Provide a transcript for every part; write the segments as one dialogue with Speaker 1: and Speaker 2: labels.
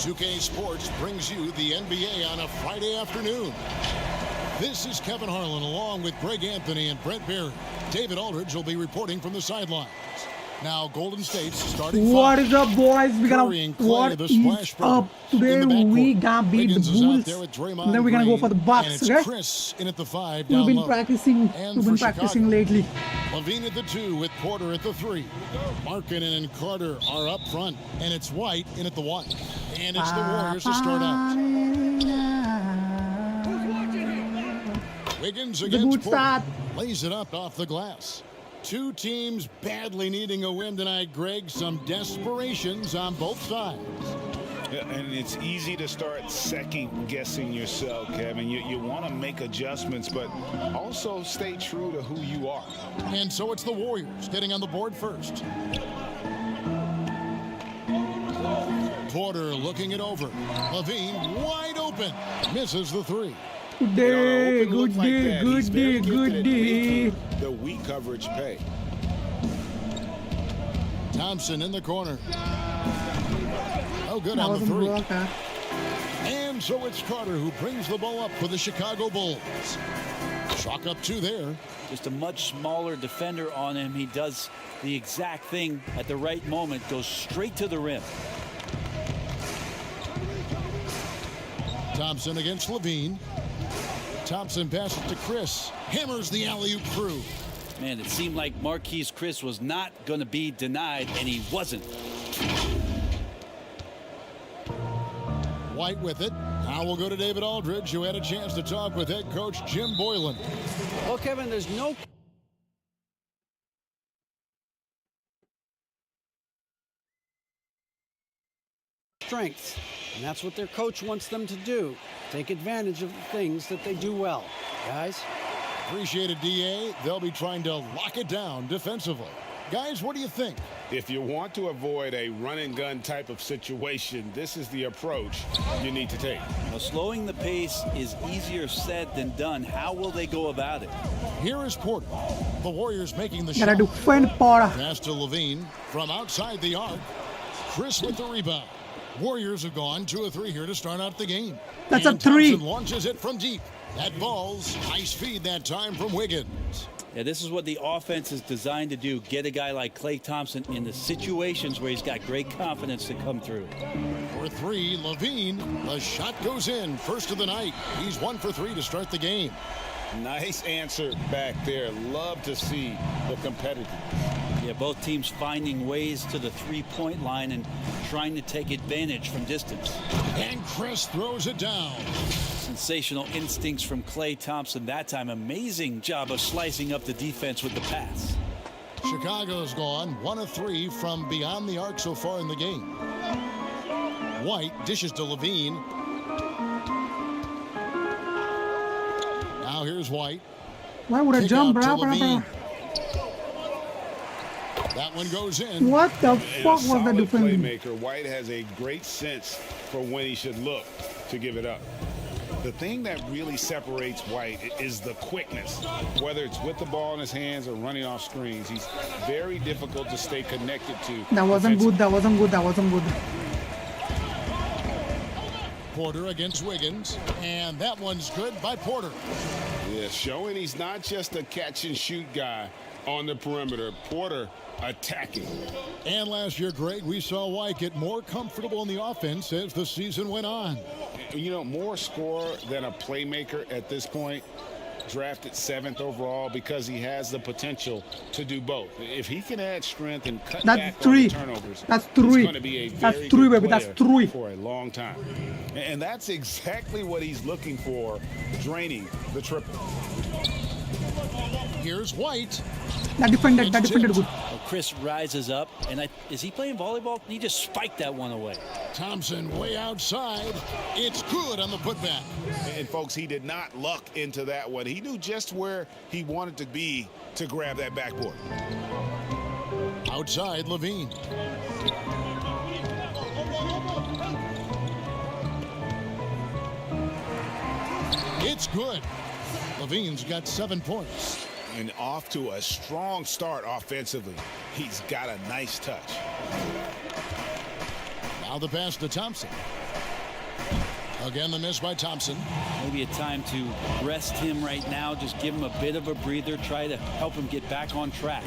Speaker 1: 2K Sports brings you the NBA on a Friday afternoon. This is Kevin Harlan along with Greg Anthony and Brent Barry. David Aldridge will be reporting from the sidelines. Now Golden State's starting five.
Speaker 2: What is up, boys? We gonna what is up today? We gonna beat the Bulls. And then we're gonna go for the Bucks. Okay?
Speaker 1: Chris in at the 5
Speaker 2: We've
Speaker 1: down
Speaker 2: been
Speaker 1: low.
Speaker 2: practicing. We've been practicing lately.
Speaker 1: Levine at the 2 with Porter at the 3. Markkanen and Carter are up front, and it's White in at the 1. And it's the Warriors to start out. Wiggins against Porter. Lays it up off the glass. Two teams badly needing a win tonight, Greg. Some desperations on both sides.
Speaker 3: Yeah, and it's easy to start second-guessing yourself, Kevin. You want to make adjustments, but also stay true to who you are.
Speaker 1: And so it's the Warriors getting on the board first. Porter looking it over. Levine wide open. Misses the 3.
Speaker 2: Good day, good day, good day, good day.
Speaker 3: The weak coverage pay.
Speaker 1: Thompson in the corner. Oh, good on the 3. And so it's Carter who brings the ball up for the Chicago Bulls. Chalk up 2 there.
Speaker 4: Just a much smaller defender on him. He does the exact thing at the right moment. Goes straight to the rim.
Speaker 1: Thompson against Levine. Thompson passes to Chris. Hammers the alley-oop through.
Speaker 4: Man, it seemed like Marquise Chris was not going to be denied, and he wasn't.
Speaker 1: White with it. Now we'll go to David Aldridge, who had a chance to talk with head coach Jim Boylan.
Speaker 5: Well, Kevin, there's no strengths, and that's what their coach wants them to do. Take advantage of the things that they do well, guys.
Speaker 1: Appreciated, DA. They'll be trying to lock it down defensively. Guys, what do you think?
Speaker 3: If you want to avoid a run-and-gun type of situation, this is the approach you need to take.
Speaker 4: Well, slowing the pace is easier said than done. How will they go about it?
Speaker 1: Here is Porter. The Warriors making the
Speaker 2: Gotta
Speaker 1: shot.
Speaker 2: defend Porter.
Speaker 1: Pass to Levine from outside the arc. Chris with the rebound. Warriors have gone 2 of 3 here to start out the game.
Speaker 2: That's
Speaker 1: and
Speaker 2: a 3.
Speaker 1: Thompson launches it from deep. That ball's nice feed that time from Wiggins.
Speaker 4: Yeah, this is what the offense is designed to do. Get a guy like Klay Thompson in the situations where he's got great confidence to come through.
Speaker 1: For 3, Levine. The shot goes in. First of the night. He's 1 for 3 to start the game.
Speaker 3: Nice answer back there. Love to see the competitiveness.
Speaker 4: Yeah, both teams finding ways to the three-point line and trying to take advantage from distance.
Speaker 1: And Chris throws it down.
Speaker 4: Sensational instincts from Klay Thompson that time. Amazing job of slicing up the defense with the pass.
Speaker 1: Chicago's gone 1 of 3 from beyond the arc so far in the game. White dishes to Levine. Now here's White.
Speaker 2: Why would I
Speaker 1: Kick
Speaker 2: jump,
Speaker 1: out to
Speaker 2: bro?
Speaker 1: Levine. That one goes in.
Speaker 2: What the fuck was that defending?
Speaker 3: Playmaker. White has a great sense for when he should look to give it up. The thing that really separates White is the quickness. Whether it's with the ball in his hands or running off screens, he's very difficult to stay connected to.
Speaker 2: That wasn't good. That wasn't good. That wasn't good.
Speaker 1: Porter against Wiggins, and that one's good by Porter.
Speaker 3: Yeah, showing he's not just a catch-and-shoot guy on the perimeter. Porter attacking.
Speaker 1: And last year, Greg, we saw White get more comfortable in the offense as the season went on.
Speaker 3: You know, more scorer than a playmaker at this point. Drafted 7th overall because he has the potential to do both. If he can add strength and cut back on the turnovers,
Speaker 2: that's
Speaker 3: he's
Speaker 2: 3.
Speaker 3: going to be a very
Speaker 2: That's 3,
Speaker 3: good
Speaker 2: baby. That's
Speaker 3: player
Speaker 2: 3.
Speaker 3: for a long time. And that's exactly what he's looking for, draining the triple.
Speaker 1: Here's White.
Speaker 2: That defended good.
Speaker 4: Well, Chris rises up, and is he playing volleyball? He just spiked that one away.
Speaker 1: Thompson way outside. It's good on the putback.
Speaker 3: And folks, he did not luck into that one. He knew just where he wanted to be to grab that backboard.
Speaker 1: Outside, Levine. It's good. Levine's got 7 points.
Speaker 3: And off to a strong start offensively. He's got a nice touch.
Speaker 1: Now the pass to Thompson. Again, the miss by Thompson.
Speaker 4: Maybe a time to rest him right now. Just give him a bit of a breather. Try to help him get back on track.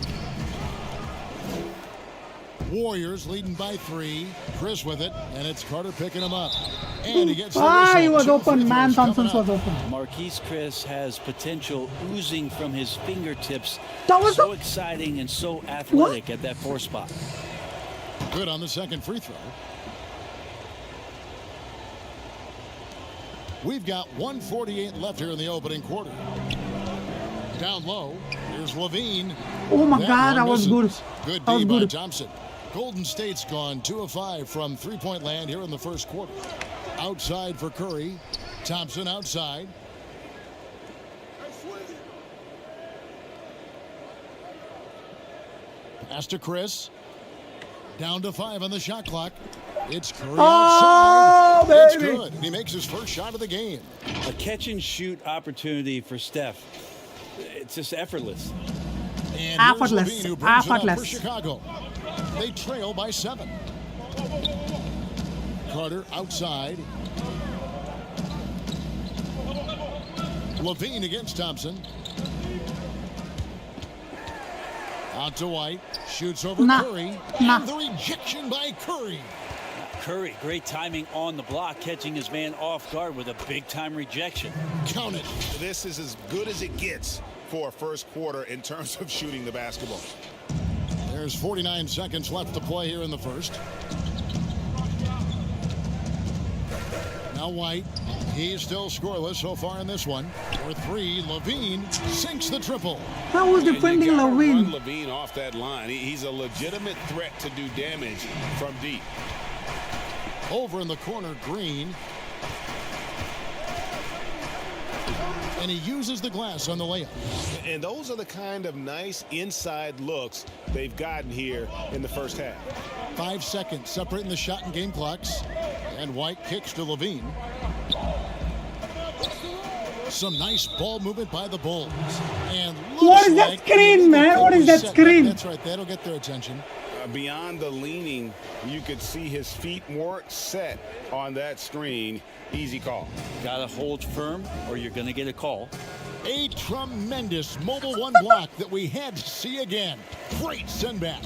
Speaker 1: Warriors leading by 3. Chris with it, and it's Carter picking him up. And he gets the
Speaker 2: He
Speaker 1: whistle.
Speaker 2: was
Speaker 1: 2
Speaker 2: open,
Speaker 1: free
Speaker 2: man.
Speaker 1: throws
Speaker 2: Thompson
Speaker 1: coming
Speaker 2: was
Speaker 1: up.
Speaker 2: open.
Speaker 4: Marquise Chris has potential oozing from his fingertips.
Speaker 2: That was
Speaker 4: so exciting and so athletic at that 4 spot.
Speaker 1: Good on the second free throw. We've got 1:48 left here in the opening quarter. Down low, here's Levine.
Speaker 2: Oh my
Speaker 1: That
Speaker 2: God,
Speaker 1: one
Speaker 2: that was good.
Speaker 1: misses. Good
Speaker 2: That was
Speaker 1: D by
Speaker 2: good.
Speaker 1: Thompson. Golden State's gone 2 of 5 from three-point land here in the first quarter. Outside for Curry. Thompson outside. Pass to Chris. Down to 5 on the shot clock. It's Curry outside. It's
Speaker 2: baby.
Speaker 1: good. He makes his first shot of the game.
Speaker 4: A catch and shoot opportunity for Steph. It's just effortless.
Speaker 1: And
Speaker 2: Effortless.
Speaker 1: here's Levine, who brings it up for
Speaker 2: Effortless.
Speaker 1: Chicago. They trail by 7. Carter outside. Levine against Thompson. Out to White. Shoots over Curry. And the rejection by Curry.
Speaker 4: Curry, great timing on the block, catching his man off guard with a big-time rejection.
Speaker 1: Count it.
Speaker 3: This is as good as it gets for a first quarter in terms of shooting the basketball.
Speaker 1: There's 49 seconds left to play here in the first. Now White. He's still scoreless so far in this one. For 3, Levine sinks the triple.
Speaker 2: How was defending
Speaker 3: And you gotta
Speaker 2: Levine?
Speaker 3: run Levine off that line. He's a legitimate threat to do damage from deep.
Speaker 1: Over in the corner, Green. And he uses the glass on the layup.
Speaker 3: And those are the kind of nice inside looks they've gotten here in the first half.
Speaker 1: 5 seconds separating the shot and game clocks. And White kicks to Levine. Some nice ball movement by the Bulls. And
Speaker 2: What is that
Speaker 1: like
Speaker 2: screen, man? What is that
Speaker 1: set.
Speaker 2: screen?
Speaker 1: That's right. That'll get their attention.
Speaker 3: Beyond the leaning, you could see his feet more set on that screen. Easy call.
Speaker 4: Gotta hold firm or you're gonna get a call.
Speaker 1: A tremendous mobile one block that we had to see again. Great send back.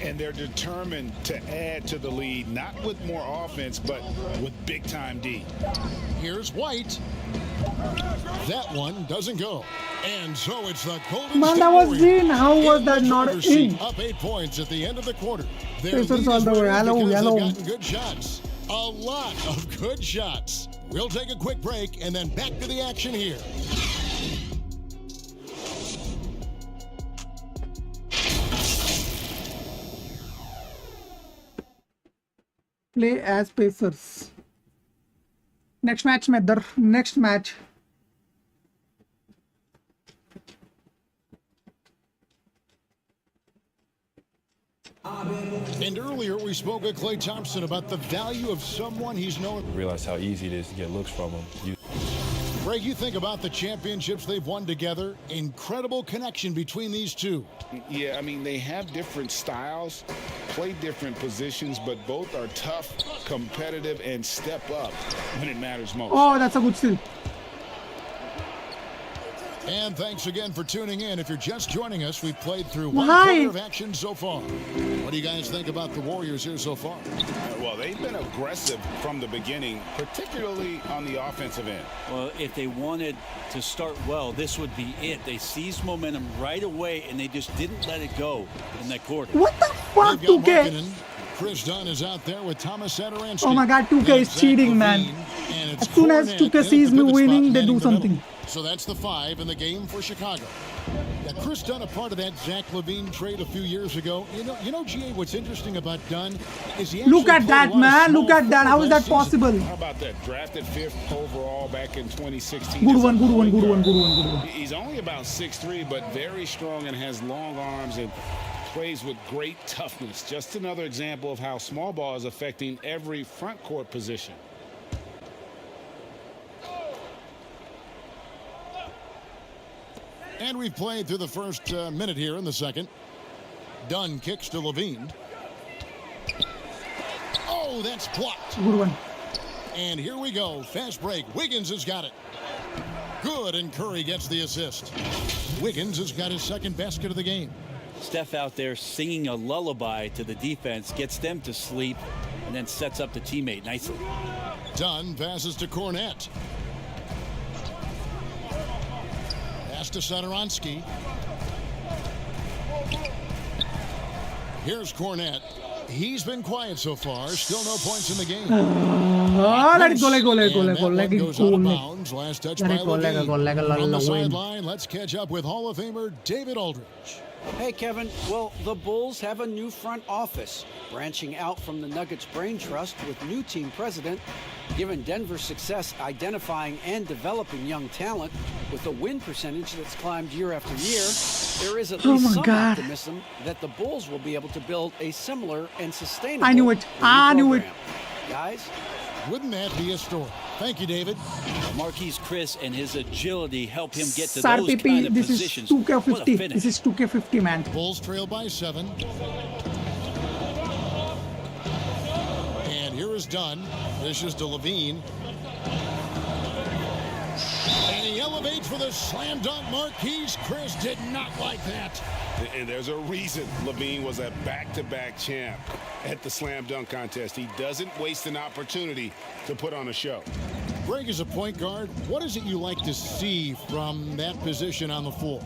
Speaker 3: And they're determined to add to the lead, not with more offense, but with big-time D.
Speaker 1: Here's White. That one doesn't go. And so it's the Golden
Speaker 2: Man,
Speaker 1: State
Speaker 2: that was
Speaker 1: Warriors
Speaker 2: in. How was
Speaker 1: in
Speaker 2: that
Speaker 1: the
Speaker 2: not
Speaker 1: driver's seat,
Speaker 2: in?
Speaker 1: Up 8 points at the end of the quarter. Their
Speaker 2: Pacers
Speaker 1: lead
Speaker 2: all
Speaker 1: is
Speaker 2: the way.
Speaker 1: buried
Speaker 2: Hello,
Speaker 1: because
Speaker 2: hello.
Speaker 1: they've gotten good shots. A lot of good shots. We'll take a quick break and then back to the action here.
Speaker 2: Play as Pacers. Next match में इधर next match.
Speaker 1: And earlier we spoke with Klay Thompson about the value of someone he's known.
Speaker 6: Realize how easy it is to get looks from him.
Speaker 1: Greg, you think about the championships they've won together. Incredible connection between these two.
Speaker 3: Yeah, I mean, they have different styles, play different positions, but both are tough, competitive, and step up when it matters most.
Speaker 2: Oh, that's a good steal.
Speaker 1: And thanks again for tuning in. If you're just joining us, we've played through one
Speaker 2: Hi.
Speaker 1: quarter of action so far. What do you guys think about the Warriors here so far?
Speaker 3: Well, they've been aggressive from the beginning, particularly on the offensive end.
Speaker 4: Well, if they wanted to start well, this would be it. They seized momentum right away, and they just didn't let it go in that quarter.
Speaker 2: What the fuck,
Speaker 1: They've got
Speaker 2: 2K?
Speaker 1: Markkanen. Chris Dunn is out there with Thomas Satoransky.
Speaker 2: Oh my God, 2K is
Speaker 1: And Zach
Speaker 2: cheating, man.
Speaker 1: Levine. And it's
Speaker 2: As soon as
Speaker 1: Cornet
Speaker 2: 2K
Speaker 1: in a
Speaker 2: sees me
Speaker 1: pivot spot
Speaker 2: winning, they
Speaker 1: manning
Speaker 2: do
Speaker 1: the middle.
Speaker 2: something.
Speaker 1: So that's the 5 in the game for Chicago. Yeah, Chris Dunn, a part of that Zach LaVine trade a few years ago. You know, GA, what's interesting about Dunn is he
Speaker 2: look at that, man. Look at that. How is that possible?
Speaker 3: How about that? Drafted 5th overall back in 2016.
Speaker 2: Good one.
Speaker 3: He's only about 6'3", but very strong and has long arms and plays with great toughness. Just another example of how small ball is affecting every front court position.
Speaker 1: And we've played through the first minute here in the second. Dunn kicks to LaVine. Oh, that's blocked.
Speaker 2: Good one.
Speaker 1: And here we go. Fast break. Wiggins has got it. Good, and Curry gets the assist. Wiggins has got his second basket of the game.
Speaker 4: Steph out there singing a lullaby to the defense, gets them to sleep, and then sets up the teammate nicely.
Speaker 1: Dunn passes to Cornette. Pass to Satoransky. Here's Cornette. He's been quiet so far. Still no points in the game.
Speaker 2: Let it go.
Speaker 1: Let it go. Last touch by LaVine. On the sideline, let's catch up with Hall of Famer David Aldridge.
Speaker 5: Hey, Kevin. Well, the Bulls have a new front office, branching out from the Nuggets brain trust with new team president. Given Denver's success identifying and developing young talent with a win percentage that's climbed year after year, there is at least some optimism that the Bulls will be able to build a similar and sustainable
Speaker 2: I knew it.
Speaker 5: Guys,
Speaker 1: wouldn't that be a story? Thank you, David.
Speaker 4: Marquise Chris and his agility help him get to
Speaker 2: Sir
Speaker 4: those
Speaker 2: PP,
Speaker 4: kind of
Speaker 2: this
Speaker 4: positions.
Speaker 2: is 2K50.
Speaker 4: What a finish.
Speaker 2: This is 2K50, man.
Speaker 1: Bulls trail by 7. And here is Dunn. This is to LaVine. And he elevates for the slam dunk. Marquise Chris did not like that.
Speaker 3: And there's a reason LaVine was a back-to-back champ at the slam dunk contest. He doesn't waste an opportunity to put on a show.
Speaker 1: Greg is a point guard. What is it you like to see from that position on the floor?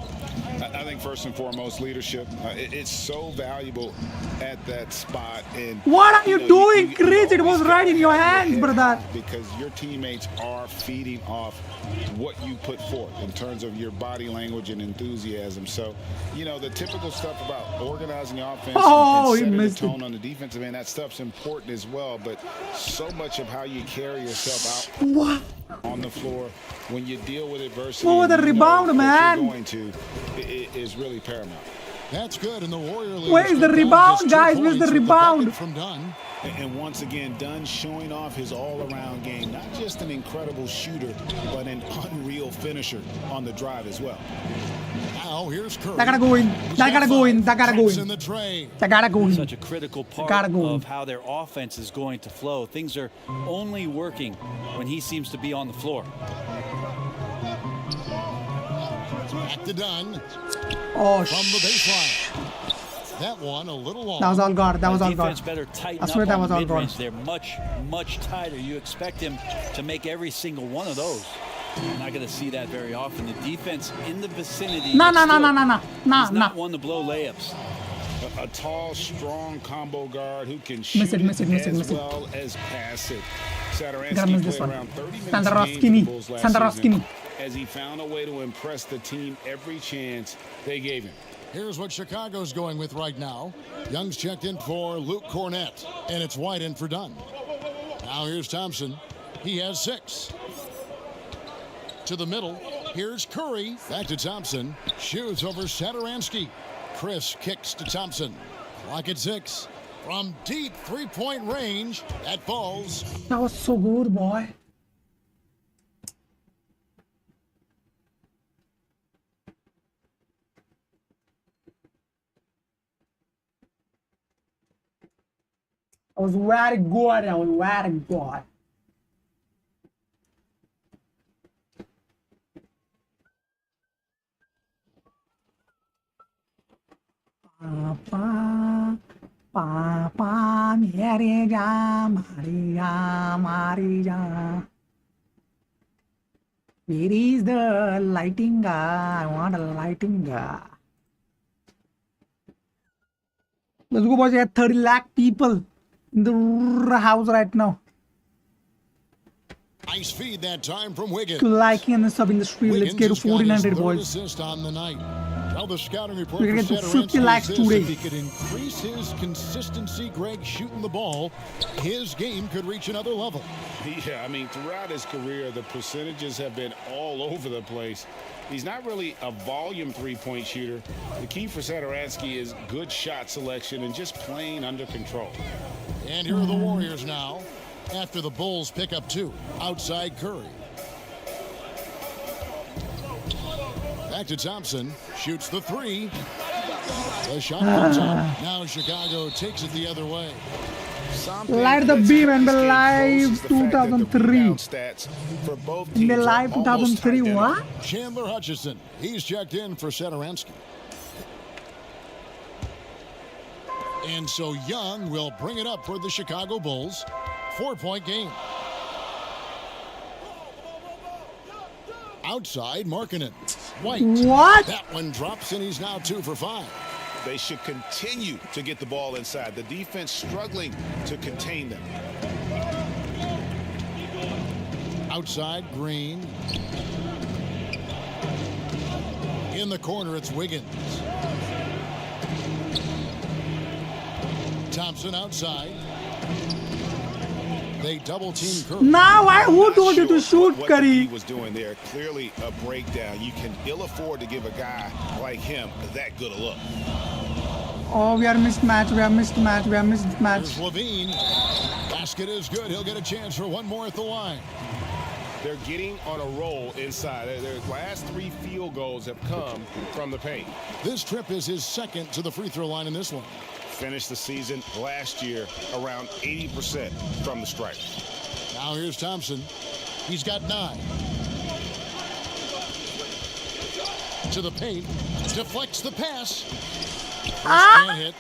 Speaker 3: I think first and foremost, leadership. It's so valuable at that spot. And
Speaker 2: what are you doing, Chris? It was right in your hands, brother.
Speaker 3: Because your teammates are feeding off what you put forth in terms of your body language and enthusiasm. So, you know, the typical stuff about organizing the offense and setting the tone on the defensive end, that stuff's important as well. But so much of how you carry yourself out on the floor when you deal with adversity,
Speaker 2: the rebound, man,
Speaker 3: is really paramount.
Speaker 1: That's good, and the Warrior leaders.
Speaker 2: Where's the rebound, guys? Where's the rebound?
Speaker 1: From Dunn.
Speaker 3: And once again, Dunn showing off his all-around game. Not just an incredible shooter, but an unreal finisher on the drive as well.
Speaker 1: Now here's Curry.
Speaker 2: That gotta go in. That gotta go in. That gotta go in. That gotta go in.
Speaker 4: Such a critical part of how their offense is going to flow. Things are only working when he seems to be on the floor.
Speaker 1: Back to Dunn.
Speaker 2: Oh,
Speaker 1: from the baseline. That one a little long.
Speaker 2: That was all God. That was all God.
Speaker 4: Defense better tighten
Speaker 2: I swear
Speaker 4: up
Speaker 2: that
Speaker 4: on
Speaker 2: was
Speaker 4: the
Speaker 2: all
Speaker 4: mid-range.
Speaker 2: God.
Speaker 4: They're much tighter. You expect him to make every single one of those. You're not going to see that very often. The defense in the vicinity.
Speaker 2: No.
Speaker 4: He's not one to blow layups.
Speaker 3: A tall, strong combo guard who can shoot as well as pass it. Satoransky played around 30 minutes a game for the Bulls last season as he found a way to impress the team every chance they gave him.
Speaker 1: Here's what Chicago's going with right now. Young's checked in for Luke Cornette, and it's White in for Dunn. Now here's Thompson. He has 6. To the middle. Here's Curry. Back to Thompson. Shoots over Satoransky. Chris kicks to Thompson. Clock at 6. From deep three-point range, that falls.
Speaker 2: That was so good, boy. I was very good. I was very good. Papa, Papa, Maria, Maria, Maria. Where is the lighting guy? I want a lighting guy. Let's go, boys. We have 30 lakh people in the house right now.
Speaker 1: Nice feed that time from Wiggins.
Speaker 2: Liking and subbing the stream. Let's get to 1400, boys.
Speaker 1: Assist on the night. Well, the scouting report
Speaker 2: We're
Speaker 1: for
Speaker 2: gonna get to 50
Speaker 1: Satoransky
Speaker 2: lakhs
Speaker 1: is this:
Speaker 2: today.
Speaker 1: if he could increase his consistency, Greg, shooting the ball, his game could reach another level.
Speaker 3: Yeah, I mean, throughout his career, the percentages have been all over the place. He's not really a volume three-point shooter. The key for Satoransky is good shot selection and just playing under control.
Speaker 1: And here are the Warriors now, after the Bulls pick up 2. Outside Curry. Back to Thompson. Shoots the 3. The shot comes up. Now Chicago takes it the other way.
Speaker 2: Light the beam and be live 2003. In the live 2003, what?
Speaker 1: Chandler Hutchison. He's checked in for Satoransky. And so Young will bring it up for the Chicago Bulls. 4-point game. Outside, Markkanen. White.
Speaker 2: What?
Speaker 1: That one drops, and he's now 2 for 5.
Speaker 3: They should continue to get the ball inside. The defense struggling to contain them.
Speaker 1: Outside, Green. In the corner, it's Wiggins. Thompson outside. They double team Curry.
Speaker 2: Now who told you to shoot,
Speaker 3: what
Speaker 2: Curry?
Speaker 3: he was doing there, clearly a breakdown. You can ill afford to give a guy like him that good a look.
Speaker 2: Oh, we are mismatched. We are mismatched. We are mismatched.
Speaker 1: Here's Levine. Basket is good. He'll get a chance for one more at the line.
Speaker 3: They're getting on a roll inside. Their last 3 field goals have come from the paint.
Speaker 1: This trip is his second to the free throw line in this one.
Speaker 3: Finished the season last year around 80% from the stripe.
Speaker 1: Now here's Thompson. He's got 9. To the paint. Deflects the pass. Can't hit.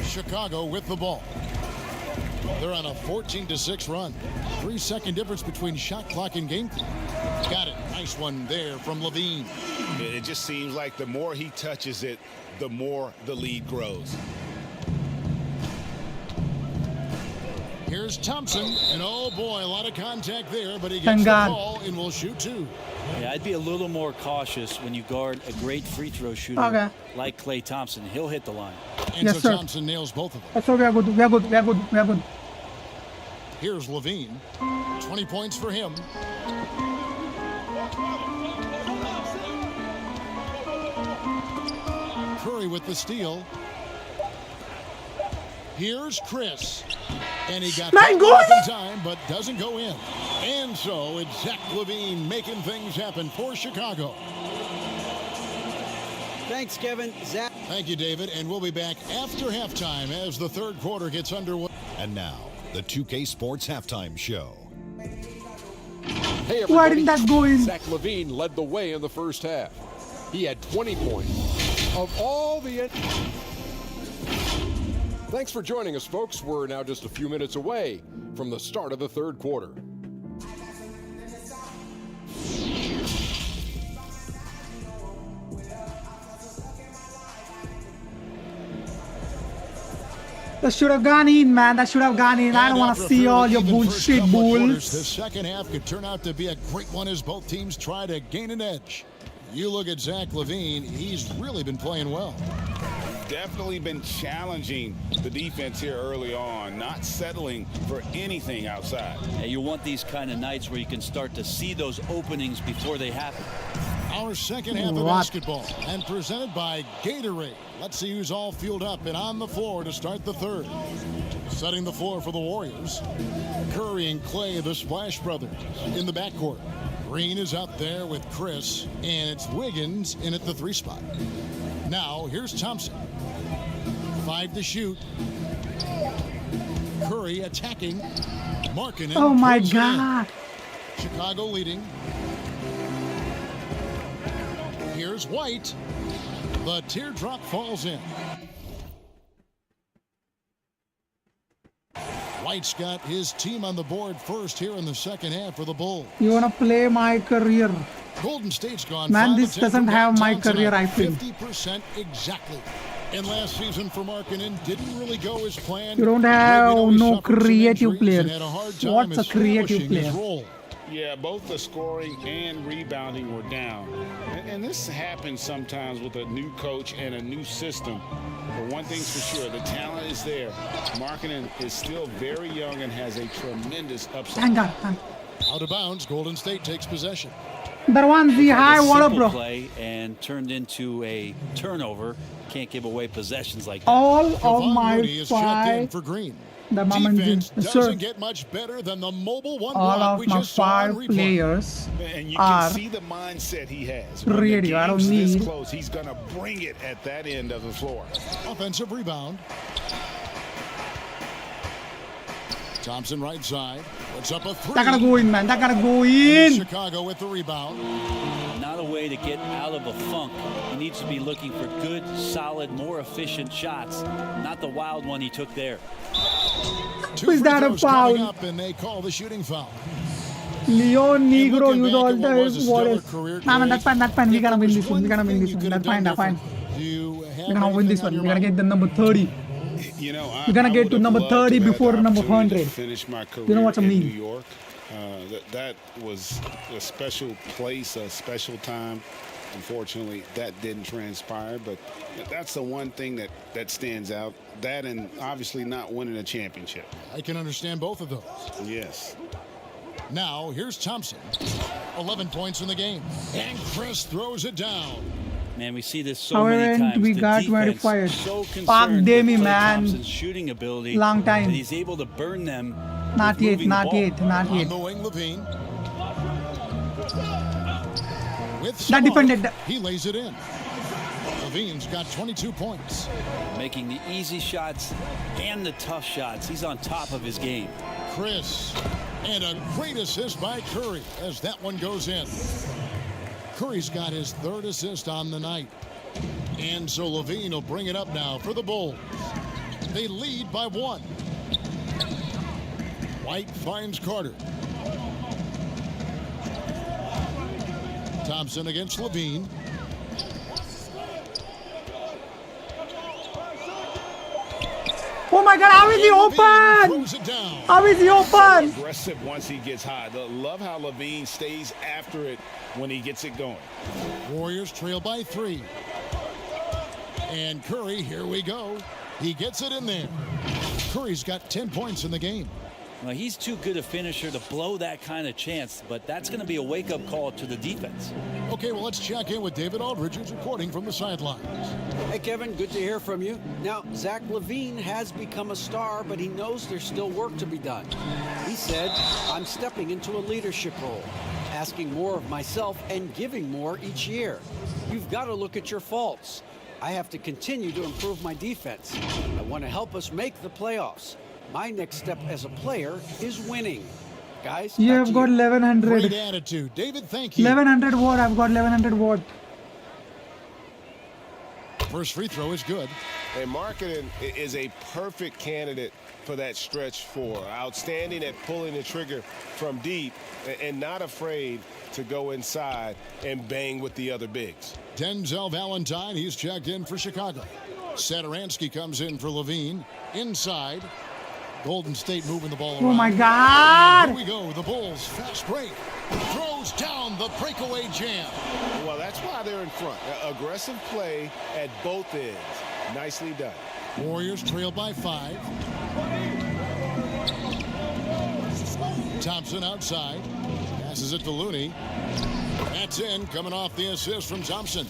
Speaker 1: Chicago with the ball. They're on a 14-6 run. 3-second difference between shot clock and game clock. Got it. Nice one there from Levine.
Speaker 3: It just seems like the more he touches it, the more the lead grows.
Speaker 1: Here's Thompson, and oh boy, a lot of contact there, but he gets the ball and will shoot 2.
Speaker 4: Yeah, I'd be a little more cautious when you guard a great free throw shooter like Klay Thompson. He'll hit the line.
Speaker 1: And so Thompson nails both of them.
Speaker 2: So we are good. We are good. We are good. We are good.
Speaker 1: Here's Levine. 20 points for him. Curry with the steal. Here's Chris. And he got that in time, but doesn't go in. And so it's Zach LaVine making things happen for Chicago.
Speaker 5: Thanks, Kevin. Zach.
Speaker 1: Thank you, David. And we'll be back after halftime as the third quarter gets underway.
Speaker 7: And now, the 2K Sports Halftime Show.
Speaker 8: Hey, everybody.
Speaker 2: Why didn't that go in?
Speaker 8: Zach LaVine led the way in the first half. He had 20 points. Of all the... Thanks for joining us, folks. We're now just a few minutes away from the start of the third quarter.
Speaker 2: That should have gone in, man. That should have gone in. I don't want to see all your bullshit bulls.
Speaker 1: The second half could turn out to be a great one as both teams try to gain an edge. You look at Zach LaVine, he's really been playing well.
Speaker 3: Definitely been challenging the defense here early on, not settling for anything outside.
Speaker 4: And you want these kind of nights where you can start to see those openings before they happen.
Speaker 1: Our second half of basketball, and presented by Gatorade. Let's see who's all fueled up and on the floor to start the third. Setting the floor for the Warriors. Curry and Klay, the Splash Brothers, in the backcourt. Green is out there with Chris, and it's Wiggins in at the 3 spot. Now, here's Thompson. 5 to shoot. Curry attacking. Markkanen.
Speaker 2: Oh my God.
Speaker 1: Chicago leading. Here's White. The teardrop falls in. White's got his team on the board first here in the second half for the Bulls.
Speaker 2: You want to play my career?
Speaker 1: Golden State's gone.
Speaker 2: Man, this doesn't have my career, I feel.
Speaker 1: 50% exactly. And last season for Markkanen didn't really go as planned.
Speaker 2: You don't have no creative players. What's a creative player?
Speaker 3: Yeah, both the scoring and rebounding were down. And this happens sometimes with a new coach and a new system. But one thing's for sure, the talent is there. Markkanen is still very young and has a tremendous upside.
Speaker 2: Thank God.
Speaker 1: Out of bounds, Golden State takes possession.
Speaker 2: Darwanzi high water,
Speaker 4: Simple
Speaker 2: bro.
Speaker 4: play and turned into a turnover. Can't give away possessions like that.
Speaker 2: All of
Speaker 1: Kevon
Speaker 2: my
Speaker 1: Looney is checked in
Speaker 2: 5
Speaker 1: for Green.
Speaker 2: the moment
Speaker 1: Defense
Speaker 2: sir,
Speaker 1: doesn't get much better than the mobile one
Speaker 2: all
Speaker 1: block
Speaker 2: of
Speaker 1: we
Speaker 2: my
Speaker 1: just saw on
Speaker 2: 5
Speaker 1: replay.
Speaker 2: players
Speaker 3: And you
Speaker 2: are
Speaker 3: can see the mindset he has. When the
Speaker 2: radio. I don't
Speaker 3: game's this
Speaker 2: need
Speaker 3: close, he's going to bring it at that end of the floor.
Speaker 1: Offensive rebound. Thompson right side. Puts up a three.
Speaker 2: that gotta go in, man. That gotta go
Speaker 1: And
Speaker 2: in.
Speaker 1: Chicago with the rebound.
Speaker 4: Not a way to get out of a funk. He needs to be looking for good, solid, more efficient shots. Not the wild one he took there.
Speaker 1: Two
Speaker 2: Is
Speaker 1: free
Speaker 2: that a
Speaker 1: throws coming
Speaker 2: foul?
Speaker 1: up, and they call the shooting foul.
Speaker 2: Leon Negro
Speaker 1: looking
Speaker 2: use
Speaker 1: back
Speaker 2: all
Speaker 1: at what was a
Speaker 2: the
Speaker 1: stellar
Speaker 2: what is.
Speaker 1: career,
Speaker 2: Nah, man,
Speaker 1: Craig,
Speaker 2: that's fine. That's fine. We
Speaker 1: if
Speaker 2: gotta
Speaker 1: there
Speaker 2: win
Speaker 1: was
Speaker 2: this one. We gotta
Speaker 1: one
Speaker 2: win
Speaker 1: thing
Speaker 2: this
Speaker 1: you
Speaker 2: one.
Speaker 1: could have
Speaker 2: That's fine.
Speaker 1: done
Speaker 2: That's fine.
Speaker 1: different, do you have
Speaker 2: We're gonna win this
Speaker 1: anything on
Speaker 2: one.
Speaker 1: your
Speaker 2: We're gonna
Speaker 1: mind?
Speaker 2: get the number 30.
Speaker 3: You know,
Speaker 2: We're gonna
Speaker 3: I
Speaker 2: get
Speaker 3: would
Speaker 2: to
Speaker 3: have
Speaker 2: number
Speaker 3: loved to
Speaker 2: 30
Speaker 3: have had
Speaker 2: before
Speaker 3: the
Speaker 2: number
Speaker 3: opportunity to
Speaker 2: 100.
Speaker 3: Finish my career
Speaker 2: You know what I
Speaker 3: in
Speaker 2: mean?
Speaker 3: New York. That was a special place, a special time. Unfortunately, that didn't transpire, but that's the one thing that stands out. That and obviously not winning a championship.
Speaker 1: I can understand both of those.
Speaker 3: Yes.
Speaker 1: Now, here's Thompson. 11 points in the game. And Chris throws it down.
Speaker 4: Man, we see this so
Speaker 2: However,
Speaker 4: many times.
Speaker 2: we
Speaker 4: The
Speaker 2: got
Speaker 4: defense
Speaker 2: 25.
Speaker 4: so
Speaker 2: Fuck
Speaker 4: concerned
Speaker 2: Demi,
Speaker 4: with Klay
Speaker 2: man.
Speaker 4: Thompson's shooting ability
Speaker 2: Long time.
Speaker 4: that he's able to burn them.
Speaker 2: Not
Speaker 4: with
Speaker 2: yet.
Speaker 4: moving the
Speaker 2: Not
Speaker 4: ball.
Speaker 2: yet. Not
Speaker 1: On
Speaker 2: yet.
Speaker 1: the wing, Levine. With
Speaker 2: That
Speaker 1: Smart,
Speaker 2: defended.
Speaker 1: he lays it in. Levine's got 22 points.
Speaker 4: Making the easy shots and the tough shots. He's on top of his game.
Speaker 1: Chris. And a great assist by Curry as that one goes in. Curry's got his 3rd assist on the night. And so Levine will bring it up now for the Bulls. They lead by 1. White finds Carter. Thompson against Levine.
Speaker 2: Oh my God! How is he
Speaker 1: And Levine
Speaker 2: open?
Speaker 1: throws it down.
Speaker 2: How is he open?
Speaker 3: Aggressive once he gets hot. Love how Levine stays after it when he gets it going.
Speaker 1: Warriors trail by 3. And Curry, here we go. He gets it in there. Curry's got 10 points in the game.
Speaker 4: Well, he's too good a finisher to blow that kind of chance, but that's going to be a wake-up call to the defense.
Speaker 1: Okay, well, let's check in with David Aldridge, who's reporting from the sidelines.
Speaker 5: Hey, Kevin, good to hear from you. Now, Zach LaVine has become a star, but he knows there's still work to be done. He said, I'm stepping into a leadership role, asking more of myself and giving more each year. You've got to look at your faults. I have to continue to improve my defense. I want to help us make the playoffs. My next step as a player is winning. Guys,
Speaker 2: You
Speaker 5: back
Speaker 2: have
Speaker 5: to
Speaker 2: got
Speaker 5: you.
Speaker 2: 1100.
Speaker 1: Great attitude. David, thank you.
Speaker 2: 1100 watt. I've got 1100 watt.
Speaker 1: First free throw is good.
Speaker 9: And Markkanen is a perfect candidate for that stretch 4. Outstanding at pulling the trigger from deep and not afraid to go inside and bang with the other bigs.
Speaker 1: Denzel Valentine, he's checked in for Chicago. Saturansky comes in for Levine. Inside. Golden State moving the ball around.
Speaker 2: Oh my
Speaker 1: And
Speaker 2: God!
Speaker 1: here we go. The Bulls fast break. Throws down the breakaway jam.
Speaker 9: Well, that's why they're in front. Aggressive play at both ends. Nicely done.
Speaker 1: Warriors trail by 5. Thompson outside. Passes it to Looney. That's in. Coming off the assist from Thompson.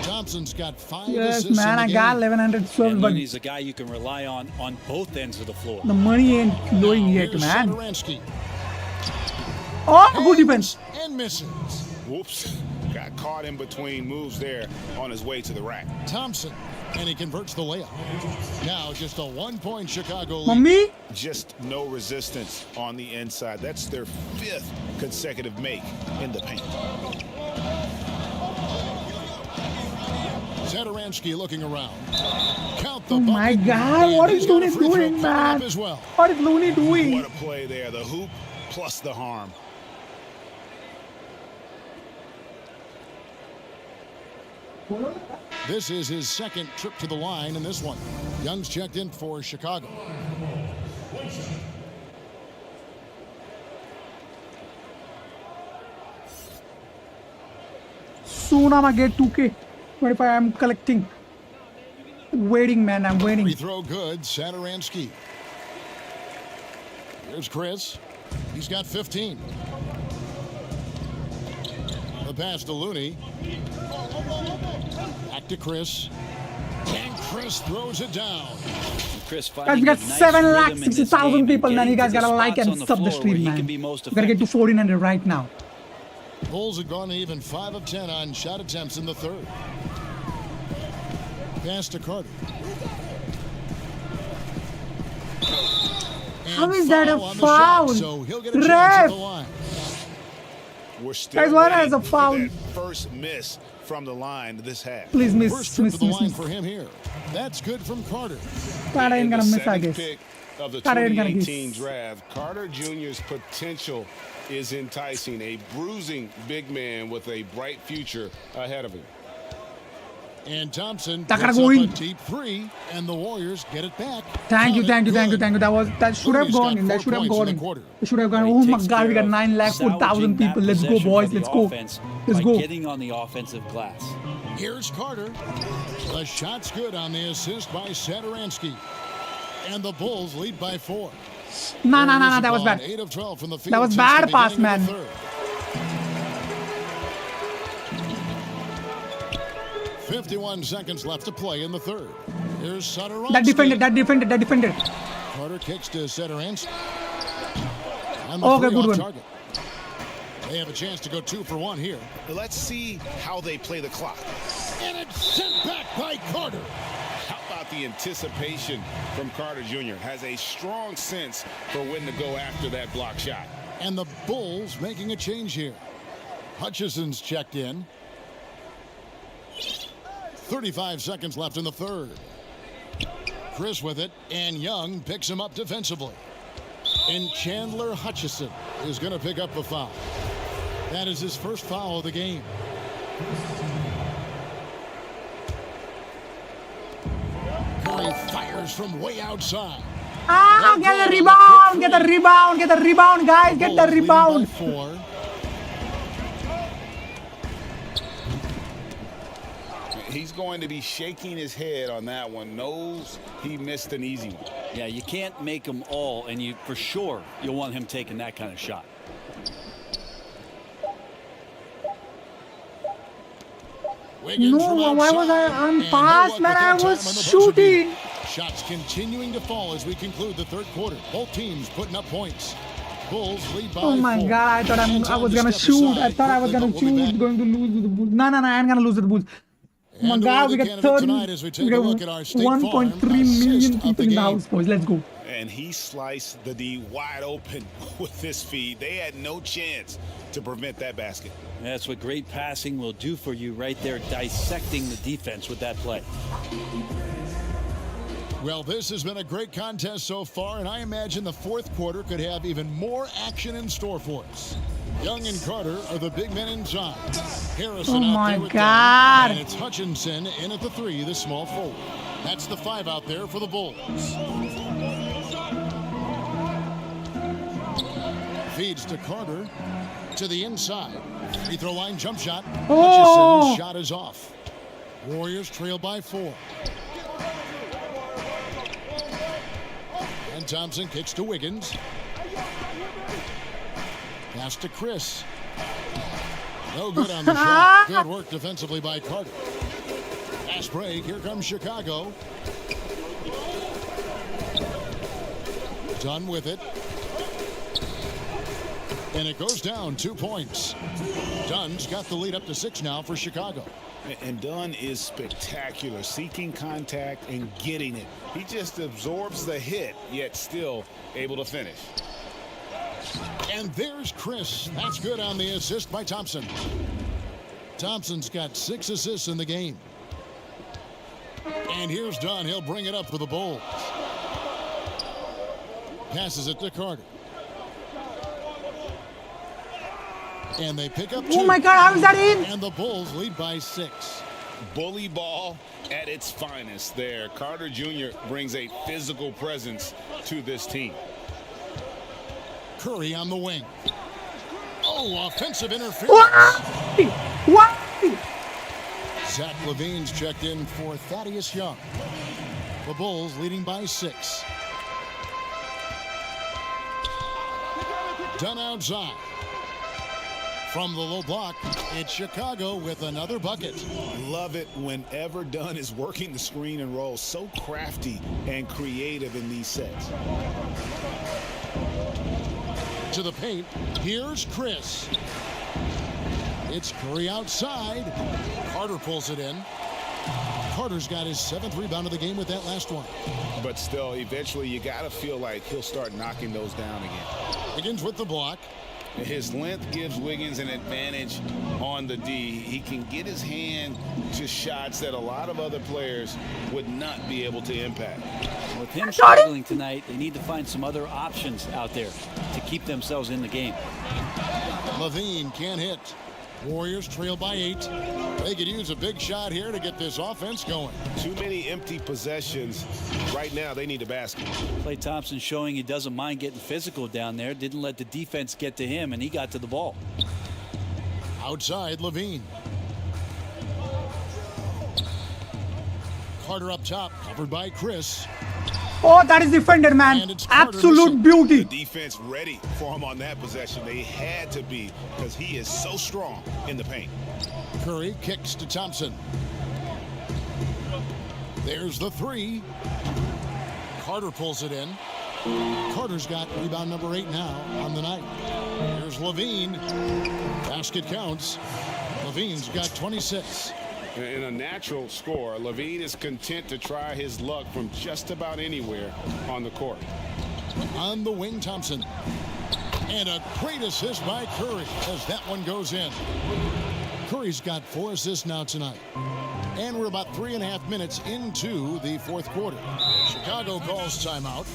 Speaker 1: Thompson's got 5
Speaker 2: Yes,
Speaker 1: assists
Speaker 2: man.
Speaker 1: in
Speaker 2: I
Speaker 1: the
Speaker 2: got
Speaker 1: game.
Speaker 2: 1100 so
Speaker 4: And
Speaker 2: but
Speaker 4: Looney's a guy you can rely on both ends of the floor.
Speaker 2: the money ain't flowing
Speaker 1: Now
Speaker 2: yet,
Speaker 1: here's
Speaker 2: man.
Speaker 1: Saturansky.
Speaker 2: Oh, good defense.
Speaker 1: And misses.
Speaker 3: Whoops. Got caught in between moves there on his way to the rack.
Speaker 1: Thompson. And he converts the layup. Now just a 1-point Chicago lead.
Speaker 2: Mommy?
Speaker 3: Just no resistance on the inside. That's their 5th consecutive make in the paint.
Speaker 1: Saturansky looking around. Count the
Speaker 2: Oh my
Speaker 1: bucket.
Speaker 2: God,
Speaker 1: And
Speaker 2: what
Speaker 1: he's
Speaker 2: is
Speaker 1: got a
Speaker 2: Looney
Speaker 1: free throw
Speaker 2: doing,
Speaker 1: coming up
Speaker 2: man?
Speaker 1: as well.
Speaker 2: What is Looney doing?
Speaker 3: What a play there. The hoop plus the harm.
Speaker 1: This is his 2nd trip to the line in this one. Young's checked in for Chicago.
Speaker 2: soon I'm gonna get 2K. 25, I'm collecting. Waiting, man, I'm waiting.
Speaker 1: Free throw good, Saturansky. Here's Chris. He's got 15. The pass to Looney. Back to Chris. And Chris throws it down.
Speaker 4: Chris,
Speaker 2: guys, we got 760,000 people, man. You guys gotta like and sub the stream, man. We gotta get to 1,400 right now.
Speaker 1: Bulls have gone even 5 of 10 on shot attempts in the third. Pass to Carter.
Speaker 2: How is that a foul?
Speaker 1: So he'll get a chance at the line.
Speaker 3: We're still
Speaker 2: guys, what has a
Speaker 3: waiting
Speaker 2: foul?
Speaker 3: for that first miss from the line this half.
Speaker 2: Please miss,
Speaker 1: First trip
Speaker 2: miss,
Speaker 1: to the
Speaker 2: miss,
Speaker 1: line
Speaker 2: miss.
Speaker 1: for him here. That's good from Carter.
Speaker 2: Carter ain't gonna miss, I guess.
Speaker 3: Pick of the
Speaker 2: Carter ain't gonna
Speaker 3: 2018
Speaker 2: miss.
Speaker 3: draft, Carter Jr.'s potential is enticing. A bruising big man with a bright future ahead of him.
Speaker 1: And Thompson
Speaker 2: Takara
Speaker 1: puts up
Speaker 2: going.
Speaker 1: a deep three, and the Warriors get it back.
Speaker 2: Thank you, thank you, thank you,
Speaker 1: Good.
Speaker 2: thank you. That should have
Speaker 1: Looney's
Speaker 2: gone
Speaker 1: got
Speaker 2: in. That
Speaker 1: 4
Speaker 2: should have
Speaker 1: points in
Speaker 2: gone
Speaker 1: the
Speaker 2: in.
Speaker 1: quarter.
Speaker 2: It should have gone.
Speaker 4: He
Speaker 2: Oh my
Speaker 4: takes
Speaker 2: God, we got
Speaker 4: care of
Speaker 2: 9,04,000
Speaker 4: salvaging that
Speaker 2: people. Let's go,
Speaker 4: possession
Speaker 2: boys.
Speaker 4: for the
Speaker 2: Let's go.
Speaker 4: offense
Speaker 2: Let's
Speaker 4: by
Speaker 2: go.
Speaker 4: getting on the offensive glass.
Speaker 1: Here's Carter. The shot's good on the assist by Saturansky. And the Bulls lead by 4.
Speaker 2: No,
Speaker 1: Warriors
Speaker 2: that was
Speaker 1: have gone
Speaker 2: bad.
Speaker 1: 8 of 12 from the field
Speaker 2: That was
Speaker 1: since
Speaker 2: bad
Speaker 1: the
Speaker 2: pass,
Speaker 1: beginning of
Speaker 2: man.
Speaker 1: the third. 51 seconds left to play in the third. Here's Saturansky.
Speaker 2: That defended.
Speaker 1: Carter kicks to Saturansky. And
Speaker 2: Okay,
Speaker 1: the
Speaker 2: good
Speaker 1: three
Speaker 2: one.
Speaker 1: off target. They have a chance to go 2 for 1 here.
Speaker 3: Let's see how they play the clock.
Speaker 1: And it's sent back by Carter.
Speaker 3: How about the anticipation from Carter Jr. Has a strong sense for when to go after that block shot.
Speaker 1: And the Bulls making a change here. Hutchison's checked in. 35 seconds left in the third. Chris with it, and Young picks him up defensively. And Chandler Hutchison is going to pick up the foul. That is his first foul of the game. Curry fires from way outside.
Speaker 2: Get the rebound, guys. Get the
Speaker 1: Bulls leading by
Speaker 2: rebound.
Speaker 1: 4.
Speaker 3: He's going to be shaking his head on that one. Knows he missed an easy one.
Speaker 4: Yeah, you can't make them all, and you for sure you'll want him taking that kind of shot.
Speaker 1: Wiggins from
Speaker 2: No, why was I
Speaker 1: outside,
Speaker 2: on
Speaker 1: and
Speaker 2: pass,
Speaker 1: no luck
Speaker 2: man?
Speaker 1: with
Speaker 2: I
Speaker 1: that time
Speaker 2: was
Speaker 1: on the buzzer
Speaker 2: shooting.
Speaker 1: beater. Shots continuing to fall as we conclude the third quarter. Both teams putting up points. Bulls lead by
Speaker 2: Oh my
Speaker 1: 4.
Speaker 2: God, I thought
Speaker 1: And
Speaker 2: I
Speaker 1: time
Speaker 2: was
Speaker 1: to
Speaker 2: gonna
Speaker 1: step
Speaker 2: shoot.
Speaker 1: aside.
Speaker 2: I thought I was
Speaker 1: Quickly,
Speaker 2: gonna
Speaker 1: but we'll be
Speaker 2: shoot.
Speaker 1: back.
Speaker 2: Going to lose to the Bulls. No, I ain't gonna lose to the Bulls. Oh my
Speaker 1: And
Speaker 2: God,
Speaker 1: away
Speaker 2: we
Speaker 1: the
Speaker 2: got
Speaker 1: candidate tonight as we take a look at our State
Speaker 2: 1.3
Speaker 1: Farm
Speaker 2: million
Speaker 1: assist of
Speaker 2: people
Speaker 1: the
Speaker 2: in the
Speaker 1: game.
Speaker 2: house, boys. Let's go.
Speaker 3: And he sliced the D wide open with this feed. They had no chance to prevent that basket.
Speaker 4: That's what great passing will do for you right there, dissecting the defense with that play.
Speaker 1: Well, this has been a great contest so far, and I imagine the fourth quarter could have even more action in store for us. Young and Carter are the big men inside. Harrison
Speaker 2: Oh
Speaker 1: out
Speaker 2: my
Speaker 1: there with
Speaker 2: God.
Speaker 1: Dunn, and it's Hutchinson in at the 3, the small forward. That's the 5 out there for the Bulls. Feeds to Carter to the inside. Free throw line jump shot.
Speaker 2: Oh.
Speaker 1: Hutchison's shot is off. Warriors trail by 4. And Thompson kicks to Wiggins. Pass to Chris. No good on the shot. Good work defensively by Carter. Fast break. Here comes Chicago. Dunn with it. And it goes down 2 points. Dunn's got the lead up to 6 now for Chicago.
Speaker 3: And Dunn is spectacular, seeking contact and getting it. He just absorbs the hit, yet still able to finish.
Speaker 1: And there's Chris. That's good on the assist by Thompson. Thompson's got 6 assists in the game. And here's Dunn. He'll bring it up for the Bulls. Passes it to Carter. And they pick up 2.
Speaker 2: Oh my God, how is that in?
Speaker 1: And the Bulls lead by 6.
Speaker 3: Bully ball at its finest there. Carter Jr. brings a physical presence to this team.
Speaker 1: Curry on the wing. Oh, offensive interference.
Speaker 2: What?
Speaker 1: Zach Levine's checked in for Thaddeus Young. The Bulls leading by 6. Dunn outside. From the low block, it's Chicago with another bucket.
Speaker 3: Love it whenever Dunn is working the screen and roll. So crafty and creative in these sets.
Speaker 1: To the paint, here's Chris. It's Curry outside. Carter pulls it in. Carter's got his 7th rebound of the game with that last one.
Speaker 3: But still, eventually you got to feel like he'll start knocking those down again.
Speaker 1: Begins with the block.
Speaker 3: His length gives Wiggins an advantage on the D. He can get his hand to shots that a lot of other players would not be able to impact.
Speaker 4: With him struggling tonight, they need to find some other options out there to keep themselves in the game.
Speaker 1: Levine can't hit. Warriors trail by 8. They could use a big shot here to get this offense going.
Speaker 9: Too many empty possessions. Right now, they need a basket.
Speaker 4: Klay Thompson showing he doesn't mind getting physical down there. Didn't let the defense get to him, and he got to the ball.
Speaker 1: Outside, Levine. Carter up top, covered by Chris.
Speaker 2: Oh, that is defended, man. Absolute beauty.
Speaker 3: The defense ready for him on that possession. They had to be, because he is so strong in the paint.
Speaker 1: Curry kicks to Thompson. There's the 3. Carter pulls it in. Carter's got rebound number 8 now on the night. Here's Levine. Basket counts. Levine's got 26.
Speaker 3: In a natural score, Levine is content to try his luck from just about anywhere on the court.
Speaker 1: On the wing, Thompson. And a great assist by Curry as that one goes in. Curry's got 4 assists now tonight. And we're about 3.5 minutes into the 4th quarter. Chicago calls timeout.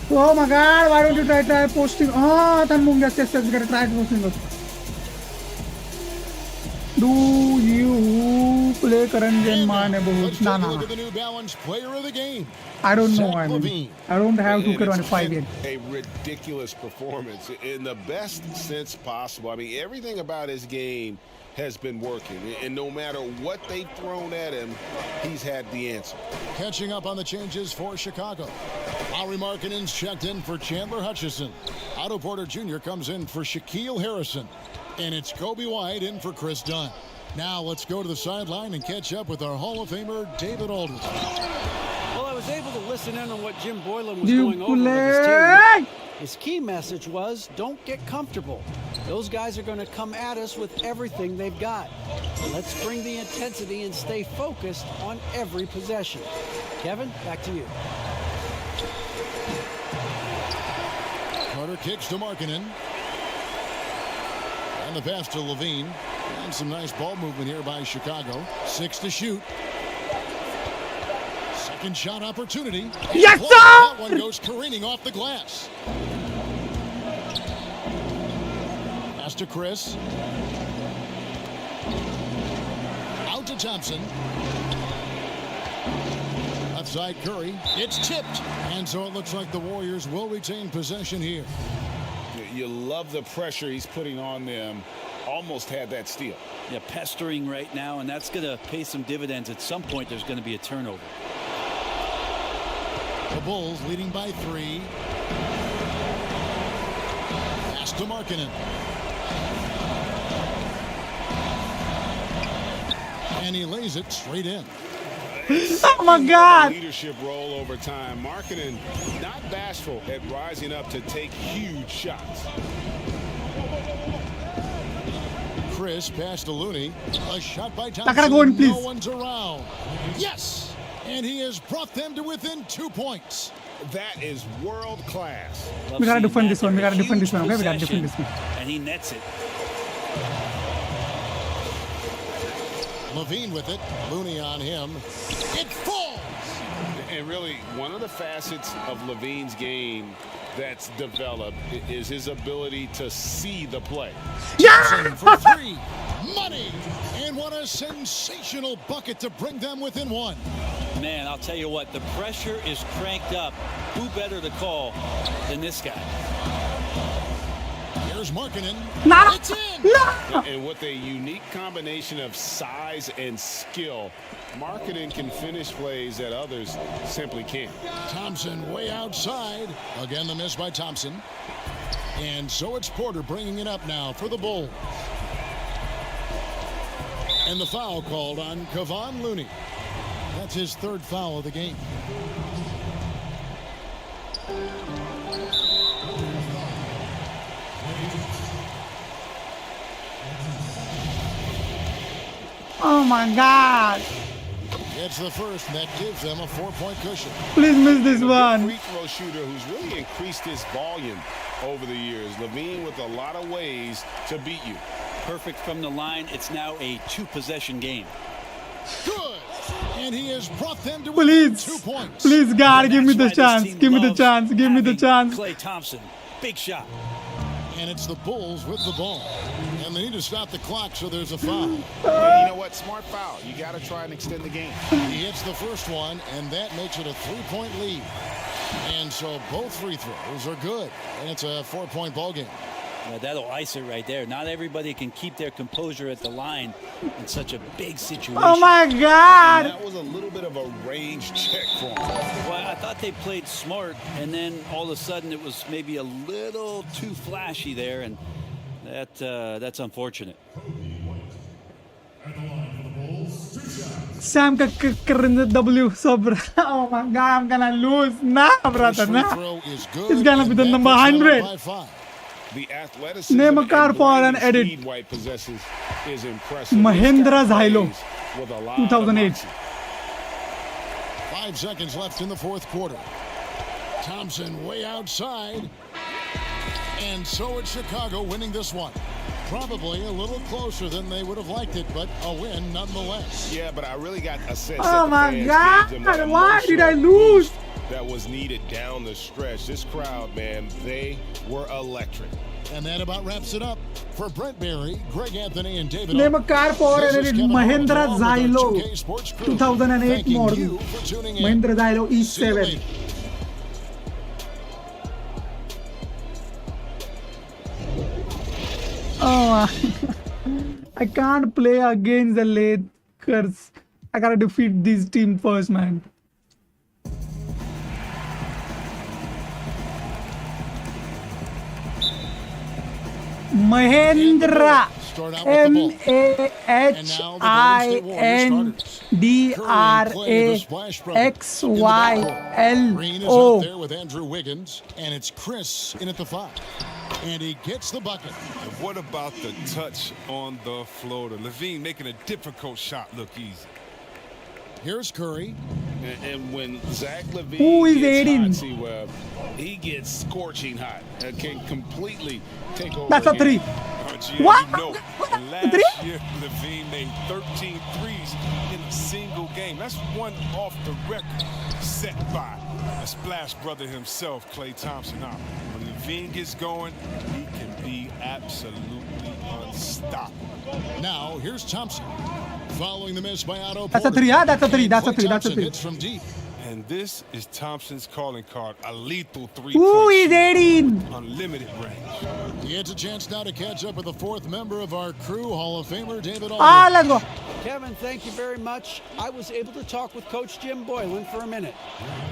Speaker 2: Oh my God, why don't you try posting? Oh, then Mungas just says we're going to try posting us. Do you play Karanjan Mane bahut? Nah.
Speaker 1: Look at the New Balance player of the game.
Speaker 2: I don't know. I mean, I don't have to run 5 yet.
Speaker 9: A ridiculous performance in the best sense possible. I mean, everything about his game has been working, and no matter what they've thrown at him, he's had the answer.
Speaker 1: Catching up on the changes for Chicago. Lauri Markkanen's checked in for Chandler Hutchison. Otto Porter Jr. comes in for Shaquille Harrison. And it's Kobe White in for Chris Dunn. Now let's go to the sideline and catch up with our Hall of Famer, David Aldridge.
Speaker 5: Well, I was able to listen in on what Jim Boylan was going over with his team. His key message was, don't get comfortable. Those guys are going to come at us with everything they've got. So let's bring the intensity and stay focused on every possession. Kevin, back to you.
Speaker 1: Carter kicks to Markkanen. And the pass to Levine. And some nice ball movement here by Chicago. 6 to shoot. Second shot opportunity.
Speaker 2: Yes, sir!
Speaker 1: That one goes careening off the glass. Pass to Chris. Out to Thompson. Left side Curry. It's tipped. And so it looks like the Warriors will retain possession here.
Speaker 3: You love the pressure he's putting on them. Almost had that steal.
Speaker 4: Yeah, pestering right now, and that's going to pay some dividends. At some point, there's going to be a turnover.
Speaker 1: The Bulls leading by 3. Pass to Markkanen. And he lays it straight in.
Speaker 2: Oh my God!
Speaker 3: Leadership role over time. Markkanen not bashful at rising up to take huge shots.
Speaker 1: Chris passed to Looney. A shot by Thompson.
Speaker 2: Takara, go in, please.
Speaker 1: No one's around. Yes! And he has brought them to within 2 points.
Speaker 3: That is world class.
Speaker 2: We gotta defend this one. We gotta defend this one. Okay, we gotta defend this one.
Speaker 4: And he nets it.
Speaker 1: Levine with it. Looney on him. It falls!
Speaker 3: And really, one of the facets of Levine's game that's developed is his ability to see the play.
Speaker 1: Johnson for 3. Money! And what a sensational bucket to bring them within 1.
Speaker 4: Man, I'll tell you what, the pressure is cranked up. Who better to call than this guy?
Speaker 1: Here's Markkanen.
Speaker 2: Nah,
Speaker 1: It's in.
Speaker 2: nah.
Speaker 3: And with a unique combination of size and skill, Markkanen can finish plays that others simply can't.
Speaker 1: Thompson way outside. Again, the miss by Thompson. And so it's Porter bringing it up now for the Bulls. And the foul called on Kevon Looney. That's his third foul of the game.
Speaker 2: Oh my God.
Speaker 1: It's the first, and that gives them a 4-point cushion.
Speaker 2: Please miss this
Speaker 3: A
Speaker 2: one.
Speaker 3: free throw shooter who's really increased his volume over the years. LaVine with a lot of ways to beat you.
Speaker 4: Perfect from the line. It's now a 2-possession game.
Speaker 1: Good. And he has brought them to within 2
Speaker 2: Please.
Speaker 1: points.
Speaker 2: Please, God, give me
Speaker 4: That's
Speaker 2: the
Speaker 4: why this
Speaker 2: chance.
Speaker 4: team
Speaker 2: Give me the
Speaker 4: loves
Speaker 2: chance. Give me the
Speaker 4: having
Speaker 2: chance.
Speaker 4: Klay Thompson. Big shot.
Speaker 1: And it's the Bulls with the ball. And they need to stop the clock, so there's a foul.
Speaker 3: Well, you know what? Smart foul. You got to try and extend the game.
Speaker 1: He hits the first one, and that makes it a 3-point lead. And so both free throws are good. And it's a 4-point ball game.
Speaker 4: Yeah, that'll ice it right there. Not everybody can keep their composure at the line in such a big situation.
Speaker 2: Oh my
Speaker 3: And
Speaker 2: God.
Speaker 3: that was a little bit of a range check for him.
Speaker 4: Well, I thought they played smart, and then all of a sudden it was maybe a little too flashy there, and that's unfortunate.
Speaker 2: Sam keren W. Sobra. Oh my God, I'm gonna lose. Nah, brother,
Speaker 1: First free
Speaker 2: nah.
Speaker 1: throw is good.
Speaker 2: It's gonna be
Speaker 1: and
Speaker 2: the
Speaker 1: that
Speaker 2: number
Speaker 1: puts them up
Speaker 2: 100.
Speaker 1: by 5.
Speaker 3: The athleticism
Speaker 2: Name a car
Speaker 3: and
Speaker 2: for an
Speaker 3: blinding
Speaker 2: edit.
Speaker 3: speed White possesses is impressive.
Speaker 2: Mahendra
Speaker 3: This guy
Speaker 2: Zylo,
Speaker 3: plays with a lot of
Speaker 2: 2008.
Speaker 3: moxie.
Speaker 1: 5 seconds left in the fourth quarter. Thompson way outside. And so it's Chicago winning this one. Probably a little closer than they would have liked it, but a win nonetheless.
Speaker 3: Yeah, but I really got a sense
Speaker 2: Oh
Speaker 3: that the
Speaker 2: my
Speaker 3: fans
Speaker 2: God,
Speaker 3: gave them that
Speaker 2: why did I
Speaker 3: emotional
Speaker 2: lose?
Speaker 3: boost that was needed down the stretch. This crowd, man, they were electric.
Speaker 1: And that about wraps it up. For Brent Berry, Greg Anthony, and David
Speaker 2: Name a
Speaker 1: Allen,
Speaker 2: car for
Speaker 1: this
Speaker 2: an
Speaker 1: is
Speaker 2: edit.
Speaker 1: Kevin Harlan
Speaker 2: Mahendra
Speaker 1: along with our
Speaker 2: Zylo,
Speaker 1: 2K Sports crew.
Speaker 2: 2008
Speaker 1: Thanking
Speaker 2: model.
Speaker 1: you for tuning in.
Speaker 2: Mahendra Zylo
Speaker 1: See you
Speaker 2: E7.
Speaker 1: later.
Speaker 2: Oh, I can't play against the Lakers. I gotta defeat this team first, man. Mahendra.
Speaker 1: Start out with the ball. Green is out there
Speaker 2: Mahendra.
Speaker 1: with Andrew Wiggins, and it's Chris in at the 5. And he gets the bucket.
Speaker 10: And what about the touch on the floater? LaVine making a difficult shot look easy.
Speaker 1: Here's Curry.
Speaker 3: And when Zach LaVine
Speaker 2: Who is
Speaker 3: gets
Speaker 2: aiding?
Speaker 3: hot, C-Web, he gets scorching hot. Can completely take over.
Speaker 2: That's a
Speaker 3: the
Speaker 2: 3.
Speaker 3: game.
Speaker 2: What?
Speaker 10: You know, and last
Speaker 2: Three?
Speaker 10: year, LaVine made 13 threes in a single game. That's one off the record set by a splash brother himself, Klay Thompson. Now, when LaVine gets going, he can be absolutely unstoppable.
Speaker 1: Now, here's Thompson. Following the miss by Otto
Speaker 2: That's a
Speaker 1: Porter.
Speaker 2: 3, huh? That's a 3.
Speaker 1: And
Speaker 2: That's a
Speaker 1: Klay
Speaker 2: 3. That's a
Speaker 1: Thompson
Speaker 2: 3.
Speaker 1: hits from deep.
Speaker 10: And this is Thompson's calling card, a lethal
Speaker 2: Who
Speaker 10: three-point
Speaker 2: is
Speaker 10: shooter,
Speaker 2: 18?
Speaker 10: unlimited range.
Speaker 1: He gets a chance now to catch up with the 4th member of our crew, Hall of Famer David
Speaker 2: Ah,
Speaker 1: Aldridge.
Speaker 2: let's go.
Speaker 5: Kevin, thank you very much. I was able to talk with Coach Jim Boylan for a minute.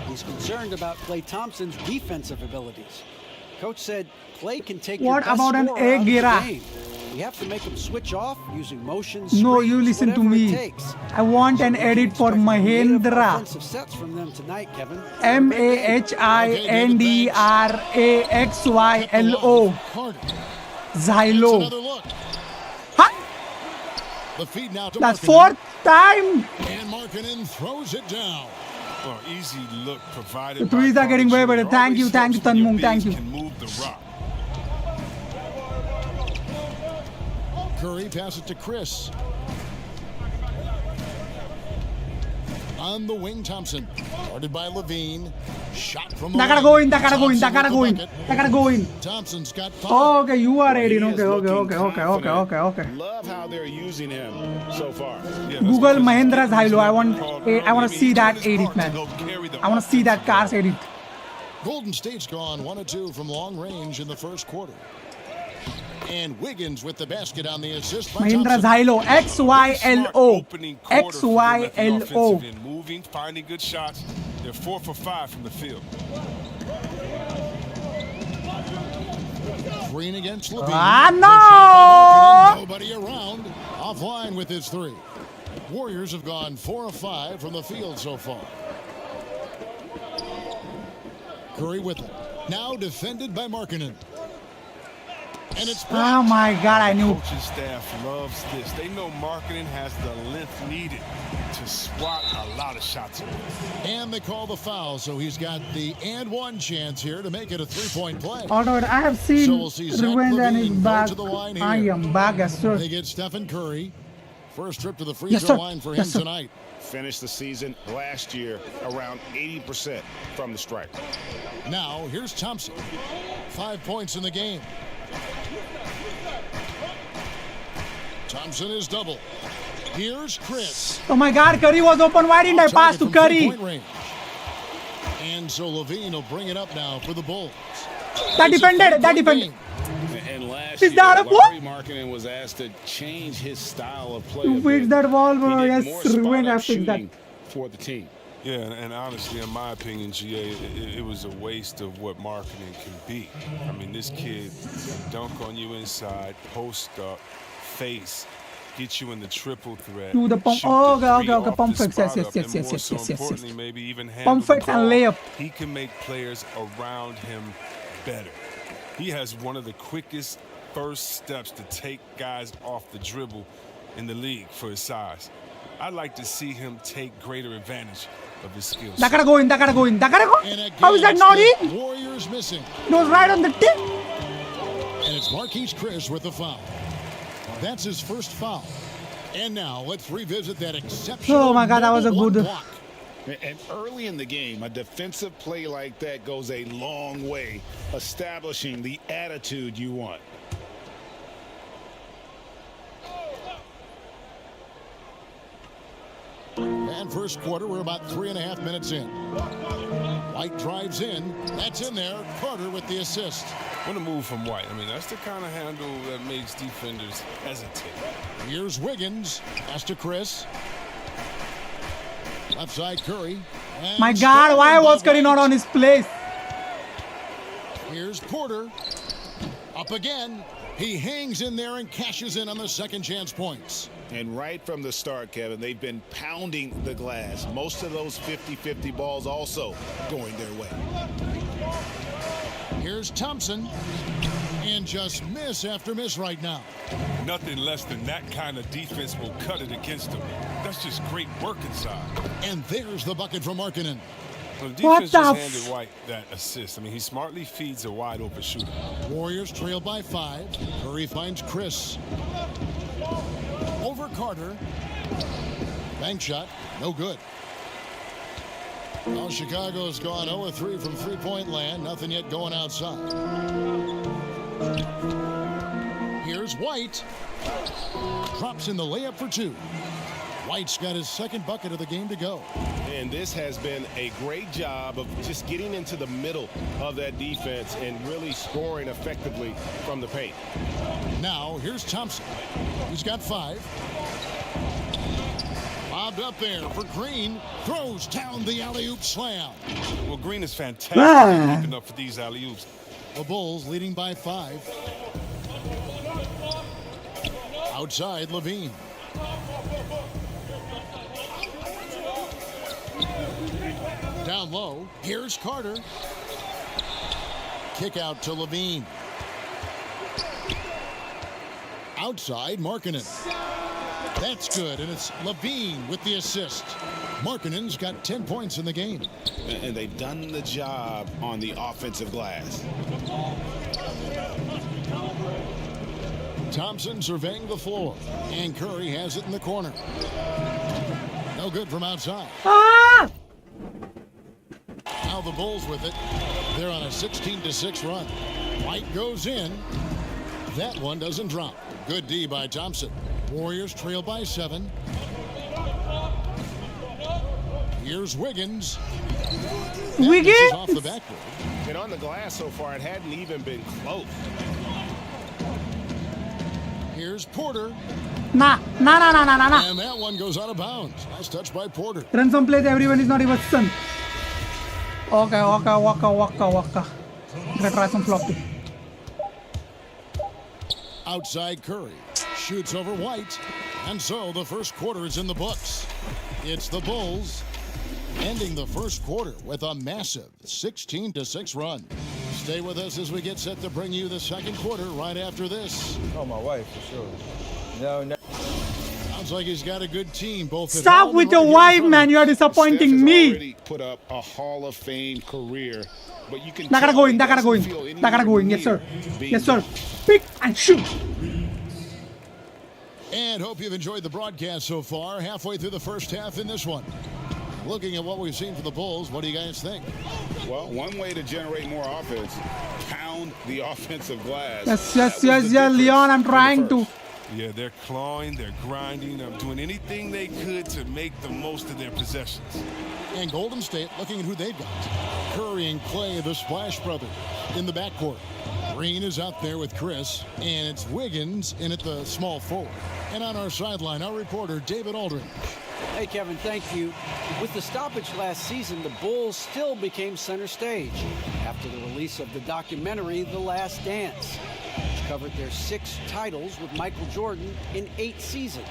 Speaker 5: He's concerned about Klay Thompson's defensive abilities. Coach said Klay can take your
Speaker 2: What
Speaker 5: best
Speaker 2: about an
Speaker 5: scorer out of the
Speaker 2: Aguirre?
Speaker 5: game. You have to make him switch off using motion.
Speaker 2: No,
Speaker 5: screens,
Speaker 2: you listen to
Speaker 5: whatever it
Speaker 2: me.
Speaker 5: takes.
Speaker 2: I want an
Speaker 5: So we can
Speaker 2: edit for
Speaker 5: expect creative
Speaker 2: Mahendra.
Speaker 5: offensive sets from them tonight, Kevin.
Speaker 2: Mahendrylo.
Speaker 1: Carter. Gets
Speaker 2: Zylo.
Speaker 1: another look.
Speaker 2: Huh?
Speaker 1: The feed now to
Speaker 2: That's
Speaker 1: Markkanen.
Speaker 2: 4th time.
Speaker 1: And Markkanen throws it down.
Speaker 10: Well, easy look provided
Speaker 2: The
Speaker 10: by
Speaker 2: threes are getting way better.
Speaker 10: Carter Jr.
Speaker 2: Thank you,
Speaker 10: Always
Speaker 2: thank you,
Speaker 10: helps when your
Speaker 2: Tanmung, thank
Speaker 10: bigs
Speaker 2: you.
Speaker 10: can move the rock.
Speaker 1: Curry pass it to Chris. On the wing, Thompson. Guarded by LaVine. Shot from the
Speaker 2: That gotta
Speaker 1: wing.
Speaker 2: go in, that gotta go in, that
Speaker 1: Thompson
Speaker 2: gotta
Speaker 1: with
Speaker 2: go
Speaker 1: the
Speaker 2: in.
Speaker 1: bucket.
Speaker 2: That gotta go in.
Speaker 1: Thompson's got 5.
Speaker 2: Oh, okay, you are
Speaker 3: He
Speaker 2: 18.
Speaker 3: is
Speaker 2: Okay,
Speaker 3: looking
Speaker 2: okay.
Speaker 3: confident. Love how they're using him so far.
Speaker 10: Yeah, that's
Speaker 2: Google
Speaker 10: because
Speaker 2: Mahendra
Speaker 10: he's
Speaker 2: Zylo. I want
Speaker 10: called
Speaker 2: to see that
Speaker 10: doing his
Speaker 2: edit,
Speaker 10: part
Speaker 2: man.
Speaker 10: to go carry the
Speaker 2: I want to see that cars edit.
Speaker 1: Golden State's gone 1 of 2 from long range in the first quarter. And Wiggins with the basket on the assist by
Speaker 2: Mahindra
Speaker 1: Thompson.
Speaker 2: Xylo. XYLO. XYLO.
Speaker 10: Moving, finding good shots. They're 4 for 5 from the field.
Speaker 1: Green against Levine.
Speaker 2: Ah, no!
Speaker 1: Nobody around. Offline with his three. Warriors have gone 4 of 5 from the field so far. Curry with it. Now defended by Markkanen. And it's blocked.
Speaker 2: Oh my God, I knew.
Speaker 10: Coaching staff loves this. They know Markkanen has the length needed to swat a lot of shots away.
Speaker 1: And they call the foul, so he's got the and one chance here to make it a three-point play.
Speaker 2: Alright, I have seen
Speaker 1: So we'll see Zach
Speaker 2: Revenge and
Speaker 1: Levine
Speaker 2: is
Speaker 1: go
Speaker 2: back.
Speaker 1: to the line here.
Speaker 2: I am back, yes sir.
Speaker 1: They get Stephen Curry. First trip to the free
Speaker 2: Yes,
Speaker 1: throw
Speaker 2: sir.
Speaker 1: line for him
Speaker 2: Yes, sir.
Speaker 1: tonight.
Speaker 3: Finished the season last year around 80% from the stripe.
Speaker 1: Now, here's Thompson. 5 points in the game. Thompson is double. Here's Chris.
Speaker 2: Oh my God, Curry was open. Why didn't I pass to Curry?
Speaker 1: Range. And so Levine will bring it up now for the Bulls.
Speaker 2: That defended.
Speaker 3: And last
Speaker 2: Is
Speaker 3: year,
Speaker 2: that a block?
Speaker 3: Larry Markkanen was asked to change his style of play.
Speaker 2: To fix that wall, bro.
Speaker 3: He did
Speaker 2: Yes,
Speaker 3: more
Speaker 2: Revenge,
Speaker 3: spot-up
Speaker 2: I fixed that.
Speaker 3: shooting for the team.
Speaker 10: Yeah, and honestly, in my opinion, GA, it was a waste of what Markkanen can be. I mean, this kid can dunk on you inside, post up, face, get you in the triple threat.
Speaker 2: Do the pump.
Speaker 10: shoot
Speaker 2: Oh,
Speaker 10: the
Speaker 2: okay,
Speaker 10: three
Speaker 2: okay.
Speaker 10: off
Speaker 2: Pump
Speaker 10: the
Speaker 2: fakes. Yes,
Speaker 10: spot
Speaker 2: yes,
Speaker 10: up,
Speaker 2: yes,
Speaker 10: and
Speaker 2: yes,
Speaker 10: more
Speaker 2: yes,
Speaker 10: so
Speaker 2: yes, yes,
Speaker 10: importantly,
Speaker 2: yes.
Speaker 10: maybe even handle
Speaker 2: Pump
Speaker 10: the
Speaker 2: fakes and
Speaker 10: ball.
Speaker 2: layup.
Speaker 10: He can make players around him better. He has one of the quickest first steps to take guys off the dribble in the league for his size. I'd like to see him take greater advantage of his skills.
Speaker 2: That gotta go in. That gotta go in. That gotta go.
Speaker 1: And again,
Speaker 2: How is that
Speaker 1: it's
Speaker 2: not
Speaker 1: the
Speaker 2: in?
Speaker 1: Warriors missing.
Speaker 2: It was right on the tip.
Speaker 1: And it's Marquise Chris with the foul. That's his first foul. And now let's revisit that exceptional.
Speaker 2: Oh my God, that was a
Speaker 1: mobile
Speaker 2: good.
Speaker 1: block.
Speaker 3: And early in the game, a defensive play like that goes a long way, establishing the attitude you want.
Speaker 1: And first quarter, we're about 3.5 minutes in. White drives in. That's in there. Carter with the assist.
Speaker 10: What a move from White. I mean, that's the kind of handle that makes defenders hesitate.
Speaker 1: Here's Wiggins. Pass to Chris. Left side Curry. And
Speaker 2: My God, why was Curry not on his place?
Speaker 1: Here's Porter. Up again. He hangs in there and cashes in on the second chance points.
Speaker 3: And right from the start, Kevin, they've been pounding the glass. Most of those 50-50 balls also going their way.
Speaker 1: Here's Thompson. And just miss after miss right now.
Speaker 10: Nothing less than that kind of defense will cut it against him. That's just great work inside.
Speaker 1: And there's the bucket from Markkanen.
Speaker 10: So the
Speaker 2: What
Speaker 10: defense
Speaker 2: the
Speaker 10: just handed White that assist. I mean, he smartly feeds a wide open shooter.
Speaker 1: Warriors trail by 5. Curry finds Chris. Over Carter. Bank shot. No good. Well, Chicago's gone 0-3 from three-point land. Nothing yet going outside. Here's White. Drops in the layup for 2. White's got his second bucket of the game to go.
Speaker 9: And this has been a great job of just getting into the middle of that defense and really scoring effectively from the paint.
Speaker 1: Now, here's Thompson. He's got 5. Bobbed up there for Green. Throws down the alley-oop slam.
Speaker 10: Well, Green is fantastic at keeping up for these alley-oops.
Speaker 1: The Bulls leading by 5. Outside, Levine. Down low, here's Carter. Kick out to Levine. Outside, Markkanen. That's good, and it's Levine with the assist. Markkanen's got 10 points in the game.
Speaker 3: And they've done the job on the offensive glass.
Speaker 1: Thompson surveying the floor, and Curry has it in the corner. No good from outside. Now the Bulls with it. They're on a 16-6 run. White goes in. That one doesn't drop. Good D by Thompson. Warriors trail by 7. Here's Wiggins.
Speaker 2: Wiggins
Speaker 1: is off the backboard.
Speaker 9: And on the glass so far, it hadn't even been close.
Speaker 1: Here's Porter.
Speaker 2: Nah.
Speaker 1: And that one goes out of bounds. Nice touch by Porter.
Speaker 2: Run some plays, everyone is not even son. Okay. Gonna try some floppy.
Speaker 1: Outside Curry. Shoots over White. And so the first quarter is in the books. It's the Bulls ending the first quarter with a massive 16-6 run. Stay with us as we get set to bring you the second quarter right after this.
Speaker 6: Oh, my wife, for sure. No.
Speaker 1: Sounds like he's got a good team. Both.
Speaker 2: Stop with your wife, man. You are disappointing me.
Speaker 3: Already put up a Hall of Fame career, but you can.
Speaker 2: That gotta go in. Yes, sir. Pick and shoot.
Speaker 1: And hope you've enjoyed the broadcast so far. Halfway through the first half in this one. Looking at what we've seen for the Bulls, what do you guys think?
Speaker 3: Well, one way to generate more offense, pound the offensive glass.
Speaker 2: Yes, Leon, I'm trying to.
Speaker 10: Yeah, they're clawing, they're grinding, doing anything they could to make the most of their possessions.
Speaker 1: And Golden State looking at who they've got. Curry and Clay, the Splash Brothers, in the backcourt. Green is out there with Chris, and it's Wiggins in at the small forward. And on our sideline, our reporter, David Aldridge.
Speaker 5: Hey, Kevin, thank you. With the stoppage last season, the Bulls still became center stage after the release of the documentary The Last Dance, which covered their 6 titles with Michael Jordan in 8 seasons.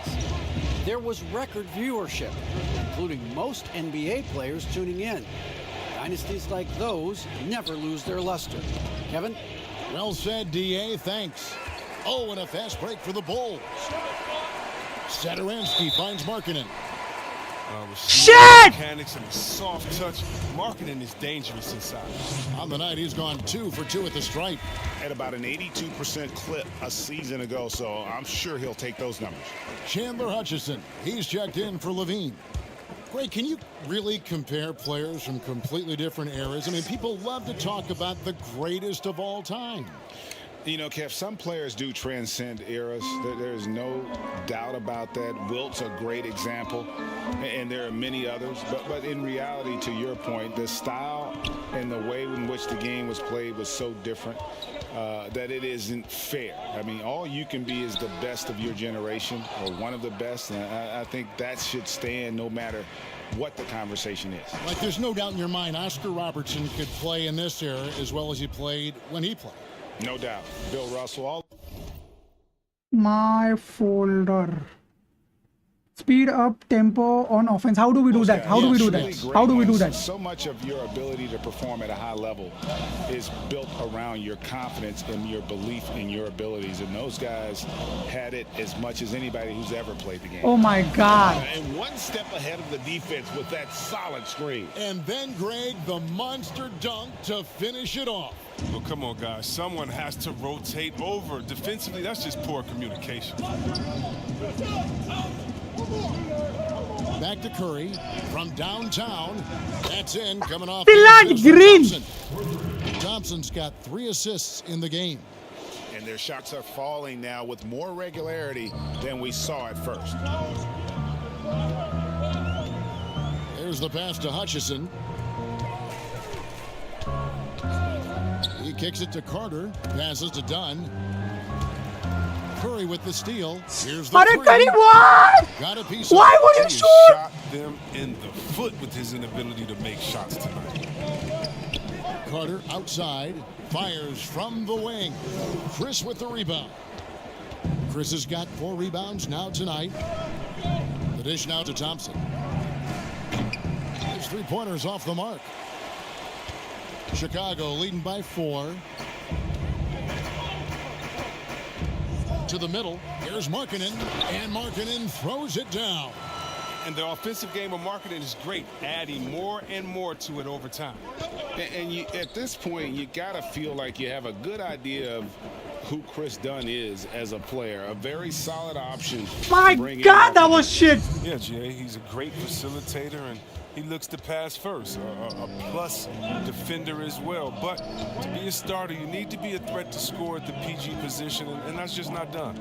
Speaker 5: There was record viewership, including most NBA players tuning in. Dynasties like those never lose their luster. Kevin?
Speaker 1: Well said, D.A. Thanks. Oh, and a fast break for the Bulls. Satoransky finds Markkanen.
Speaker 2: Shit!
Speaker 10: Mechanics and a soft touch. Markkanen is dangerous inside.
Speaker 1: On the night, he's gone 2 for 2 at the stripe.
Speaker 3: At about an 82% clip a season ago, so I'm sure he'll take those numbers.
Speaker 1: Chandler Hutchison, he's checked in for Levine. Greg, can you really compare players from completely different eras? I mean, people love to talk about the greatest of all time.
Speaker 3: You know, Kev, some players do transcend eras. There's no doubt about that. Wilt's a great example, and there are many others. But in reality, to your point, the style and the way in which the game was played was so different that it isn't fair. I mean, all you can be is the best of your generation or one of the best, and I think that should stand no matter what the conversation is.
Speaker 1: Like, there's no doubt in your mind Oscar Robertson could play in this era as well as he played when he played.
Speaker 3: No doubt. Bill Russell.
Speaker 2: My folder. Speed up tempo on offense. How do we do that? How do we do that? How do we do that?
Speaker 3: So much of your ability to perform at a high level is built around your confidence and your belief in your abilities. And those guys had it as much as anybody who's ever played the game.
Speaker 2: Oh my God.
Speaker 9: And one step ahead of the defense with that solid screen.
Speaker 1: And then, Greg, the monster dunk to finish it off.
Speaker 10: Well, come on, guys. Someone has to rotate over. Defensively, that's just poor communication.
Speaker 1: Back to Curry from downtown. That's in, coming off.
Speaker 2: Green.
Speaker 1: Thompson's got 3 assists in the game.
Speaker 3: And their shots are falling now with more regularity than we saw at first.
Speaker 1: There's the pass to Hutchison. He kicks it to Carter. Passes to Dunn. Curry with the steal. Here's the
Speaker 2: Curry, what?
Speaker 1: Got a piece.
Speaker 2: Why would you shoot?
Speaker 10: Shot them in the foot with his inability to make shots tonight.
Speaker 1: Carter outside. Fires from the wing. Chris with the rebound. Chris has got 4 rebounds now tonight. The dish now to Thompson. His 3-pointers off the mark. Chicago leading by 4. To the middle. Here's Markkanen. And Markkanen throws it down.
Speaker 10: And the offensive game of Markkanen is great, adding more and more to it over time.
Speaker 3: And you, at this point, you got to feel like you have a good idea of who Chris Dunn is as a player. A very solid option.
Speaker 2: My God, that was shit.
Speaker 10: Yeah, Jay, he's a great facilitator, and he looks to pass first, a plus defender as well. But to be a starter, you need to be a threat to score at the PG position, and that's just not done.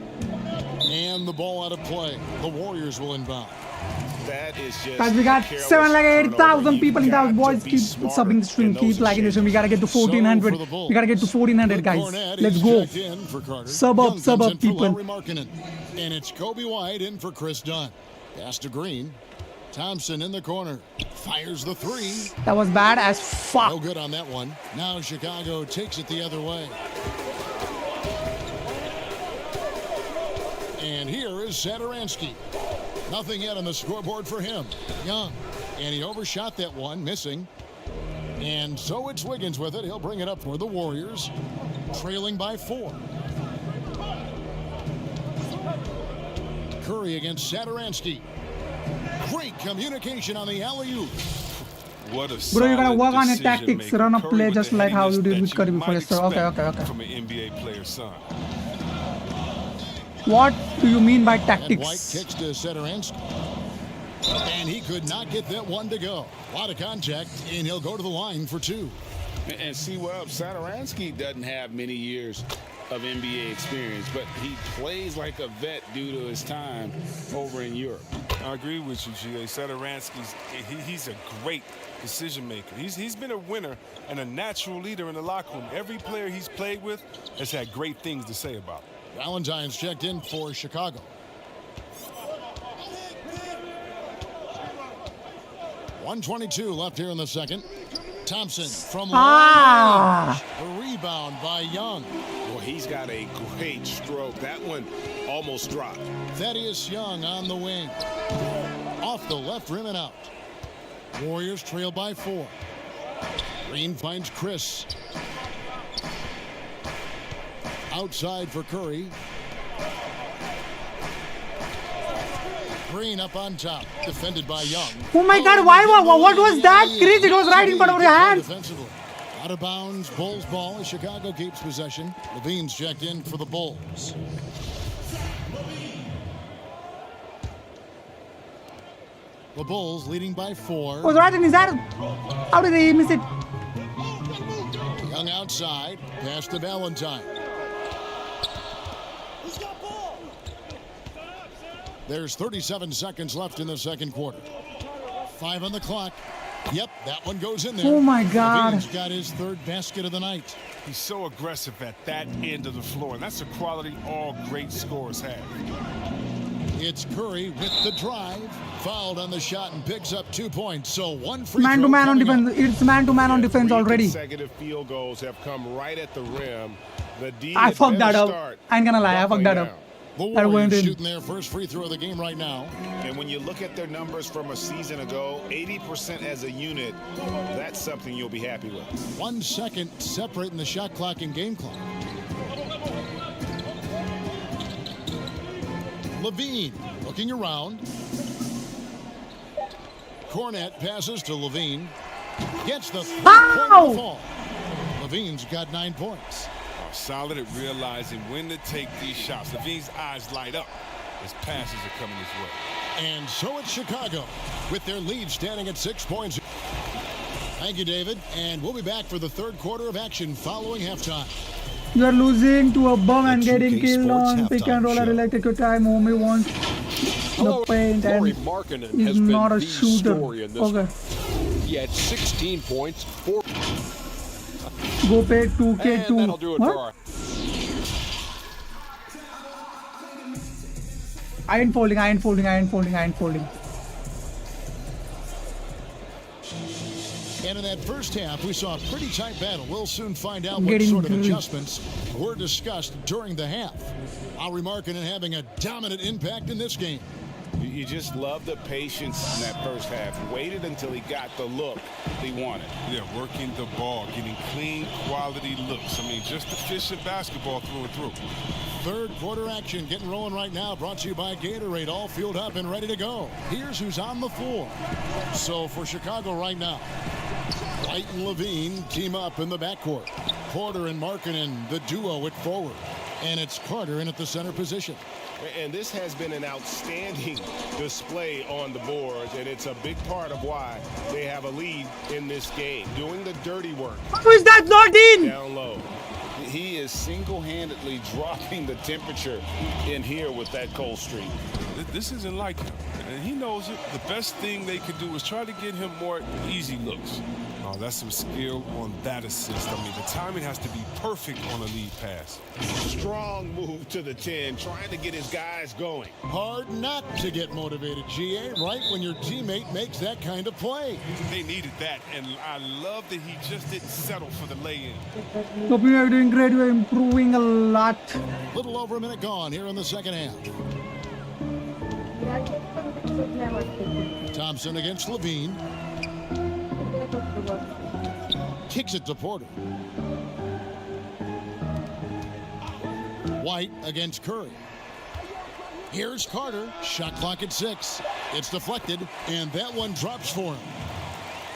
Speaker 1: And the ball out of play. The Warriors will inbound.
Speaker 9: That is just
Speaker 2: Guys, we got 7,800 people in the house. Boys, keep subbing the stream, keep liking the stream. We gotta get to 1,400. We gotta get to 1,400, guys. Let's go. Sub up, people.
Speaker 1: And it's Kobe White in for Chris Dunn. Pass to Green. Thompson in the corner. Fires the three.
Speaker 2: That was bad as fuck.
Speaker 1: No good on that one. Now Chicago takes it the other way. And here is Satoransky. Nothing yet on the scoreboard for him. Young. And he overshot that one, missing. And so it's Wiggins with it. He'll bring it up for the Warriors. Trailing by 4. Curry against Satoransky. Great communication on the alley-oop.
Speaker 10: What a
Speaker 2: Bro, you gotta work on your
Speaker 10: decision
Speaker 2: tactics,
Speaker 10: maker.
Speaker 2: run a
Speaker 10: Curry
Speaker 2: play
Speaker 10: with
Speaker 2: just
Speaker 10: the
Speaker 2: like how you
Speaker 10: headiness
Speaker 2: did
Speaker 10: that
Speaker 2: with Curry
Speaker 10: you
Speaker 2: before
Speaker 10: might
Speaker 2: yesterday. Okay.
Speaker 10: expect from an NBA player's son.
Speaker 2: What do you mean by
Speaker 1: And White
Speaker 2: tactics?
Speaker 1: kicks to Satoransky. And he could not get that one to go. A lot of contact, and he'll go to the line for 2.
Speaker 3: And see, well, Satoransky doesn't have many years of NBA experience, but he plays like a vet due to his time over in Europe.
Speaker 10: I agree with you, G.A. Satoransky's he's a great decision maker. He's been a winner and a natural leader in the locker room. Every player he's played with has had great things to say about him.
Speaker 1: Valentine's checked in for Chicago. .122 left here in the second. Thompson from long range. A rebound by Young.
Speaker 9: Well, he's got a great stroke. That one almost dropped.
Speaker 1: Thaddeus Young on the wing. Off the left rim and out. Warriors trail by 4. Green finds Chris. Outside for Curry. Green up on top, defended by Young.
Speaker 2: Oh my God, why? What was that? Chris, it was right in front of your hands.
Speaker 1: Defensively. Out of bounds, Bulls ball as Chicago keeps possession. Levine's checked in for the Bulls. The Bulls leading by 4.
Speaker 2: Was right in his hand. How did he miss it?
Speaker 1: Young outside, pass to Valentine. There's 37 seconds left in the second quarter. 5 on the clock. Yep, that one goes in there.
Speaker 2: Oh my God.
Speaker 1: Levine's got his 3rd basket of the night.
Speaker 10: He's so aggressive at that end of the floor, and that's a quality all great scorers have.
Speaker 1: It's Curry with the drive. Fouled on the shot and picks up 2 points. So one free
Speaker 2: Man
Speaker 1: throw
Speaker 2: to man on
Speaker 1: coming
Speaker 2: defense.
Speaker 1: up.
Speaker 2: It's man to man on defense
Speaker 9: 3
Speaker 2: already.
Speaker 9: consecutive field goals have come right at the rim. The D
Speaker 2: I fucked that up.
Speaker 9: start
Speaker 2: I ain't gonna lie, I fucked that up.
Speaker 9: down.
Speaker 1: The
Speaker 2: That went
Speaker 1: Warriors
Speaker 2: in.
Speaker 1: shooting their first free throw of the game right now.
Speaker 9: And when you look at their numbers from a season ago, 80% as a unit, that's something you'll be happy with.
Speaker 1: 1 second separating the shot clock and game clock. Levine looking around. Cornette passes to Levine. Gets the 3-point fall. Levine's got 9 points.
Speaker 10: Solid at realizing when to take these shots. Levine's eyes light up as passes are coming his way.
Speaker 1: And so it's Chicago with their lead standing at 6 points. Thank you, David. And we'll be back for the 3rd quarter of action following halftime.
Speaker 2: You are losing to a bum and
Speaker 7: The
Speaker 2: getting
Speaker 7: 2K
Speaker 2: killed
Speaker 7: Sports
Speaker 2: on pick and roll. I
Speaker 7: halftime
Speaker 2: like take your time. Homie wants the paint and
Speaker 8: Lauri Markkanen
Speaker 2: he's
Speaker 8: has been
Speaker 2: not a
Speaker 8: the
Speaker 2: shooter.
Speaker 8: story in this.
Speaker 2: Okay.
Speaker 8: He had 16 points, 4.
Speaker 2: Go pay 2K2.
Speaker 8: And that'll do it
Speaker 2: What?
Speaker 8: for our.
Speaker 2: I ain't folding.
Speaker 1: And in that first half, we saw a pretty tight battle. We'll soon find out what
Speaker 2: Getting
Speaker 1: sort of
Speaker 2: grilled.
Speaker 1: adjustments were discussed during the half. Lauri Markkanen having a dominant impact in this game.
Speaker 9: You just love the patience in that first half. Waited until he got the look he wanted.
Speaker 10: Yeah, working the ball, getting clean, quality looks. I mean, just efficient basketball through and through.
Speaker 1: 3rd quarter action getting rolling right now. Brought to you by Gatorade. All fueled up and ready to go. Here's who's on the floor. So for Chicago right now, White and Levine team up in the backcourt. Porter and Markkanen, the duo at forward. And it's Carter in at the center position.
Speaker 9: And this has been an outstanding display on the boards, and it's a big part of why they have a lead in this game. Doing the dirty work.
Speaker 2: How is that not in?
Speaker 9: Down low.
Speaker 3: he is single-handedly dropping the temperature in here with that cold streak.
Speaker 10: This isn't like him, and he knows it. The best thing they could do is try to get him more easy looks. Oh, that's some skill on that assist. I mean, the timing has to be perfect on a lead pass.
Speaker 3: Strong move to the 10, trying to get his guys going.
Speaker 1: Hard not to get motivated, GA, right when your teammate makes that kind of play.
Speaker 10: They needed that, and I love that he just didn't settle for the lay-in.
Speaker 2: Lopin, you're doing great. You're improving a lot.
Speaker 1: Little over a minute gone here in the second half. Thompson against Levine. Kicks it to Porter. White against Curry. Here's Carter. Shot clock at 6. It's deflected, and that one drops for him.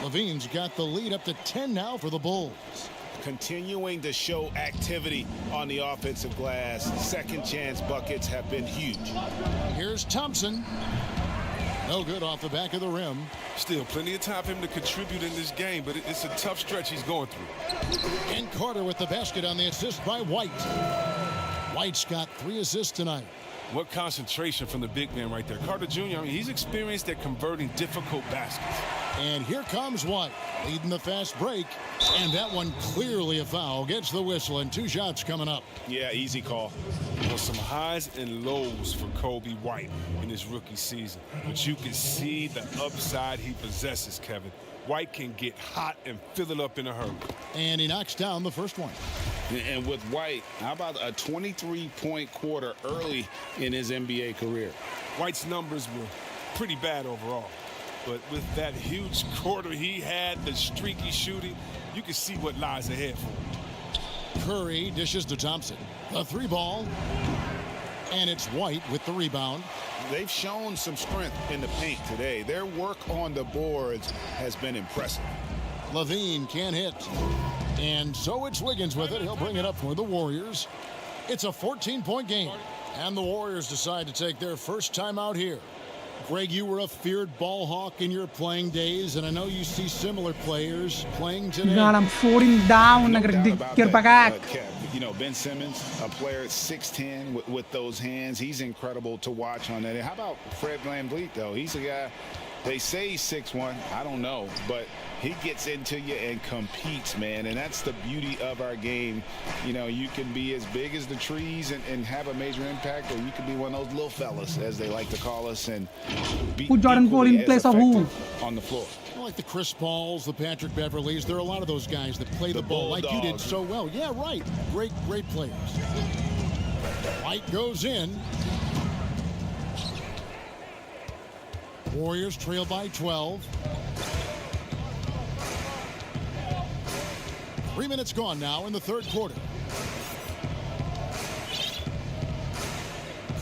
Speaker 1: Levine's got the lead up to 10 now for the Bulls.
Speaker 9: Continuing to show activity on the offensive glass. Second chance buckets have been huge.
Speaker 1: Here's Thompson. No good off the back of the rim.
Speaker 10: Still plenty of time for him to contribute in this game, but it's a tough stretch he's going through.
Speaker 1: And Carter with the basket on the assist by White. White's got 3 assists tonight.
Speaker 10: What concentration from the big man right there. Carter Jr., I mean, he's experienced at converting difficult baskets.
Speaker 1: And here comes White, leading the fast break. And that one clearly a foul. Gets the whistle, and 2 shots coming up.
Speaker 9: Yeah, easy call.
Speaker 10: Well, some highs and lows for Kobe White in his rookie season. But you can see the upside he possesses, Kevin. White can get hot and fill it up in a hurry.
Speaker 1: And he knocks down the first one.
Speaker 3: And with White, how about a 23-point quarter early in his NBA career?
Speaker 10: White's numbers were pretty bad overall. But with that huge quarter he had, the streaky shooting, you can see what lies ahead for him.
Speaker 1: Curry dishes to Thompson. A 3-ball. And it's White with the rebound.
Speaker 3: They've shown some strength in the paint today. Their work on the boards has been impressive.
Speaker 1: Levine can't hit. And so it's Wiggins with it. He'll bring it up for the Warriors. It's a 14-point game. And the Warriors decide to take their first time out here. Greg, you were a feared ball hawk in your playing days, and I know you see similar players playing today.
Speaker 2: God, I'm falling down.
Speaker 3: No doubt about that, Kev. You know, Ben Simmons, a player at 6'10" with those hands. He's incredible to watch on that. How about Fred VanVleet, though? He's a guy, they say he's 6'1". I don't know, but he gets into you and competes, man, and that's the beauty of our game. You know, you can be as big as the trees and have a major impact, or you can be one of those little fellas, as they like to call us, and be
Speaker 2: Put Jordan Poole in place of who?
Speaker 3: On the floor.
Speaker 1: Like the Chris Pauls, the Patrick Beverleys. There are a lot of those guys that play the ball like you did so well. Yeah, right. Great players. White goes in. Warriors trail by 12. 3 minutes gone now in the third quarter.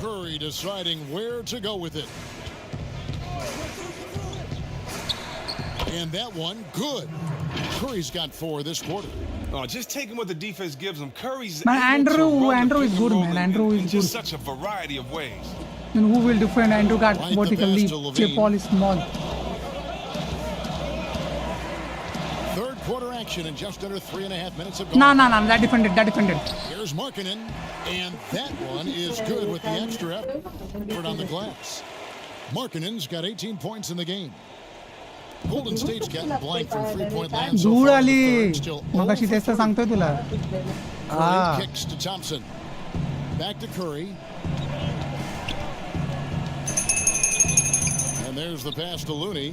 Speaker 1: Curry deciding where to go with it. And that one, good. Curry's got 4 this quarter.
Speaker 10: Oh, just taking what the defense gives him. Curry's
Speaker 2: Man, Andrew is good, man. Andrew is
Speaker 10: in
Speaker 2: good.
Speaker 10: just such a variety of ways.
Speaker 2: And who will defend? Andrew got
Speaker 1: Right,
Speaker 2: vertical
Speaker 1: the pass
Speaker 2: leap.
Speaker 1: to Levine.
Speaker 2: J. Paul is small.
Speaker 1: Third quarter action in just under 3.5 minutes of gone.
Speaker 2: No. That defended.
Speaker 1: Here's Markkanen, and that one is good with the extra effort on the glass. Markkanen's got 18 points in the game. Golden State's gotten blank from 3-point land so
Speaker 2: दूर
Speaker 1: far in the
Speaker 2: आली.
Speaker 1: third, still 0
Speaker 2: मगाशी
Speaker 1: for
Speaker 2: तेच
Speaker 1: 3.
Speaker 2: सांगतोय तुला.
Speaker 1: Curry kicks to Thompson. Back to Curry. And there's the pass to Looney.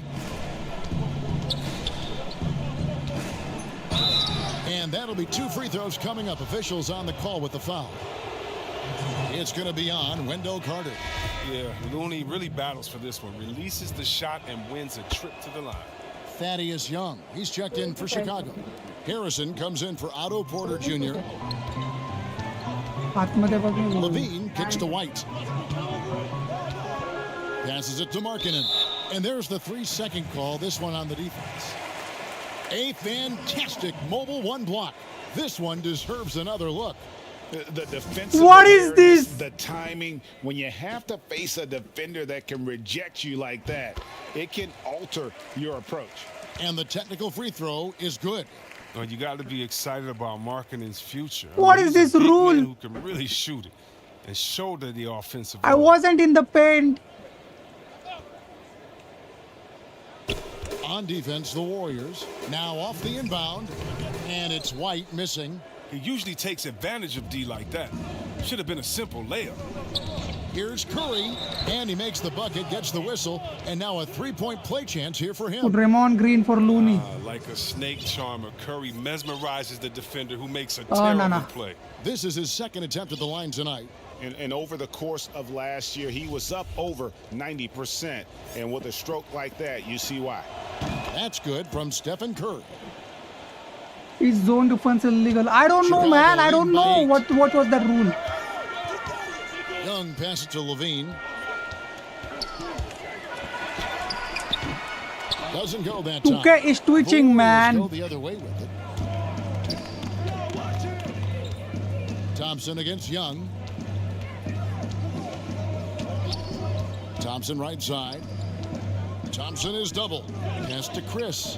Speaker 1: And that'll be 2 free throws coming up. Officials on the call with the foul. It's going to be on Wendell Carter.
Speaker 10: Yeah, Looney really battles for this one. Releases the shot and wins a trip to the line.
Speaker 1: Thaddeus Young, he's checked in for Chicago. Harrison comes in for Otto Porter Jr.
Speaker 2: आतमध्ये बघ.
Speaker 1: Levine kicks to White. Passes it to Markkanen. And there's the 3-second call, this one on the defense. A fantastic mobile 1 block. This one deserves another look.
Speaker 3: The defensive
Speaker 2: What is this?
Speaker 3: The timing, when you have to face a defender that can reject you like that, it can alter your approach.
Speaker 1: And the technical free throw is good.
Speaker 10: Well, you got to be excited about Markkanen's future.
Speaker 2: What is
Speaker 10: he's
Speaker 2: this
Speaker 10: a big
Speaker 2: rule?
Speaker 10: man who can really shoot it and shoulder the offensive
Speaker 2: I
Speaker 10: ball.
Speaker 2: wasn't in the paint.
Speaker 1: On defense, the Warriors. Now off the inbound, and it's White missing.
Speaker 10: He usually takes advantage of D like that. Should have been a simple layup.
Speaker 1: Here's Curry, and he makes the bucket, gets the whistle, and now a three-point play chance here for him.
Speaker 2: Put Raymond Green for Looney.
Speaker 10: Like a snake charmer, Curry mesmerizes the defender who makes a terrible play.
Speaker 1: This is his second attempt at the line tonight.
Speaker 3: And over the course of last year, he was up over 90%. And with a stroke like that, you see why.
Speaker 1: That's good from Stephen Curry.
Speaker 2: Is zone defense illegal? I don't know, man. I don't know. What was that rule?
Speaker 1: Young passes to Levine. Doesn't go that time.
Speaker 2: 2K is twitching, man.
Speaker 1: Go the other way with it. Thompson against Young. Thompson right side. Thompson is double. Pass to Chris.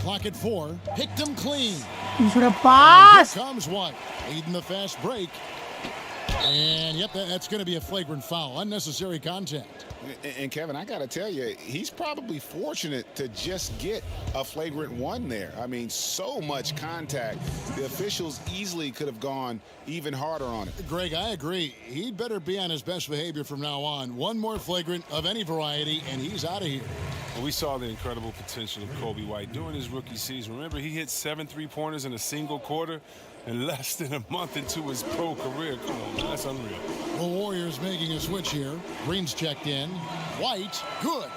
Speaker 1: Clock at 4. Picked him clean.
Speaker 2: You should have passed.
Speaker 1: Here comes White, leading the fast break. And yep, that's going to be a flagrant foul. Unnecessary contact.
Speaker 3: And Kevin, I got to tell you, he's probably fortunate to just get a flagrant one there. I mean, so much contact. The officials easily could have gone even harder on it.
Speaker 1: Greg, I agree. He'd better be on his best behavior from now on. One more flagrant of any variety, and he's out of here.
Speaker 10: Well, we saw the incredible potential of Kobe White during his rookie season. Remember, he hit 7 3-pointers in a single quarter in less than a month into his pro career. Come on, man, that's unreal.
Speaker 1: The Warriors making a switch here. Green's checked in. White, good.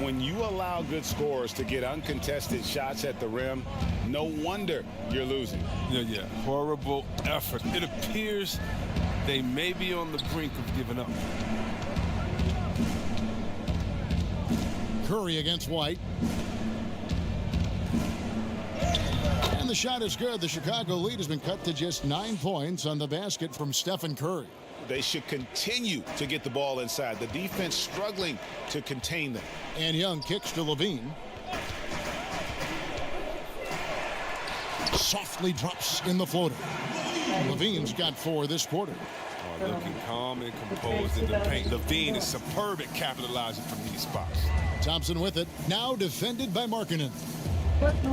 Speaker 3: When you allow good scorers to get uncontested shots at the rim, no wonder you're losing.
Speaker 10: Yeah. Horrible effort. It appears they may be on the brink of giving up.
Speaker 1: Curry against White. And the shot is good. The Chicago lead has been cut to just 9 points on the basket from Stephen Curry.
Speaker 3: They should continue to get the ball inside. The defense struggling to contain them.
Speaker 1: And Young kicks to Levine. Softly drops in the floater. Levine's got 4 this quarter.
Speaker 10: Looking calm and composed in the paint. Levine is superb at capitalizing from these spots.
Speaker 1: Thompson with it. Now defended by Markkanen.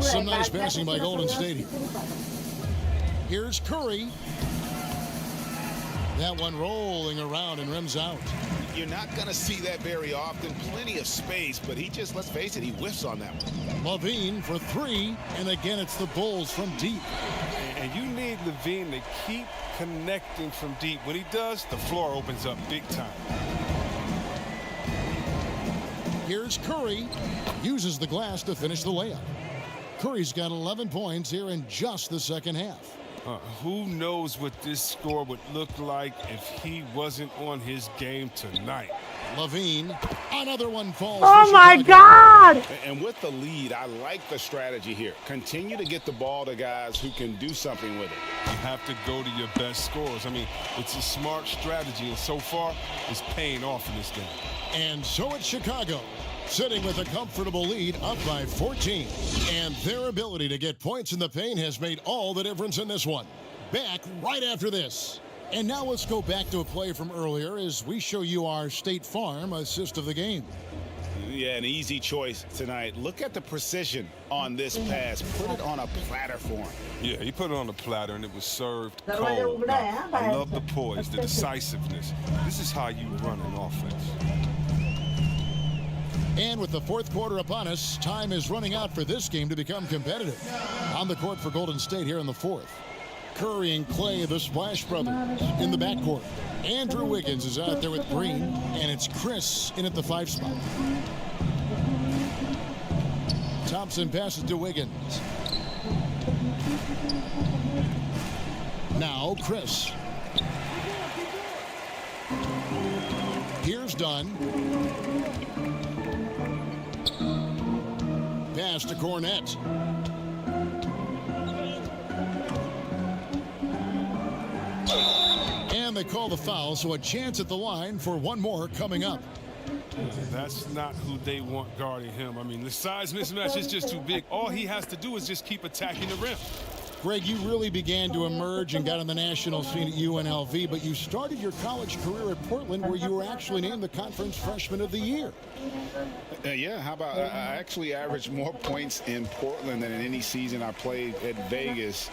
Speaker 1: Some nice passing by Golden State here. Here's Curry. That one rolling around and rims out.
Speaker 3: You're not going to see that very often. Plenty of space, but he just, let's face it, he whiffs on that one.
Speaker 1: Levine for 3, and again it's the Bulls from deep.
Speaker 10: And you need Levine to keep connecting from deep. When he does, the floor opens up big time.
Speaker 1: Here's Curry. Uses the glass to finish the layup. Curry's got 11 points here in just the second half.
Speaker 10: Who knows what this score would look like if he wasn't on his game tonight.
Speaker 1: Levine, another one falls.
Speaker 2: Oh my God!
Speaker 3: And with the lead, I like the strategy here. Continue to get the ball to guys who can do something with it.
Speaker 10: You have to go to your best scorers. I mean, it's a smart strategy, and so far, it's paying off in this game.
Speaker 1: And so it's Chicago, sitting with a comfortable lead, up by 14. And their ability to get points in the paint has made all the difference in this one. Back right after this. And now let's go back to a play from earlier as we show you our State Farm assist of the game.
Speaker 3: Yeah, an easy choice tonight. Look at the precision on this pass. Put it on a platter for him.
Speaker 10: Yeah, he put it on a platter and it was served cold. Now, I love the poise, the decisiveness. This is how you run an offense.
Speaker 1: And with the fourth quarter upon us, time is running out for this game to become competitive. On the court for Golden State here in the fourth. Curry and Clay, the Splash Brothers, in the backcourt. Andrew Wiggins is out there with Green, and it's Chris in at the 5 spot. Thompson passes to Wiggins. Now Chris. Here's Dunn. Pass to Cornette. And they call the foul, so a chance at the line for one more coming up.
Speaker 10: That's not who they want guarding him. I mean, the size mismatch is just too big. All he has to do is just keep attacking the rim.
Speaker 1: Greg, you really began to emerge and got on the national scene at UNLV, but you started your college career at Portland, where you were actually named the Conference Freshman of the Year.
Speaker 3: Yeah, how about I actually averaged more points in Portland than in any season I played at Vegas.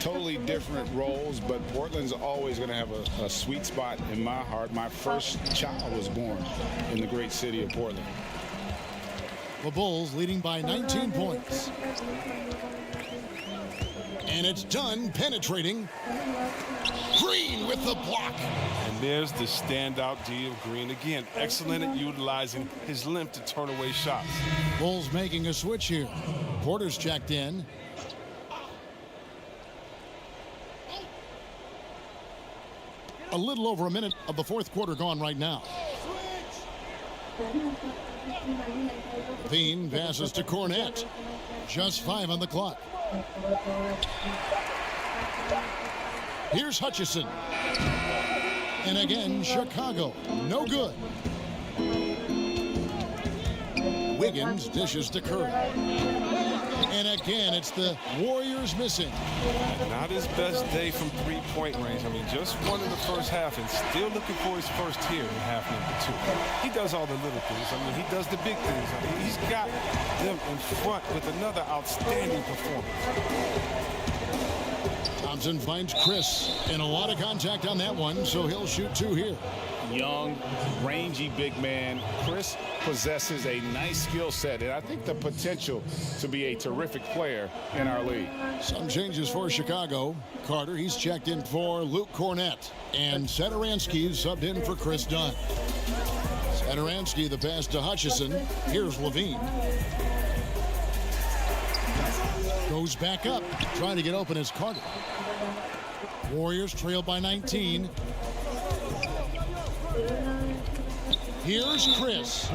Speaker 3: Totally different roles, but Portland's always going to have a sweet spot in my heart. My first child was born in the great city of Portland.
Speaker 1: The Bulls leading by 19 points. And it's done penetrating. Green with the block.
Speaker 10: And there's the standout D of Green. Again, excellent at utilizing his length to turn away shots.
Speaker 1: Bulls making a switch here. Porter's checked in. A little over a minute of the fourth quarter gone right now. Veen passes to Cornette. Just 5 on the clock. Here's Hutchison. And again, Chicago. No good. Wiggins dishes to Curry. And again, it's the Warriors missing.
Speaker 10: Not his best day from three-point range. I mean, just won in the first half and still looking for his first here in half number 2. He does all the little things. I mean, he does the big things. I mean, he's got them in front with another outstanding performance.
Speaker 1: Thompson finds Chris, and a lot of contact on that one, so he'll shoot 2 here.
Speaker 3: Young, rangy big man. Chris possesses a nice skill set, and I think the potential to be a terrific player in our league.
Speaker 1: Some changes for Chicago. Carter, he's checked in for Luke Cornette, and Satoransky's subbed in for Chris Dunn. Satoransky, the pass to Hutchison. Here's Levine. Goes back up, trying to get open as Carter. Warriors trail by 19. Here's Chris.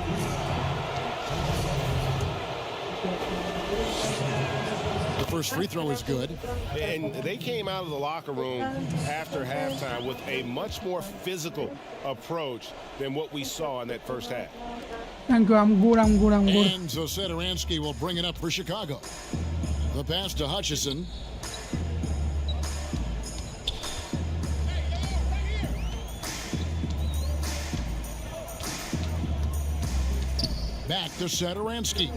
Speaker 1: The first free throw is good.
Speaker 9: And they came out of the locker room after halftime with a much more physical approach than what we saw in that first half.
Speaker 2: Thank you. I'm good.
Speaker 1: And so Satoransky will bring it up for Chicago. The pass to Hutchison. Back to Satoransky.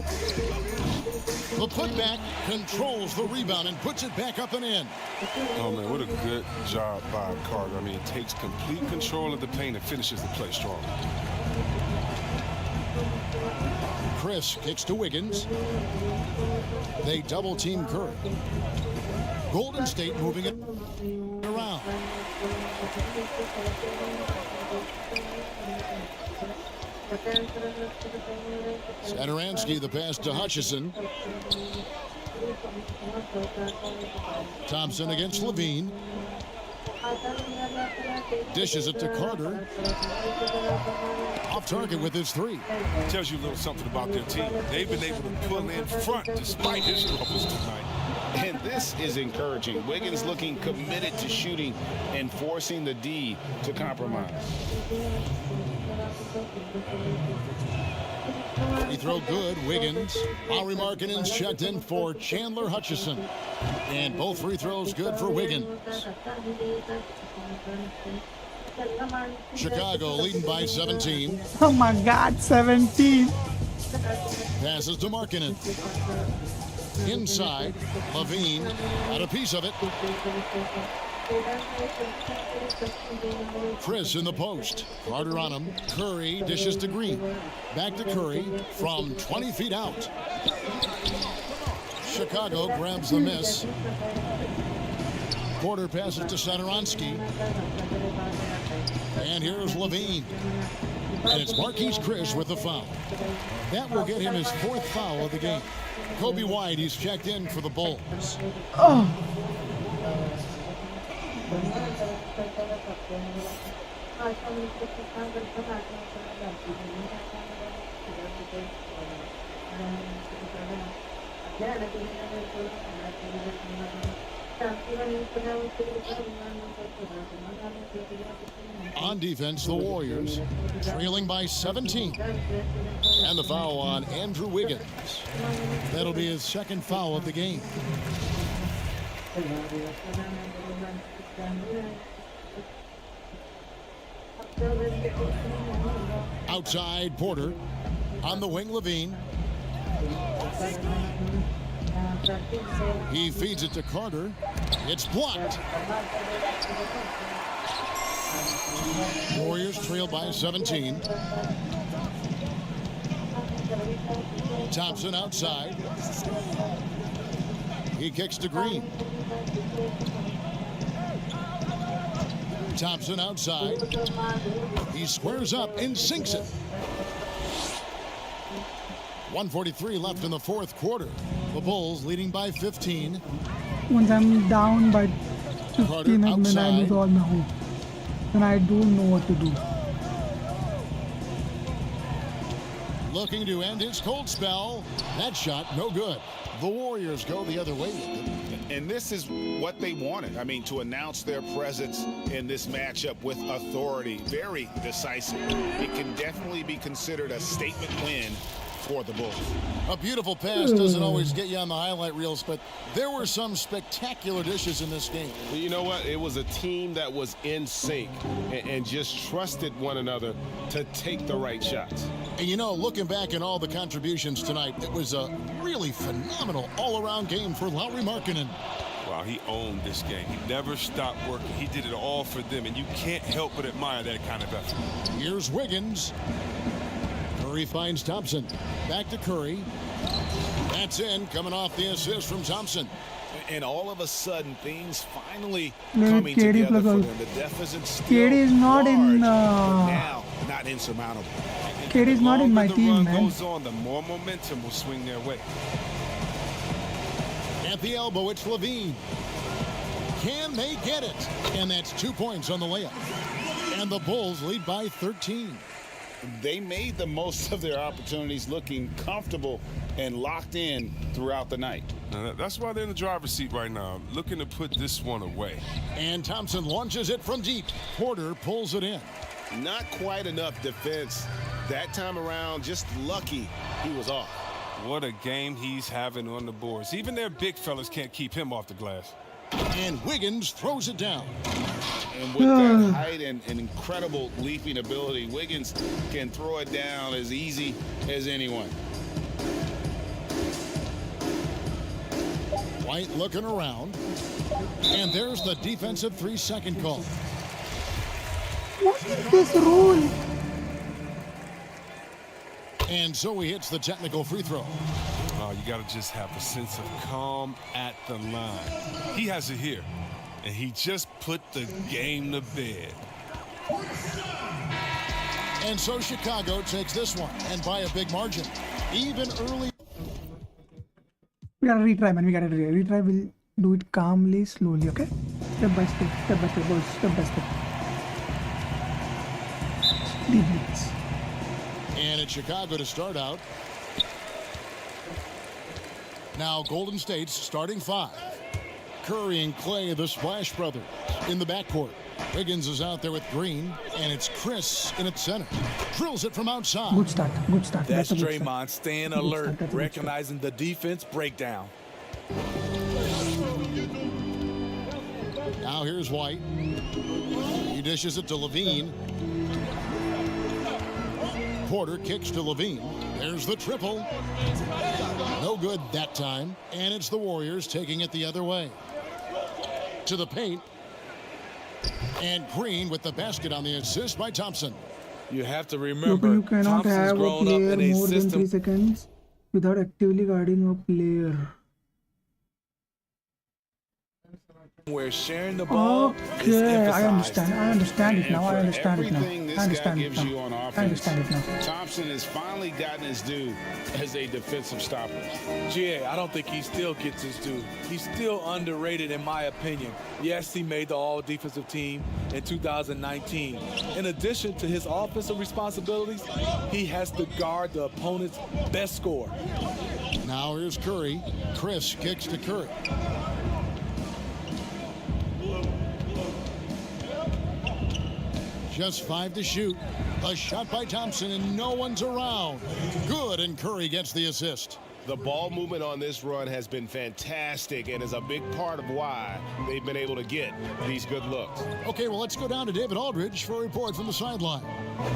Speaker 1: The putback controls the rebound and puts it back up and in.
Speaker 10: Oh, man, what a good job by Carter. I mean, it takes complete control of the paint and finishes the play strong.
Speaker 1: Chris kicks to Wiggins. They double team Curry. Golden State moving it around. Satoransky, the pass to Hutchison. Thompson against Levine. Dishes it to Carter. Off target with his 3.
Speaker 10: Tells you a little something about their team. They've been able to pull in front despite his struggles tonight.
Speaker 9: And this is encouraging. Wiggins looking committed to shooting and forcing the D to compromise.
Speaker 1: Free throw good. Wiggins. Lowry Markkanen's checked in for Chandler Hutchison. And both free throws good for Wiggins. Chicago leading by 17.
Speaker 2: Oh my God, 17.
Speaker 1: Passes to Markkanen. Inside, Levine had a piece of it. Chris in the post. Carter on him. Curry dishes to Green. Back to Curry from 20 feet out. Chicago grabs the miss. Porter passes to Satoransky. And here's Levine. And it's Marquise Chris with the foul. That will get him his 4th foul of the game. Kobe White, he's checked in for the Bulls.
Speaker 2: Oh.
Speaker 1: On defense, the Warriors trailing by 17. And the foul on Andrew Wiggins. That'll be his second foul of the game. Outside, Porter. On the wing, Levine. He feeds it to Carter. It's blocked. Warriors trail by 17. Thompson outside. He kicks to Green. Thompson outside. He squares up and sinks it. 1:43 left in the fourth quarter. The Bulls leading by 15.
Speaker 2: Once I'm down by 15, I lose all my hope. Then I don't know what to do.
Speaker 1: Looking to end his cold spell. That shot, no good. The Warriors go the other way.
Speaker 3: And this is what they wanted. I mean, to announce their presence in this matchup with authority. Very decisive. It can definitely be considered a statement win for the Bulls.
Speaker 1: A beautiful pass doesn't always get you on the highlight reels, but there were some spectacular dishes in this game.
Speaker 9: Well, you know what? It was a team that was in sync and just trusted one another to take the right shots.
Speaker 1: And you know, looking back at all the contributions tonight, it was a really phenomenal all-around game for Lauri Markkanen.
Speaker 10: Wow, he owned this game. He never stopped working. He did it all for them, and you can't help but admire that kind of effort.
Speaker 1: Here's Wiggins. Curry finds Thompson. Back to Curry. That's in, coming off the assist from Thompson.
Speaker 3: And all of a sudden, things finally
Speaker 2: Let
Speaker 3: coming
Speaker 2: KD
Speaker 3: together
Speaker 2: plus
Speaker 3: for
Speaker 2: all.
Speaker 3: them. The deficit still
Speaker 2: KD is not
Speaker 3: large,
Speaker 2: in,
Speaker 3: but now not insurmountable.
Speaker 2: KD is not in my
Speaker 10: The
Speaker 2: team,
Speaker 10: run
Speaker 2: man.
Speaker 10: goes on, the more momentum will swing their way.
Speaker 1: At the elbow, it's Levine. Can they get it? And that's 2 points on the layup. And the Bulls lead by 13.
Speaker 3: They made the most of their opportunities, looking comfortable and locked in throughout the night.
Speaker 10: Now, that's why they're in the driver's seat right now, looking to put this one away.
Speaker 1: And Thompson launches it from deep. Porter pulls it in.
Speaker 9: Not quite enough defense that time around. Just lucky he was off.
Speaker 10: What a game he's having on the boards. Even their big fellas can't keep him off the glass.
Speaker 1: And Wiggins throws it down.
Speaker 3: And with that height and incredible leaping ability, Wiggins can throw it down as easy as anyone.
Speaker 1: White looking around. And there's the defensive 3-second call.
Speaker 2: What is this rule?
Speaker 1: And so he hits the technical free throw.
Speaker 10: Oh, you got to just have a sense of calm at the line. He has it here, and he just put the game to bed.
Speaker 1: And so Chicago takes this one, and by a big margin. Even early.
Speaker 2: We gotta retry, man. We gotta retry. We'll do it calmly, slowly, okay? Step by step, boys. Step by step. 3 minutes.
Speaker 1: And it's Chicago to start out. Now Golden State's starting 5. Curry and Clay, the Splash Brothers, in the backcourt. Wiggins is out there with Green, and it's Chris in its center. Drills it from outside.
Speaker 2: Good start. Good start.
Speaker 11: That's
Speaker 2: a good start.
Speaker 11: Draymond staying
Speaker 2: Good
Speaker 11: alert,
Speaker 2: start, that's a good
Speaker 11: recognizing the defense breakdown.
Speaker 1: Now here's White. He dishes it to Levine. Porter kicks to Levine. There's the triple. No good that time. And it's the Warriors taking it the other way. To the paint. And Green with the basket on the assist by Thompson.
Speaker 11: You have to
Speaker 2: Look,
Speaker 11: remember,
Speaker 2: you cannot
Speaker 11: Thompson's
Speaker 2: have a
Speaker 11: grown up
Speaker 2: player
Speaker 11: in a
Speaker 2: more than 3
Speaker 11: system.
Speaker 2: seconds without actively guarding a player.
Speaker 11: Where sharing the ball is
Speaker 2: Okay, I
Speaker 11: emphasized.
Speaker 2: understand it
Speaker 3: And
Speaker 2: now.
Speaker 3: for
Speaker 2: I understand it now.
Speaker 3: everything this
Speaker 2: I understand
Speaker 3: guy
Speaker 2: it
Speaker 3: gives
Speaker 2: now.
Speaker 3: you on
Speaker 2: I
Speaker 3: offense,
Speaker 2: understand it now.
Speaker 3: Thompson has finally gotten his due as a defensive stopper.
Speaker 11: GA, I don't think he still gets his due. He's still underrated in my opinion. Yes, he made the all-defensive team in 2019. In addition to his offensive responsibilities, he has to guard the opponent's best scorer.
Speaker 1: Now here's Curry. Chris kicks to Curry. Just 5 to shoot. A shot by Thompson, and no one's around. Good, and Curry gets the assist.
Speaker 9: The ball movement on this run has been fantastic and is a big part of why they've been able to get these good looks.
Speaker 1: Okay, well, let's go down to David Aldridge for a report from the sideline.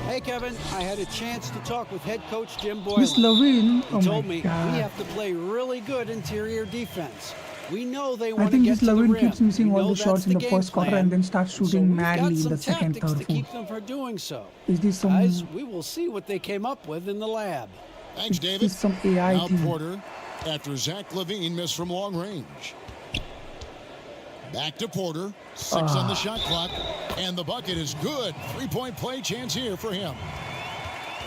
Speaker 5: Hey, Kevin, I had a chance to talk with head coach Jim Boylan.
Speaker 2: Miss Lopin,
Speaker 5: He
Speaker 2: oh
Speaker 5: told
Speaker 2: my
Speaker 5: me
Speaker 2: God.
Speaker 5: we have to play really good interior defense. We know they
Speaker 2: I
Speaker 5: want to
Speaker 2: think
Speaker 5: get
Speaker 2: this
Speaker 5: to the
Speaker 2: Lopin
Speaker 5: rim.
Speaker 2: keeps missing
Speaker 5: We
Speaker 2: all
Speaker 5: know
Speaker 2: the shots
Speaker 5: that's
Speaker 2: in the
Speaker 5: game
Speaker 2: first quarter
Speaker 5: plan.
Speaker 2: and then starts
Speaker 5: So
Speaker 2: shooting
Speaker 5: we've
Speaker 2: madly
Speaker 5: got
Speaker 2: in
Speaker 5: some
Speaker 2: the second,
Speaker 5: tactics
Speaker 2: third,
Speaker 5: to keep
Speaker 2: fourth.
Speaker 5: them from doing so.
Speaker 2: Is this some?
Speaker 5: Guys, we will see what they came up with in the lab.
Speaker 1: Thanks,
Speaker 2: Is
Speaker 1: David.
Speaker 2: this some AI
Speaker 1: Now
Speaker 2: thing?
Speaker 1: Porter after Zach LaVine missed from long range. Back to Porter. 6 on the shot clock. And the bucket is good. 3-point play chance here for him.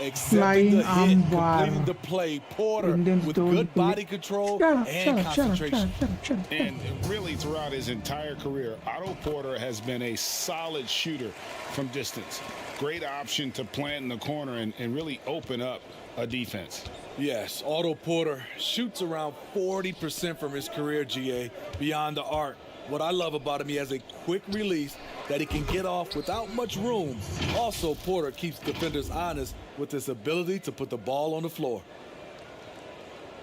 Speaker 11: Accepting the
Speaker 2: Flying
Speaker 11: hit,
Speaker 2: arm
Speaker 11: completing
Speaker 2: bar.
Speaker 11: the play. Porter
Speaker 2: Indians
Speaker 11: with
Speaker 2: don't
Speaker 11: good
Speaker 2: play.
Speaker 11: body control
Speaker 2: Shut up,
Speaker 11: and
Speaker 2: shut up, shut up,
Speaker 11: concentration.
Speaker 2: shut up, shut up, shut up.
Speaker 3: And really throughout his entire career, Otto Porter has been a solid shooter from distance. Great option to plant in the corner and really open up a defense.
Speaker 11: Yes, Otto Porter shoots around 40% from his career, GA, beyond the arc. What I love about him, he has a quick release that he can get off without much room. Also, Porter keeps defenders honest with his ability to put the ball on the floor.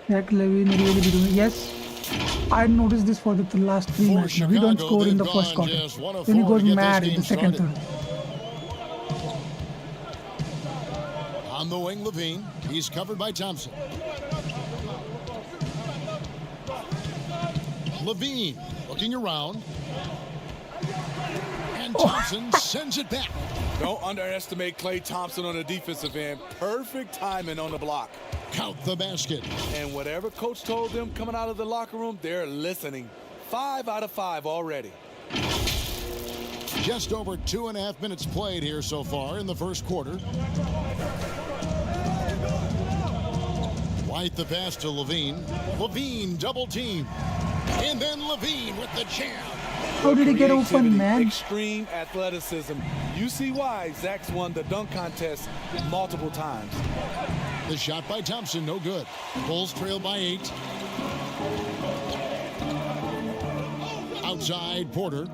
Speaker 2: Zach LaVine really be doing. Yes, I noticed this for the last 3
Speaker 1: For
Speaker 2: matches. We don't
Speaker 1: Chicago,
Speaker 2: score in the
Speaker 1: they've
Speaker 2: first
Speaker 1: gone
Speaker 2: quarter.
Speaker 1: just 1 of
Speaker 2: Then he
Speaker 1: 4
Speaker 2: goes
Speaker 1: to get
Speaker 2: mad
Speaker 1: this
Speaker 2: in the
Speaker 1: game
Speaker 2: second,
Speaker 1: started.
Speaker 2: third.
Speaker 1: On the wing, LaVine. He's covered by Thompson. LaVine looking around. And Thompson sends it back.
Speaker 11: Don't underestimate Klay Thompson on the defensive end. Perfect timing on the block.
Speaker 1: Count the basket.
Speaker 11: And whatever coach told them coming out of the locker room, they're listening. 5 out of 5 already.
Speaker 1: Just over 2.5 minutes played here so far in the first quarter. White the pass to LaVine. LaVine double team. And then LaVine with the jam.
Speaker 2: How did he get open,
Speaker 11: Creativity,
Speaker 2: man?
Speaker 11: Extreme athleticism. You see why Zach's won the dunk contest multiple times.
Speaker 1: The shot by Thompson, no good. Bulls trail by 8. Outside, Porter.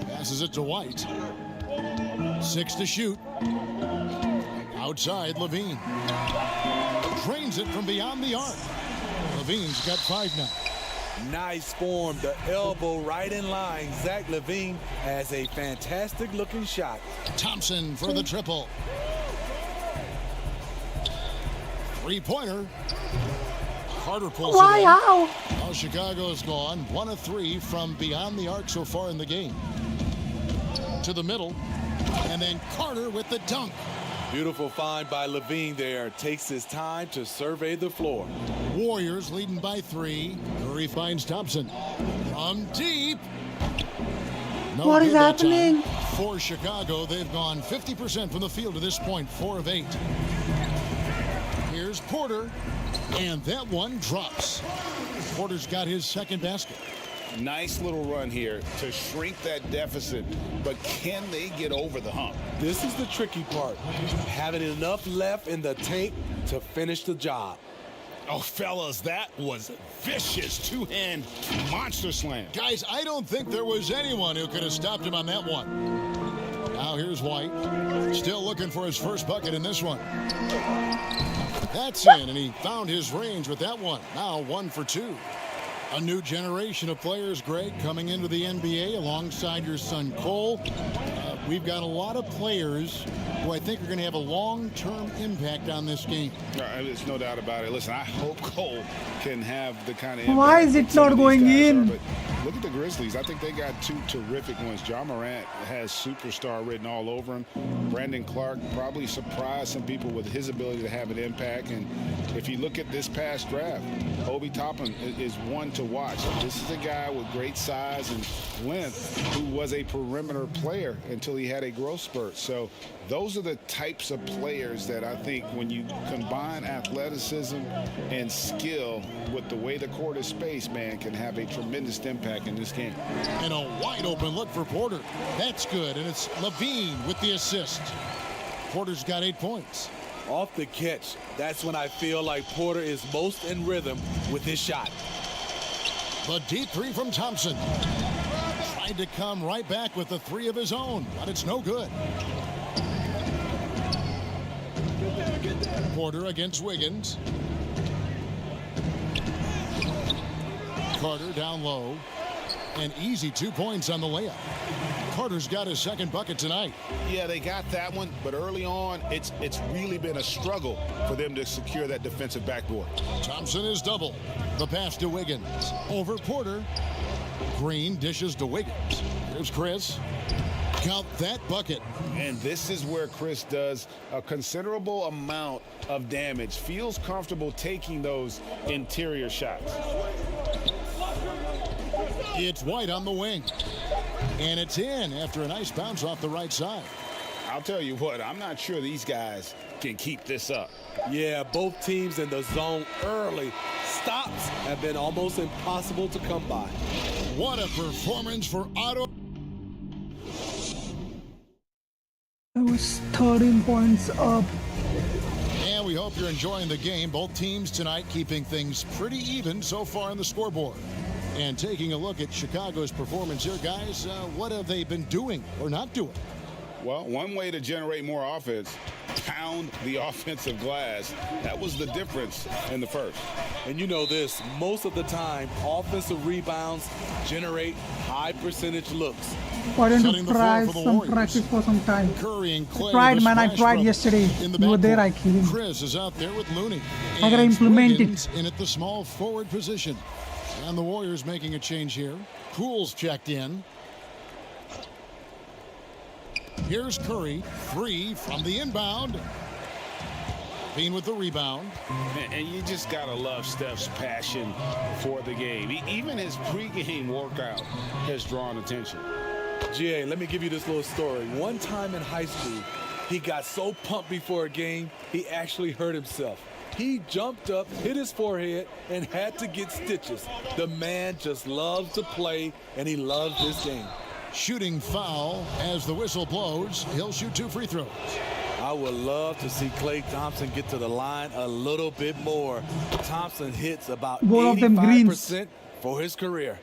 Speaker 1: Passes it to White. 6 to shoot. Outside, LaVine. Drains it from beyond the arc. LaVine's got 5 now.
Speaker 11: Nice form, the elbow right in line. Zach LaVine has a fantastic looking shot.
Speaker 1: Thompson for the triple. 3-pointer. Carter pulls it in.
Speaker 2: Wow.
Speaker 1: Now Chicago's gone 1 of 3 from beyond the arc so far in the game. To the middle. And then Carter with the dunk.
Speaker 11: Beautiful find by LaVine there. Takes his time to survey the floor.
Speaker 1: Warriors leading by 3. Curry finds Thompson. From deep. No
Speaker 2: What is
Speaker 1: good that
Speaker 2: happening?
Speaker 1: time. For Chicago, they've gone 50% from the field to this point, 4 of 8. Here's Porter. And that one drops. Porter's got his second basket.
Speaker 3: Nice little run here to shrink that deficit, but can they get over the hump?
Speaker 11: This is the tricky part. Having enough left in the tank to finish the job.
Speaker 3: Oh, fellas, that was vicious two-hand monster slam.
Speaker 1: Guys, I don't think there was anyone who could have stopped him on that one. Now here's White. Still looking for his first bucket in this one. That's in, and he found his range with that one. Now 1 for 2. A new generation of players, Greg, coming into the NBA alongside your son Cole. We've got a lot of players who I think are going to have a long-term impact on this game.
Speaker 3: There's no doubt about it. Listen, I hope Cole can have the kind of impact.
Speaker 2: Why is it not going in?
Speaker 3: But look at the Grizzlies. I think they got 2 terrific ones. Ja Morant has superstar written all over him. Brandon Clark probably surprised some people with his ability to have an impact. And if you look at this past draft, Obi Toppin is one to watch. This is a guy with great size and length who was a perimeter player until he had a growth spurt. So those are the types of players that I think when you combine athleticism and skill with the way the court is spaced, man, can have a tremendous impact in this game.
Speaker 1: And a wide open look for Porter. That's good, and it's LaVine with the assist. Porter's got 8 points.
Speaker 11: Off the catch, that's when I feel like Porter is most in rhythm with his shot.
Speaker 1: The deep three from Thompson. Tried to come right back with the three of his own, but it's no good. Porter against Wiggins. Carter down low. An easy 2 points on the layup. Carter's got his second bucket tonight.
Speaker 3: Yeah, they got that one, but early on, it's really been a struggle for them to secure that defensive backboard.
Speaker 1: Thompson is double. The pass to Wiggins. Over Porter. Green dishes to Wiggins. Here's Chris. Count that bucket.
Speaker 3: And this is where Chris does a considerable amount of damage. Feels comfortable taking those interior shots.
Speaker 1: It's White on the wing. And it's in after a nice bounce off the right side.
Speaker 3: I'll tell you what, I'm not sure these guys can keep this up.
Speaker 11: Yeah, both teams in the zone early. Stops have been almost impossible to come by.
Speaker 1: What a performance for Otto.
Speaker 2: It was 13 points up.
Speaker 1: And we hope you're enjoying the game. Both teams tonight keeping things pretty even so far on the scoreboard. And taking a look at Chicago's performance here, guys, what have they been doing or not doing?
Speaker 3: Well, one way to generate more offense, pound the offensive glass. That was the difference in the first.
Speaker 11: And you know this, most of the time, offensive rebounds generate high percentage looks.
Speaker 2: Why don't you try some practice for some time?
Speaker 1: Curry and Clay,
Speaker 2: I tried, man. I tried yesterday. You were there, I killed him.
Speaker 1: Chris is out there with Looney.
Speaker 2: I gotta implement
Speaker 1: Wiggins
Speaker 2: it.
Speaker 1: in at the small forward position. And the Warriors making a change here. Poole's checked in. Here's Curry. Three from the inbound. Bean with the rebound.
Speaker 3: And you just got to love Steph's passion for the game. Even his pregame workout has drawn attention.
Speaker 11: GA, let me give you this little story. One time in high school, he got so pumped before a game, he actually hurt himself. He jumped up, hit his forehead, and had to get stitches. The man just loves to play, and he loves this game.
Speaker 1: Shooting foul as the whistle blows. He'll shoot 2 free throws.
Speaker 11: I would love to see Klay Thompson get to the line a little bit more. Thompson hits about 85% for his career.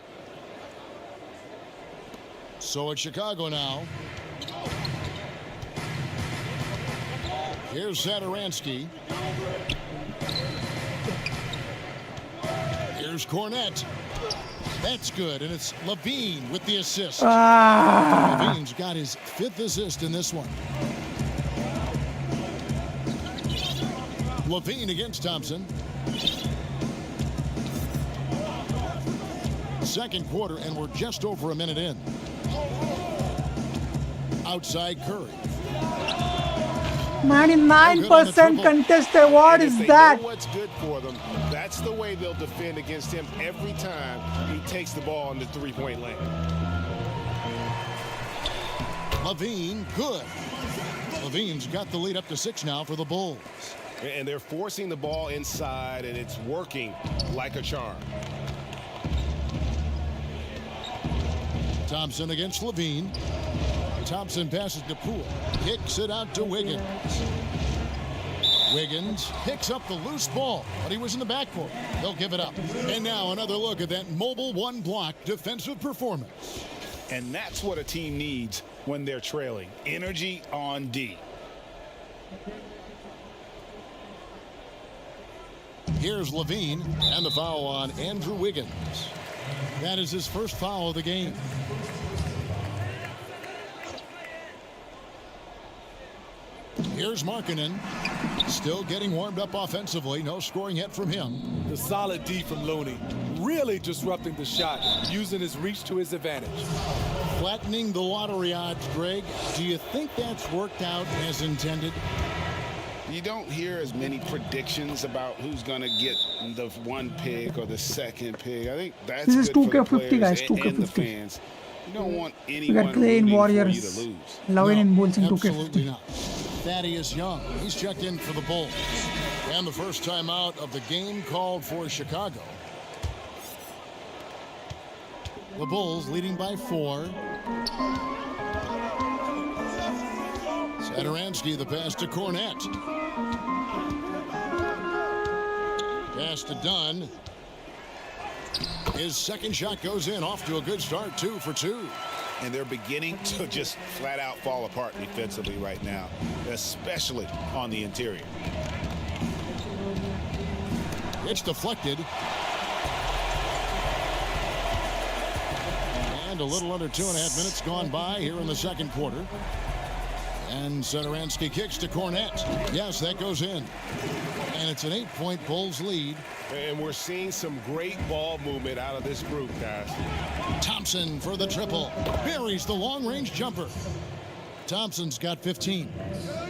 Speaker 1: So it's Chicago now. Here's Satoransky. Here's Cornette. That's good, and it's Levine with the assist. Levine's got his 5th assist in this one. Levine against Thompson. Second quarter, and we're just over a minute in. Outside Curry.
Speaker 2: 99% contested. What is that?
Speaker 9: They know what's good for them. That's the way they'll defend against him every time he takes the ball in the three-point lane.
Speaker 1: Levine, good. Levine's got the lead up to 6 now for the Bulls.
Speaker 9: And they're forcing the ball inside, and it's working like a charm.
Speaker 1: Thompson against Levine. Thompson passes to Poole. Kicks it out to Wiggins. Wiggins picks up the loose ball, but he was in the backcourt. They'll give it up. And now another look at that mobile one-block defensive performance.
Speaker 3: And that's what a team needs when they're trailing. Energy on D.
Speaker 1: Here's Levine, and the foul on Andrew Wiggins. That is his first foul of the game. Here's Markkanen, still getting warmed up offensively. No scoring yet from him.
Speaker 11: The solid D from Looney, really disrupting the shot, using his reach to his advantage.
Speaker 1: Flattening the lottery odds, Greg. Do you think that's worked out as intended?
Speaker 3: You don't hear as many predictions about who's going to get the 1 pick or the 2nd pick. I think that's
Speaker 2: this is
Speaker 3: good
Speaker 2: 2K50,
Speaker 3: for the
Speaker 2: guys.
Speaker 3: players and the
Speaker 2: 2K50.
Speaker 3: fans. You don't want
Speaker 2: We
Speaker 3: anyone
Speaker 2: got Clay in
Speaker 3: rooting for you
Speaker 2: Warriors.
Speaker 3: to lose.
Speaker 2: Loving in Bulls in
Speaker 1: Absolutely
Speaker 2: 2K50.
Speaker 1: not. Thaddeus Young, he's checked in for the Bulls. And the first time out of the game called for Chicago. The Bulls leading by 4. Satoransky, the pass to Cornette. Pass to Dunn. His second shot goes in, off to a good start, 2 for 2.
Speaker 3: And they're beginning to just flat out fall apart defensively right now, especially on the interior.
Speaker 1: It's deflected. And a little under 2.5 minutes gone by here in the second quarter. And Satoransky kicks to Cornette. Yes, that goes in. And it's an 8-point Bulls lead.
Speaker 9: And we're seeing some great ball movement out of this group, guys.
Speaker 1: Thompson for the triple. Buries the long-range jumper. Thompson's got 15.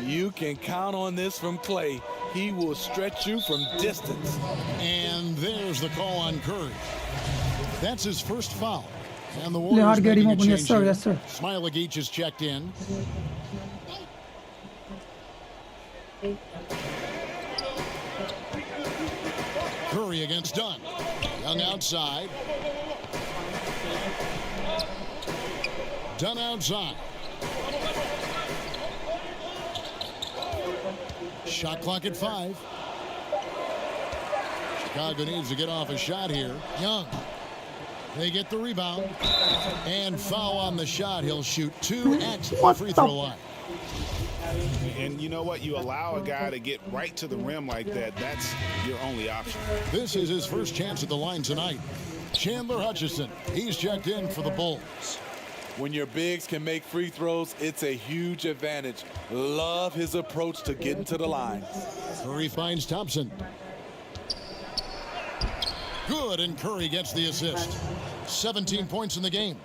Speaker 11: You can count on this from Clay. He will stretch you from distance.
Speaker 1: And there's the call on Curry. That's his first foul. And the
Speaker 2: Warriors
Speaker 1: Warriors making a change
Speaker 2: yes, sir.
Speaker 1: here.
Speaker 2: Yes, sir.
Speaker 1: Smailagic is checked in. Curry against Dunn. Young outside. Dunn outside. Shot clock at 5. Chicago needs to get off a shot here. Young. They get the rebound. And foul on the shot. He'll shoot 2 at the free throw line.
Speaker 3: And you know what? You allow a guy to get right to the rim like that. That's your only option.
Speaker 1: This is his first chance at the line tonight. Chandler Hutchison. He's checked in for the Bulls.
Speaker 11: When your bigs can make free throws, it's a huge advantage. Love his approach to getting to the line.
Speaker 1: Curry finds Thompson. Good, and Curry gets the assist. 17 points in the game.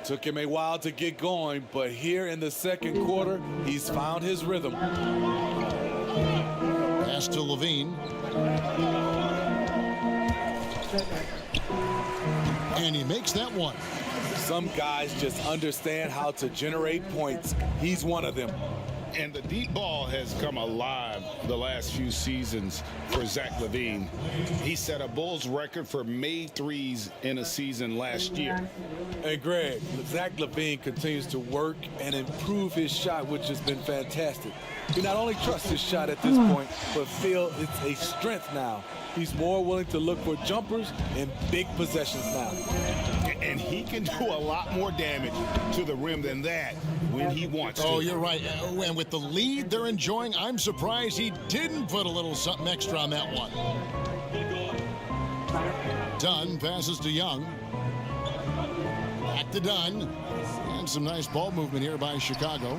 Speaker 11: Took him a while to get going, but here in the second quarter, he's found his rhythm.
Speaker 1: Pass to Levine. And he makes that one.
Speaker 11: Some guys just understand how to generate points. He's one of them.
Speaker 3: And the deep ball has come alive the last few seasons for Zach LaVine. He set a Bulls record for made threes in a season last year.
Speaker 11: And Greg, Zach LaVine continues to work and improve his shot, which has been fantastic. He not only trusts his shot at this point, but feel it's a strength now. He's more willing to look for jumpers in big possessions now.
Speaker 3: And he can do a lot more damage to the rim than that when he wants to.
Speaker 1: Oh, you're right. And with the lead they're enjoying, I'm surprised he didn't put a little something extra on that one. Dunn passes to Young. Back to Dunn. And some nice ball movement here by Chicago.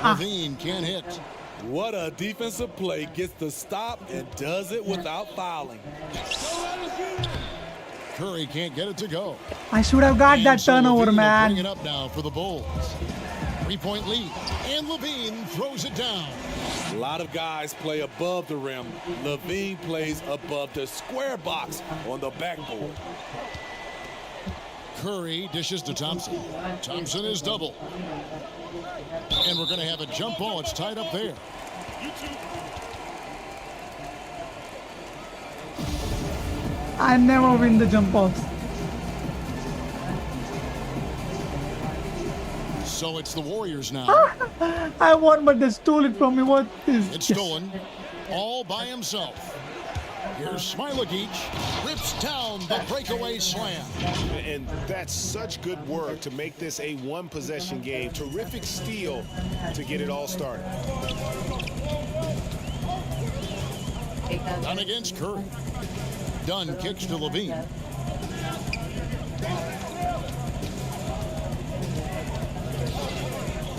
Speaker 1: Levine can't hit.
Speaker 11: What a defensive play. Gets the stop and does it without fouling.
Speaker 1: Curry can't get it to go.
Speaker 2: I should have got that turnover, man.
Speaker 1: Bring it up now for the Bulls. 3-point lead. And Levine throws it down.
Speaker 11: A lot of guys play above the rim. Levine plays above the square box on the backboard.
Speaker 1: Curry dishes to Thompson. Thompson is double. And we're going to have a jump ball. It's tied up there.
Speaker 2: I never win the jump balls.
Speaker 1: So it's the Warriors now.
Speaker 2: I won, but they stole it from me. What is
Speaker 1: It's stolen all by himself. Here's Smailagic, rips down the breakaway slam.
Speaker 9: And that's such good work to make this a one-possession game. Terrific steal to get it all started.
Speaker 1: Dunn against Curry. Dunn kicks to Levine.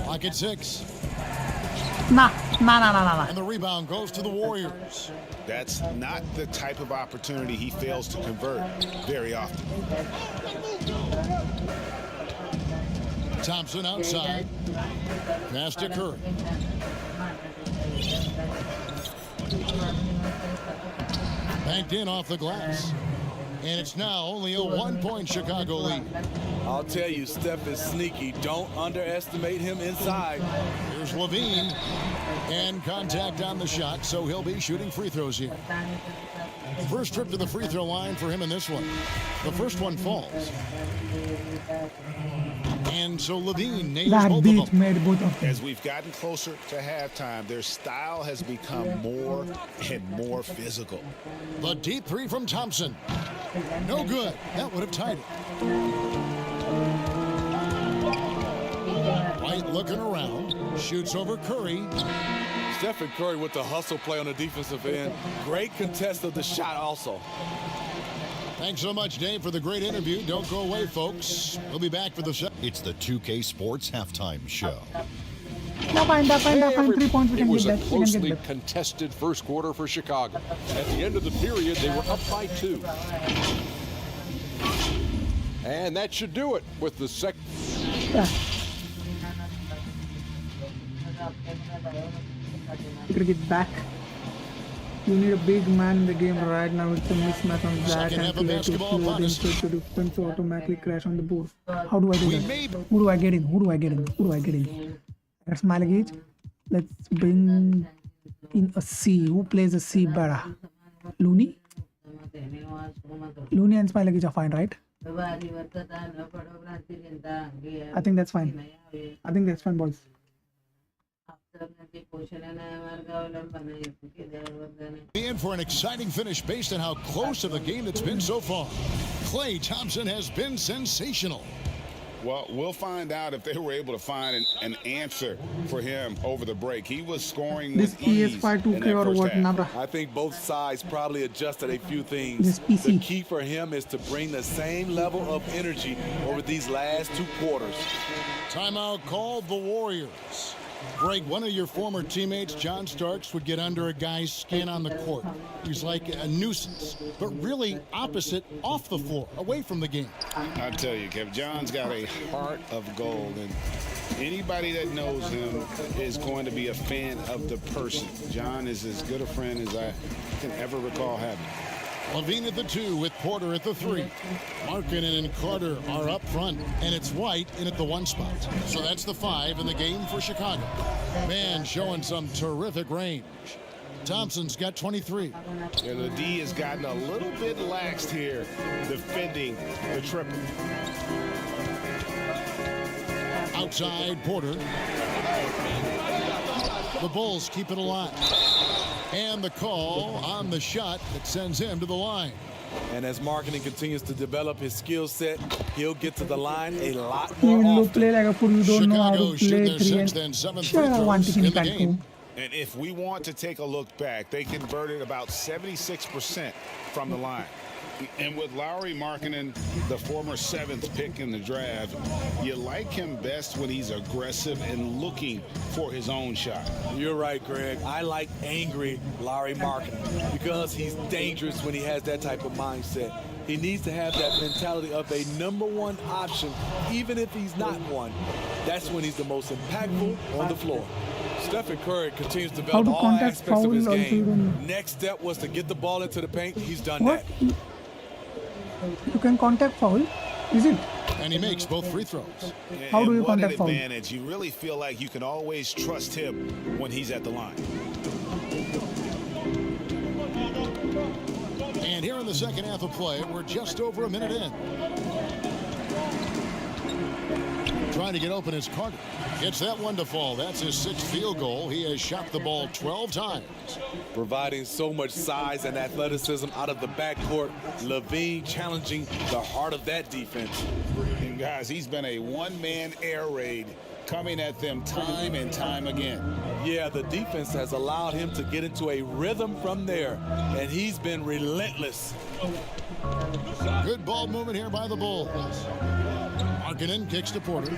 Speaker 1: Lock at 6.
Speaker 2: Nah.
Speaker 1: And the rebound goes to the Warriors.
Speaker 9: That's not the type of opportunity he fails to convert very often.
Speaker 1: Thompson outside. Pass to Curry. Banked in off the glass. And it's now only a 1-point Chicago lead.
Speaker 11: I'll tell you, Steph is sneaky. Don't underestimate him inside.
Speaker 1: Here's Levine. And contact on the shot, so he'll be shooting free throws here. First trip to the free throw line for him in this one. The first one falls. And so Levine nails
Speaker 2: That
Speaker 1: both of
Speaker 2: beat
Speaker 1: them.
Speaker 2: made both of them.
Speaker 3: As we've gotten closer to halftime, their style has become more and more physical.
Speaker 1: The deep three from Thompson. No good. That would have tied it. White looking around. Shoots over Curry.
Speaker 11: Stephen Curry with the hustle play on the defensive end. Great contest of the shot also.
Speaker 1: Thanks so much, Dave, for the great interview. Don't go away, folks. We'll be back for the second.
Speaker 7: It's the 2K Sports Halftime Show.
Speaker 2: That's fine. 3 points. We
Speaker 8: It
Speaker 2: can
Speaker 8: was
Speaker 2: get
Speaker 8: a
Speaker 2: that. We can
Speaker 8: closely
Speaker 2: get that.
Speaker 8: contested first quarter for Chicago. At the end of the period, they were up by 2. And that should do it with the second.
Speaker 2: Yeah. You gotta get back. You need a big man in the game right now. It's a mismatch on that
Speaker 1: Second
Speaker 2: and
Speaker 1: half of basketball upon us.
Speaker 2: to defense automatically crash on the board. How do I do
Speaker 1: We
Speaker 2: that?
Speaker 1: may-
Speaker 2: Who do I get in? Who do I get in? Who do I get in? That's my luggage. Let's bring in a C. Who plays a C better? Looney? Looney and Smiley are fine, right? I think that's fine. I think that's fine, boys.
Speaker 1: In for an exciting finish based on how close of a game it's been so far. Klay Thompson has been sensational.
Speaker 3: Well, we'll find out if they were able to find an answer for him over the break. He was scoring
Speaker 2: This
Speaker 3: with ease
Speaker 2: PS5
Speaker 3: in
Speaker 2: 2K
Speaker 3: that
Speaker 2: or
Speaker 3: first
Speaker 2: what,
Speaker 3: half.
Speaker 2: Nabra?
Speaker 11: I think both sides probably adjusted a few things.
Speaker 2: This PC.
Speaker 11: The key for him is to bring the same level of energy over these last 2 quarters.
Speaker 1: Timeout called the Warriors. Greg, one of your former teammates, John Starks, would get under a guy's skin on the court. He's like a nuisance, but really opposite off the floor, away from the game.
Speaker 3: I tell you, Kev, John's got a heart of gold, and anybody that knows him is going to be a fan of the person. John is as good a friend as I can ever recall having.
Speaker 1: Levine at the 2 with Porter at the 3. Markkanen and Carter are up front, and it's White in at the 1 spot. So that's the 5 in the game for Chicago. Man showing some terrific range. Thompson's got 23.
Speaker 3: And the D has gotten a little bit laxed here defending the triple.
Speaker 1: Outside Porter. The Bulls keep it alive. And the call on the shot that sends him to the line.
Speaker 11: And as Markkanen continues to develop his skill set, he'll get to the line a lot more
Speaker 2: Even though
Speaker 11: often.
Speaker 2: play like a fool, you don't know how
Speaker 1: Chicago
Speaker 2: to
Speaker 1: shooting
Speaker 2: play
Speaker 1: their
Speaker 2: 3
Speaker 1: 6th
Speaker 2: and
Speaker 1: and 7th
Speaker 2: sure,
Speaker 1: free
Speaker 2: I want
Speaker 1: throws
Speaker 2: to
Speaker 1: in
Speaker 2: him
Speaker 1: the
Speaker 2: back
Speaker 1: game.
Speaker 2: home.
Speaker 3: And if we want to take a look back, they converted about 76% from the line. And with Lauri Markkanen, the former 7th pick in the draft, you like him best when he's aggressive and looking for his own shot.
Speaker 11: You're right, Greg. I like angry Lauri Markkanen because he's dangerous when he has that type of mindset. He needs to have that mentality of a #1 option, even if he's not one. That's when he's the most impactful on the floor. Stephen Curry continues to develop
Speaker 2: to
Speaker 11: all
Speaker 2: contact
Speaker 11: aspects of his
Speaker 2: foul also you don't know.
Speaker 11: game. Next step was to get the ball into the paint. He's done
Speaker 2: What?
Speaker 11: that.
Speaker 2: You can contact foul? Is it?
Speaker 1: And he makes both free throws.
Speaker 2: How do you
Speaker 3: what
Speaker 2: contact
Speaker 3: an
Speaker 2: foul?
Speaker 3: advantage. You really feel like you can always trust him when he's at the line.
Speaker 1: And here in the second half of play, we're just over a minute in. Trying to get open is Carter. Gets that one to fall. That's his 6th field goal. He has shot the ball 12 times.
Speaker 11: Providing so much size and athleticism out of the backcourt. Levine challenging the heart of that defense.
Speaker 3: And guys, he's been a one-man air raid coming at them time and time again.
Speaker 11: Yeah, the defense has allowed him to get into a rhythm from there, and he's been relentless.
Speaker 1: Good ball movement here by the Bulls. Markkanen kicks to Porter.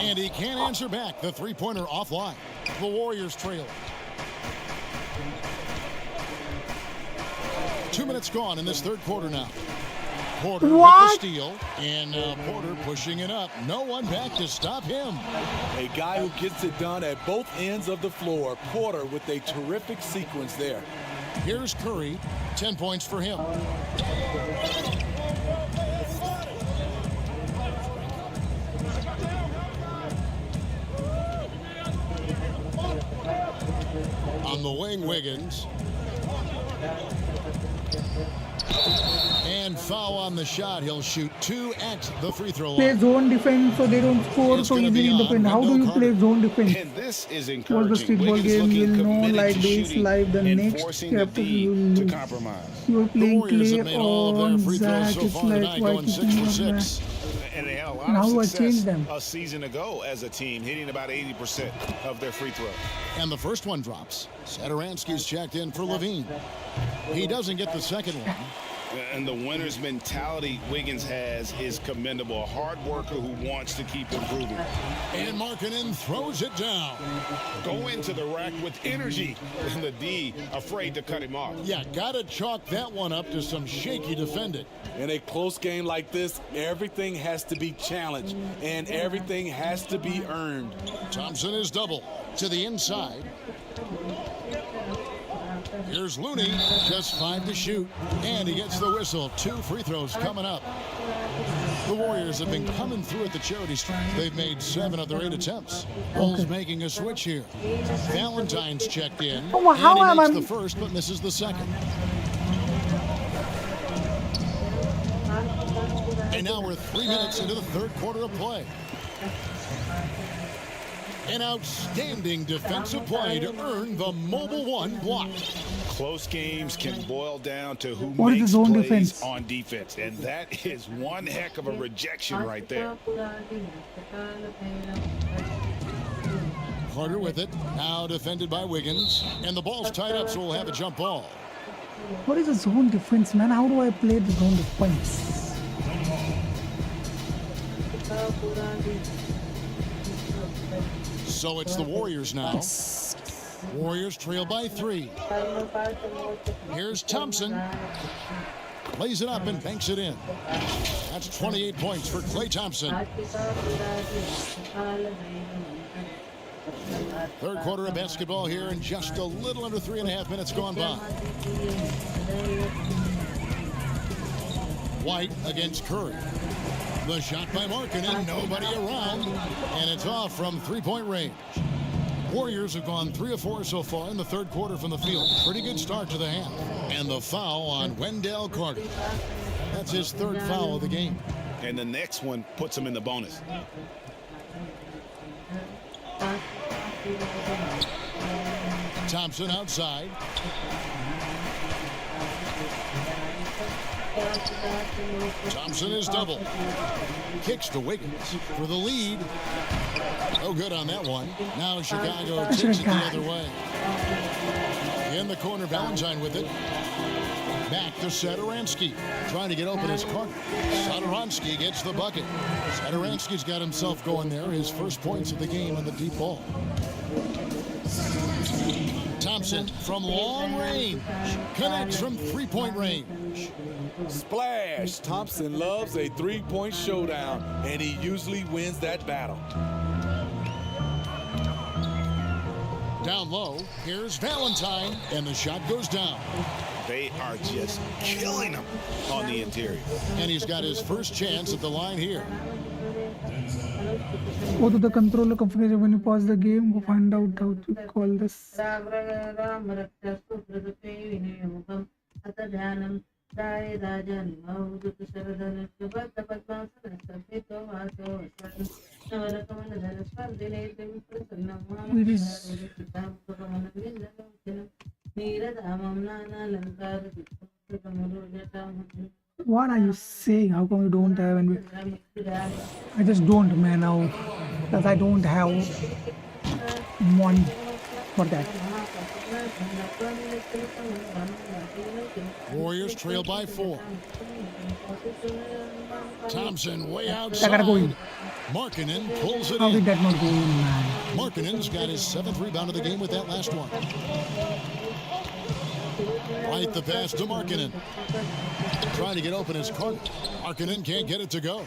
Speaker 1: And he can't answer back. The three-pointer offline. The Warriors trail. 2 minutes gone in this third quarter now. Porter with the steal. And Porter pushing it up. No one back to stop him.
Speaker 11: A guy who gets it done at both ends of the floor. Porter with a terrific sequence there.
Speaker 1: Here's Curry. 10 points for him. On the wing, Wiggins. And foul on the shot. He'll shoot 2 at the free throw
Speaker 2: Play
Speaker 1: line.
Speaker 2: zone defense so they don't score so easily in the paint. How do you play zone defense?
Speaker 3: And this is
Speaker 2: Was the
Speaker 3: encouraging.
Speaker 2: streetball
Speaker 3: Wiggins
Speaker 2: game?
Speaker 3: looking
Speaker 2: You'll know
Speaker 3: committed
Speaker 2: like
Speaker 3: to
Speaker 2: this
Speaker 3: shooting
Speaker 2: live the
Speaker 3: and
Speaker 2: next
Speaker 3: forcing the
Speaker 2: chapter
Speaker 3: D
Speaker 2: you will
Speaker 3: to
Speaker 2: lose.
Speaker 3: compromise.
Speaker 2: You are
Speaker 1: The
Speaker 2: playing
Speaker 1: Warriors
Speaker 2: clay
Speaker 1: have made all of their
Speaker 2: on
Speaker 1: free throws
Speaker 2: Zach.
Speaker 1: so
Speaker 2: It's
Speaker 1: far
Speaker 2: like
Speaker 1: tonight,
Speaker 2: why
Speaker 1: going
Speaker 2: keeping
Speaker 1: 6 for
Speaker 2: on
Speaker 1: 6.
Speaker 3: And they had a lot
Speaker 2: And how do I
Speaker 3: of
Speaker 2: change
Speaker 3: success
Speaker 2: them?
Speaker 3: a season ago as a team, hitting about 80% of their free throws.
Speaker 1: And the first one drops. Satoransky's checked in for Levine. He doesn't get the second one.
Speaker 3: And the winner's mentality Wiggins has is commendable. A hard worker who wants to keep improving.
Speaker 1: And Markkanen throws it down.
Speaker 3: Go into the rack with energy. And the D afraid to cut him off.
Speaker 1: Yeah, gotta chalk that one up to some shaky defending.
Speaker 11: In a close game like this, everything has to be challenged and everything has to be earned.
Speaker 1: Thompson is double to the inside. Here's Looney, just 5 to shoot, and he gets the whistle. 2 free throws coming up. The Warriors have been coming through at the charity stripe. They've made 7 of their 8 attempts. Bulls making a switch here. Valentine's checked in, and he makes the first but misses the second. And now we're 3 minutes into the third quarter of play. An outstanding defensive play to earn the Mobile One block.
Speaker 3: Close games can boil down to who
Speaker 2: What is
Speaker 3: makes
Speaker 2: the zone
Speaker 3: plays
Speaker 2: defense?
Speaker 3: on defense. And that is one heck of a rejection right there.
Speaker 1: Carter with it. Now defended by Wiggins. And the ball's tied up, so we'll have a jump ball.
Speaker 2: What is the zone defense, man? How do I play the zone defense?
Speaker 1: So it's the Warriors now. Warriors trail by 3. Here's Thompson. Lays it up and banks it in. That's 28 points for Klay Thompson. Third quarter of basketball here, and just a little under 3.5 minutes gone by. White against Curry. The shot by Markkanen, nobody around, and it's off from 3-point range. Warriors have gone 3 of 4 so far in the third quarter from the field. Pretty good start to the half. And the foul on Wendell Carter. That's his 3rd foul of the game.
Speaker 3: And the next one puts him in the bonus.
Speaker 1: Thompson outside. Thompson is double. Kicks to Wiggins for the lead. No good on that one. Now Chicago takes it the other way. In the corner, Valentine with it. Back to Satoransky. Trying to get open his corner. Satoransky gets the bucket. Satoransky's got himself going there. His first points of the game on the deep ball. Thompson from long range. Connects from 3-point range.
Speaker 11: Splash! Thompson loves a 3-point showdown, and he usually wins that battle.
Speaker 1: Down low, here's Valentine, and the shot goes down.
Speaker 3: They are just killing him on the interior.
Speaker 1: And he's got his first chance at the line here.
Speaker 2: Go to the controller configuration when you pause the game. Go find out how to call this. What are you saying? How come you don't have any? I just don't, man, now. Because I don't have money for that.
Speaker 1: Warriors trail by 4. Thompson way outside.
Speaker 2: I gotta go in.
Speaker 1: Markkanen pulls it
Speaker 2: How did
Speaker 1: in.
Speaker 2: that not go in, man?
Speaker 1: Markkanen's got his 7th rebound of the game with that last one. Right the pass to Markkanen. Trying to get open his corner. Markkanen can't get it to go.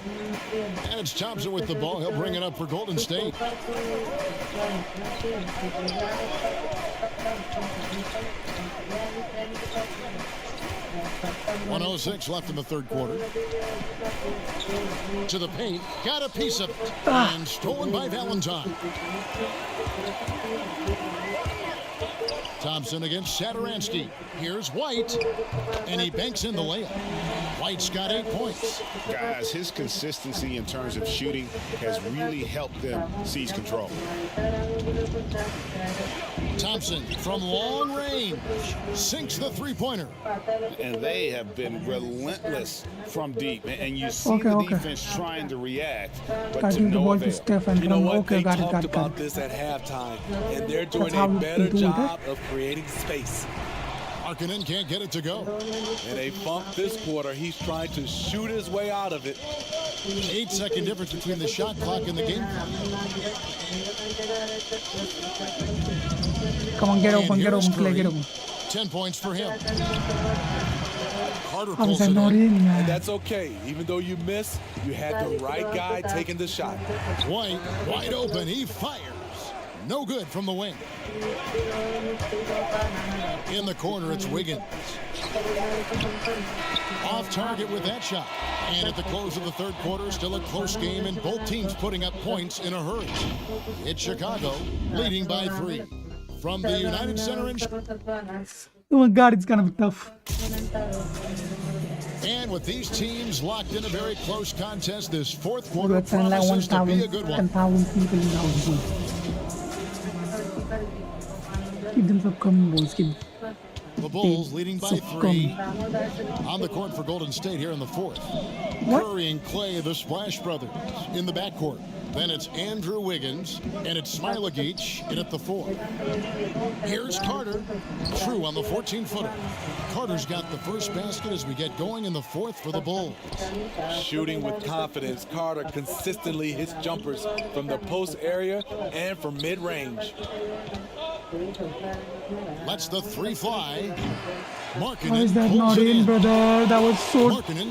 Speaker 1: And it's Thompson with the ball. He'll bring it up for Golden State. .106 left in the third quarter. To the paint. Got a piece of it. And stolen by Valentine. Thompson against Satoransky. Here's White, and he banks in the layup. White's got 8 points.
Speaker 3: Guys, his consistency in terms of shooting has really helped them seize control.
Speaker 1: Thompson from long range sinks the three-pointer.
Speaker 3: And they have been relentless from deep. And you see the defense trying to react, but to no avail.
Speaker 11: You know what? They talked about this at halftime, and they're doing a better job of creating space.
Speaker 1: Markkanen can't get it to go.
Speaker 11: And they bumped this quarter. He's trying to shoot his way out of it.
Speaker 1: 8-second difference between the shot clock and the game clock.
Speaker 2: Come on, get open, Clay, get open.
Speaker 1: 10 points for him. Carter pulls it in.
Speaker 11: And that's okay. Even though you miss, you had the right guy taking the shot.
Speaker 1: White, wide open, he fires. No good from the wing. In the corner, it's Wiggins. Off target with that shot. And at the close of the third quarter, still a close game, and both teams putting up points in a hurry. It's Chicago leading by 3. From the United Center in
Speaker 2: Oh my God, it's gonna be tough.
Speaker 1: And with these teams locked in a very close contest, this fourth quarter
Speaker 2: Like
Speaker 1: promises to be a good one.
Speaker 2: 10,000 people in the house. Keep them from coming, boys. Keep
Speaker 1: The Bulls leading by 3 on the court for Golden State here in the fourth. Curry and Clay, the Splash Brothers, in the backcourt. Then it's Andrew Wiggins, and it's Smilagic in at the 4. Here's Carter. True on the 14-footer. Carter's got the first basket as we get going in the fourth for the Bulls.
Speaker 11: Shooting with confidence, Carter consistently hits jumpers from the post area and from mid-range.
Speaker 1: Lets the 3 fly. Markkanen.
Speaker 2: Why is that not in, brother? That was so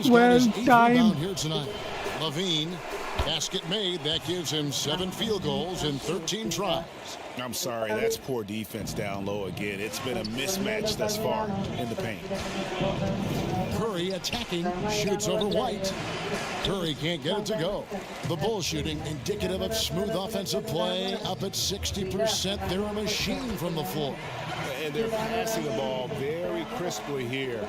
Speaker 2: well timed.
Speaker 1: Here tonight. Levine, basket made. That gives him 7 field goals in 13 tries.
Speaker 3: I'm sorry, that's poor defense down low again. It's been a mismatch thus far in the paint.
Speaker 1: Curry attacking, shoots over White. Curry can't get it to go. The Bulls shooting indicative of smooth offensive play, up at 60%. They're a machine from the floor.
Speaker 3: And they're passing the ball very crisply here.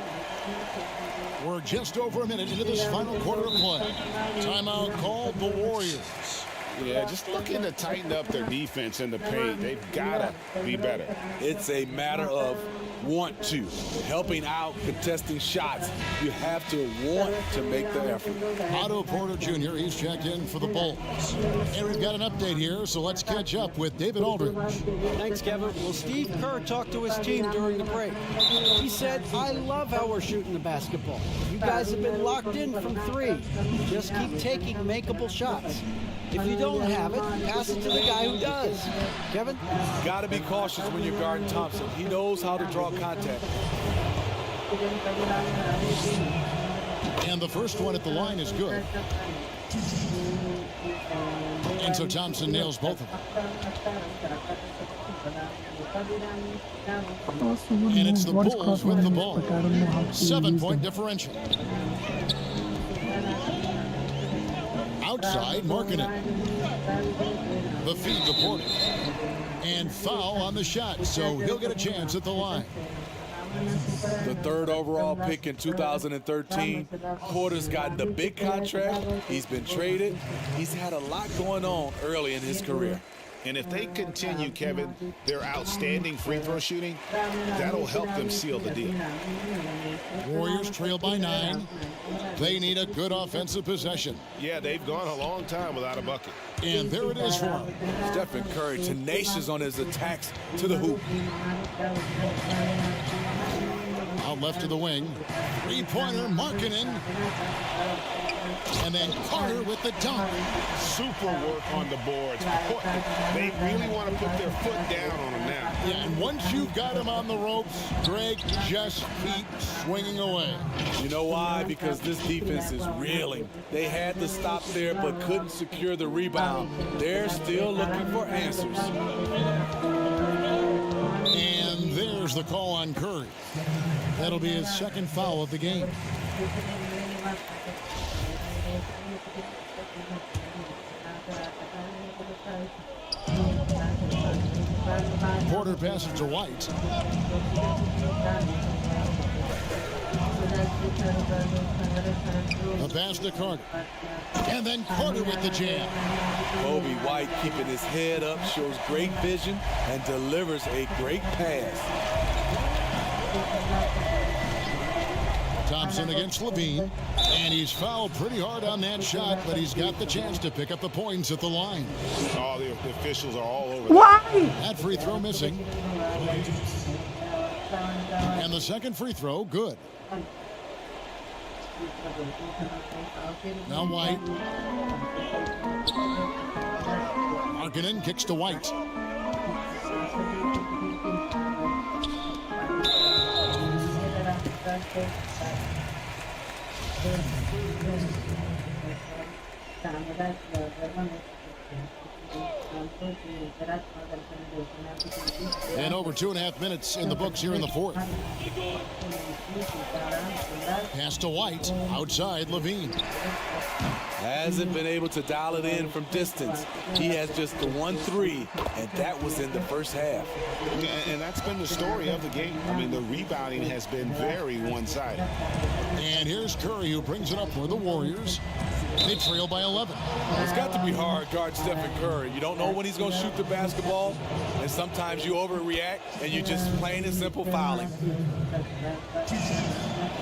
Speaker 1: We're just over a minute into this final quarter of play. Timeout called the Warriors.
Speaker 3: Yeah, just looking to tighten up their defense in the paint. They've got to be better.
Speaker 11: It's a matter of want to. Helping out, contesting shots. You have to want to make the effort.
Speaker 1: Otto Porter Jr., he's checked in for the Bulls. And we've got an update here, so let's catch up with David Aldridge.
Speaker 5: Thanks, Kevin. Well, Steve Kerr talked to his team during the break. He said, I love how we're shooting the basketball. You guys have been locked in from 3. Just keep taking makeable shots. If you don't have it, pass it to the guy who does. Kevin?
Speaker 11: Got to be cautious when you're guarding Thompson. He knows how to draw contact.
Speaker 1: And the first one at the line is good. And so Thompson nails both of them. And it's the Bulls with the ball. 7-point differential. Outside, Markkanen. The feed to Porter. And foul on the shot, so he'll get a chance at the line.
Speaker 11: The 3rd overall pick in 2013. Porter's gotten the big contract. He's been traded. He's had a lot going on early in his career.
Speaker 3: And if they continue, Kevin, their outstanding free throw shooting, that'll help them seal the deal.
Speaker 1: Warriors trail by 9. They need a good offensive possession.
Speaker 3: Yeah, they've gone a long time without a bucket.
Speaker 1: And there it is for him.
Speaker 11: Stephen Curry, tenacious on his attacks to the hoop.
Speaker 1: Out left to the wing. 3-pointer, Markkanen. And then Carter with the dunk.
Speaker 3: Super work on the boards. They really want to put their foot down on him now.
Speaker 1: Yeah, and once you've got him on the ropes, Greg, just keep swinging away.
Speaker 11: You know why? Because this defense is reeling. They had to stop there but couldn't secure the rebound. They're still looking for answers.
Speaker 1: And there's the call on Curry. That'll be his 2nd foul of the game. Porter passes to White. The pass to Carter. And then Carter with the jam.
Speaker 11: Kobe White keeping his head up, shows great vision, and delivers a great pass.
Speaker 1: Thompson against Levine. And he's fouled pretty hard on that shot, but he's got the chance to pick up the points at the line.
Speaker 9: All the officials are all over
Speaker 2: Why?
Speaker 1: That free throw missing. And the second free throw, good. Now White. Markkanen kicks to White. And over 2.5 minutes in the books here in the fourth. Pass to White, outside Levine.
Speaker 11: Hasn't been able to dial it in from distance. He has just the 1-3, and that was in the first half.
Speaker 3: And that's been the story of the game. I mean, the rebounding has been very one-sided.
Speaker 1: And here's Curry, who brings it up for the Warriors. They trail by 11.
Speaker 11: It's got to be hard guard Stephen Curry. You don't know when he's going to shoot the basketball, and sometimes you overreact, and you just plain and simple foul him.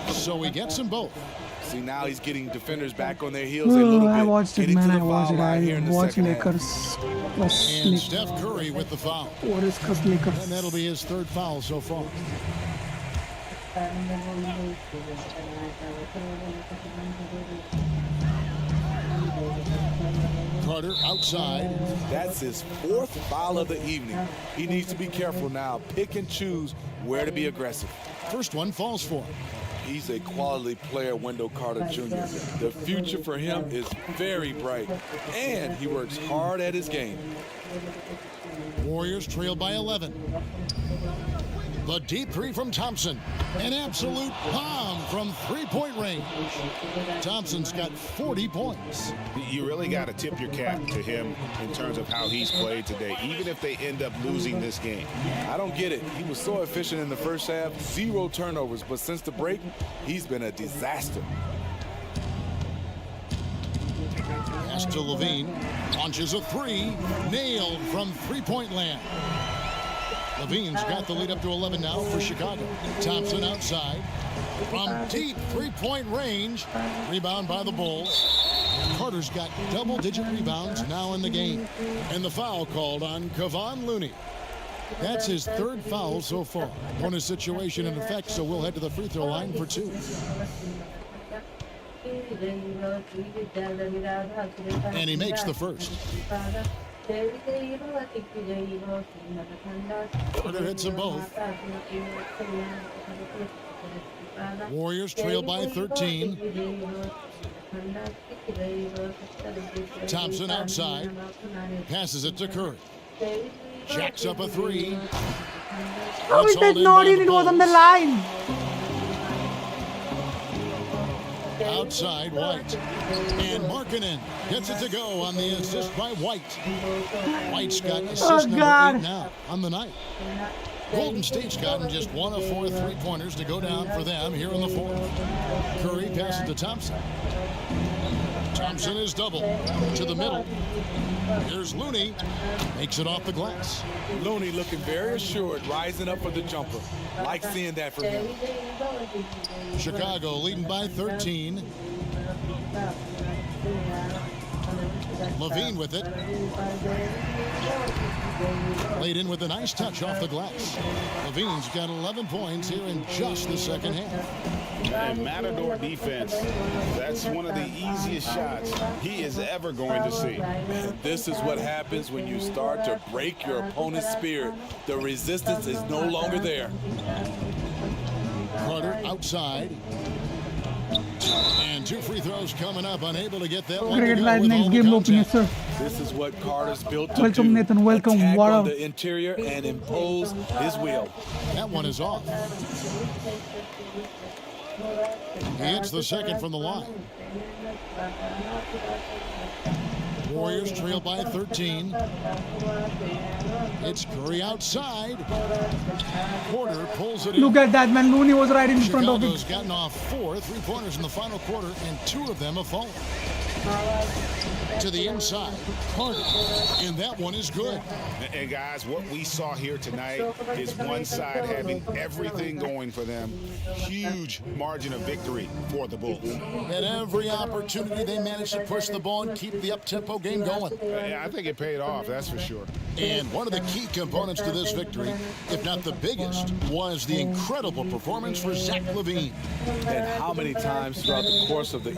Speaker 1: So he gets them both.
Speaker 11: See, now he's getting defenders back on their heels a little bit.
Speaker 2: I watched it, man. I watched it. I watched
Speaker 1: Lakers. And Steph Curry with the foul.
Speaker 2: Warriors plus Lakers.
Speaker 1: And that'll be his third foul so far. Carter outside.
Speaker 11: That's his fourth foul of the evening. He needs to be careful now. Pick and choose where to be aggressive.
Speaker 1: First one falls for him.
Speaker 11: He's a quality player, Wendell Carter Jr. The future for him is very bright, and he works hard at his game.
Speaker 1: Warriors trail by 11. The deep three from Thompson. An absolute bomb from three-point range. Thompson's got 40 points.
Speaker 3: You really got to tip your cap to him in terms of how he's played today, even if they end up losing this game.
Speaker 11: I don't get it. He was so efficient in the first half, 0 turnovers, but since the break, he's been a disaster.
Speaker 1: Pass to Levine. Launches a three. Nailed from three-point land. Levine's got the lead up to 11 now for Chicago. Thompson outside. From deep three-point range. Rebound by the Bulls. Carter's got double-digit rebounds now in the game. And the foul called on Kevon Looney. That's his third foul so far. Bonus situation in effect, so we'll head to the free throw line for two. And he makes the first. Carter hits them both. Warriors trail by 13. Thompson outside. Passes it to Curry. Jacks up a three.
Speaker 2: Oh, it did not in. It was on the line.
Speaker 1: Outside White. And Markkanen gets it to go on the assist by White. White's got assist number 8 now on the night. Golden State's gotten just 1 of 4 three-pointers to go down for them here in the fourth. Curry passes to Thompson. Thompson is double to the middle. Here's Looney. Makes it off the glass.
Speaker 11: Looney looking very assured, rising up for the jumper. Like seeing that from him.
Speaker 1: Chicago leading by 13. Levine with it. Laid in with a nice touch off the glass. Levine's got 11 points here in just the second half.
Speaker 3: And Matador defense, that's one of the easiest shots he is ever going to see.
Speaker 11: And this is what happens when you start to break your opponent's spirit. The resistance is no longer there.
Speaker 1: Carter outside. And 2 free throws coming up, unable to get that one to go with all the contact.
Speaker 11: This is what Carter's built to
Speaker 2: Welcome,
Speaker 11: do.
Speaker 2: Nathan. Welcome.
Speaker 11: Attack
Speaker 2: What
Speaker 11: on
Speaker 2: up?
Speaker 11: the interior and impose his will.
Speaker 1: That one is off. He hits the second from the line. Warriors trail by 13. It's Curry outside. Porter pulls it in.
Speaker 2: Look at that, man. Looney was right in front of
Speaker 1: Chicago's
Speaker 2: it.
Speaker 1: gotten off 4 3-pointers in the final quarter, and 2 of them have fallen. To the inside, Carter, and that one is good.
Speaker 3: And guys, what we saw here tonight is one side having everything going for them. Huge margin of victory for the Bulls.
Speaker 1: At every opportunity, they managed to push the ball and keep the up-tempo game going.
Speaker 3: Yeah, I think it paid off, that's for sure.
Speaker 1: And one of the key components to this victory, if not the biggest, was the incredible performance for Zach LaVine.
Speaker 11: And how many times throughout the course of the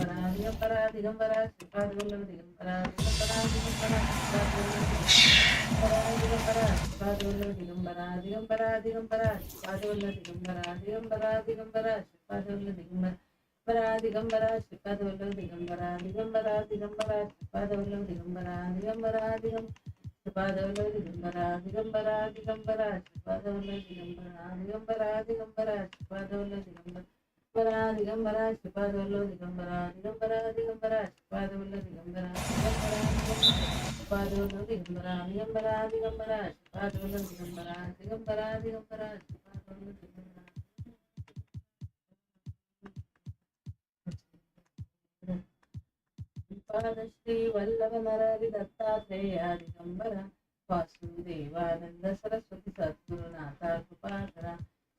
Speaker 12: Vasudevanand Saraswati सद्गुरुनाथा कृपाकरा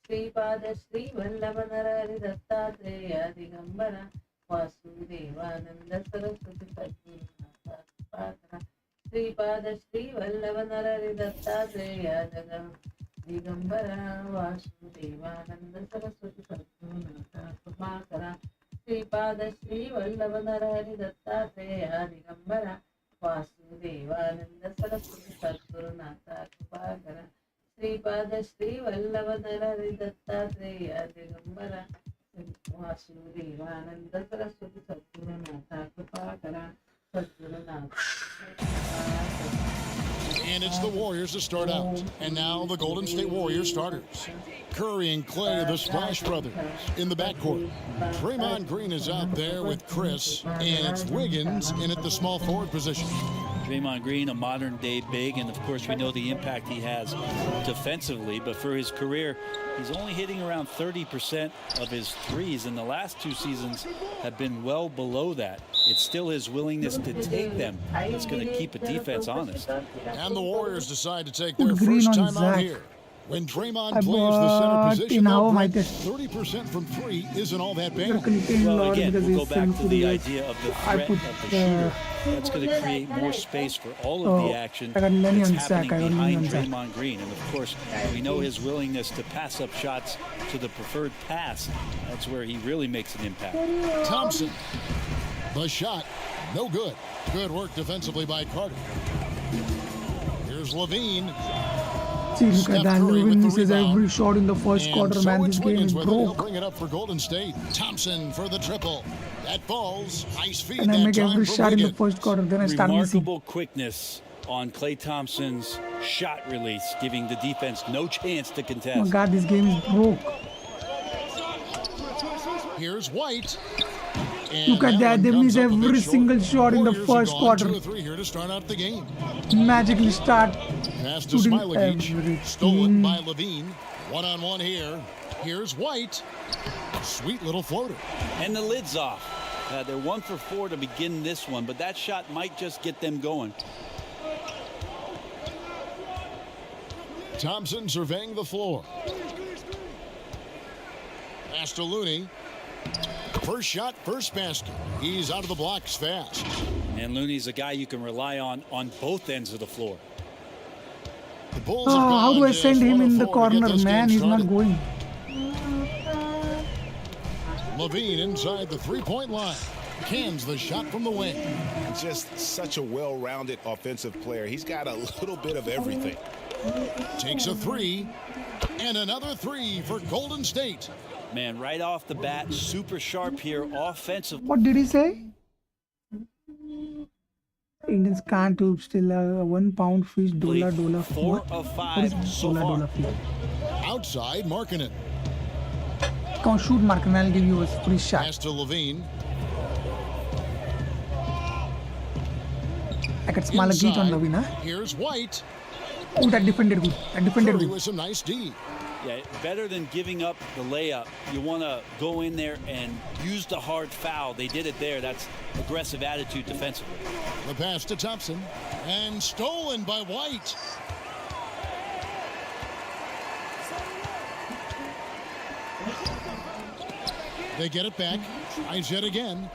Speaker 12: Shripad Shri Vallabh Narhari Dattatreya Digambara Vasudevanand Saraswati सद्गुरुनाथा कृपाकरा Shripad Shri Vallabh Narhari Dattatreya Digambara Vasudevanand Saraswati सद्गुरुनाथा कृपाकरा Shripad Shri Vallabh Narhari Dattatreya Digambara Vasudevanand Saraswati सद्गुरुनाथा कृपाकरा Shripad Shri Vallabh Narhari Dattatreya Digambara Vasudevanand Saraswati सद्गुरुनाथा कृपाकरा Sadgurunath.
Speaker 1: And it's the Warriors to start out. And now the Golden State Warriors starters. Curry and Clay, the Splash Brothers, in the backcourt. Draymond Green is out there with Chris, and it's Wiggins in at the small forward position.
Speaker 4: Draymond Green, a modern-day big, and of course we know the impact he has defensively, but for his career, he's only hitting around 30% of his threes, and the last 2 seasons have been well below that. It's still his willingness to take them that's going to keep a defense honest.
Speaker 1: And the Warriors decide to take their first time out here. When Draymond plays the center position, 30% from 3 isn't all that bad.
Speaker 4: Well, again, we'll go back to the idea of the threat of the shooter. That's going to create more space for all of the action that's happening behind Draymond Green. And, of course, we know his willingness to pass up shots to the preferred pass. That's where he really makes an impact.
Speaker 1: Thompson. The shot, no good. Good work defensively by Carter. Here's LaVine.
Speaker 2: See, look at that. LaVine misses every shot in the first quarter, man. This game is broke.
Speaker 1: Bring it up for Golden State. Thompson for the triple. That falls. Nice feed.
Speaker 2: And I make every shot in the first quarter, then I start missing.
Speaker 4: Remarkable quickness on Klay Thompson's shot release, giving the defense no chance to contest.
Speaker 2: Oh my God, this game is broke.
Speaker 1: Here's White.
Speaker 2: Look at that, they miss every single shot in the first quarter.
Speaker 1: 2 or 3 here to start out the game.
Speaker 2: Magically start
Speaker 1: Pass to Smailagic, stolen by LaVine. One-on-one here. Here's White. Sweet little floater.
Speaker 4: And the lid's off. They're 1 for 4 to begin this one, but that shot might just get them going.
Speaker 1: Thompson surveying the floor. Pass to Looney. First shot, first basket. He's out of the blocks fast.
Speaker 4: And Looney's a guy you can rely on both ends of the floor.
Speaker 1: The Bulls have gone
Speaker 2: how do I send him in the
Speaker 1: 1-4
Speaker 2: corner, man? He's not going.
Speaker 1: LaVine inside the three-point line. Cans the shot from the wing.
Speaker 9: Just such a well-rounded offensive player. He's got a little bit of everything.
Speaker 1: Takes a 3. And another 3 for Golden State.
Speaker 4: Man, right off the bat, super sharp here, offensive.
Speaker 2: What did he say? Indians can't do still a 1 pound fish, $1.
Speaker 4: 4 of 5 so far.
Speaker 1: Outside, Markkanen.
Speaker 2: Come on, shoot, Markkanen. I'll give you a free shot.
Speaker 1: Pass to LaVine.
Speaker 2: I could smile a gauge on Lopin, huh?
Speaker 1: Here's White.
Speaker 2: Oh, that defended good. That defended
Speaker 1: Curry
Speaker 2: good.
Speaker 1: with some nice D.
Speaker 4: Yeah, better than giving up the layup. You want to go in there and use the hard foul. They did it there. That's aggressive attitude defensively.
Speaker 1: The pass to Thompson. And stolen by White. They get it back. Tries yet again.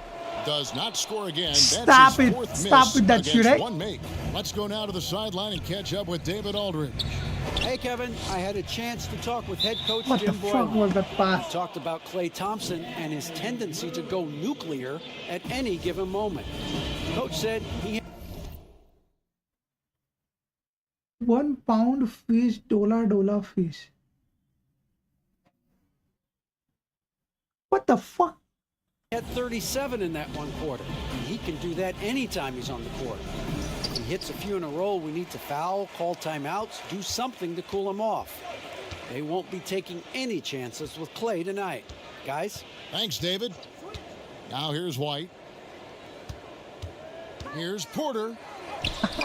Speaker 1: Does not score again.
Speaker 2: Stop
Speaker 1: That's his
Speaker 2: it.
Speaker 1: fourth
Speaker 2: Stop
Speaker 1: miss
Speaker 2: with that shit,
Speaker 1: against
Speaker 2: eh?
Speaker 1: one make. Let's go now to the sideline and catch up with David Aldridge.
Speaker 5: Hey, Kevin, I had a chance to talk with head coach
Speaker 2: What the
Speaker 5: Jim
Speaker 2: fuck
Speaker 5: Boylan.
Speaker 2: was that
Speaker 5: He
Speaker 2: pass?
Speaker 5: talked about Klay Thompson and his tendency to go nuclear at any given moment. Coach said he
Speaker 2: 1 pound fish, dollar fish. What the fuck?
Speaker 5: had 37 in that one quarter. And he can do that anytime he's on the court. If he hits a few in a row, we need to foul, call timeouts, do something to cool him off. They won't be taking any chances with Klay tonight. Guys?
Speaker 1: Thanks, David. Now here's White. Here's Porter.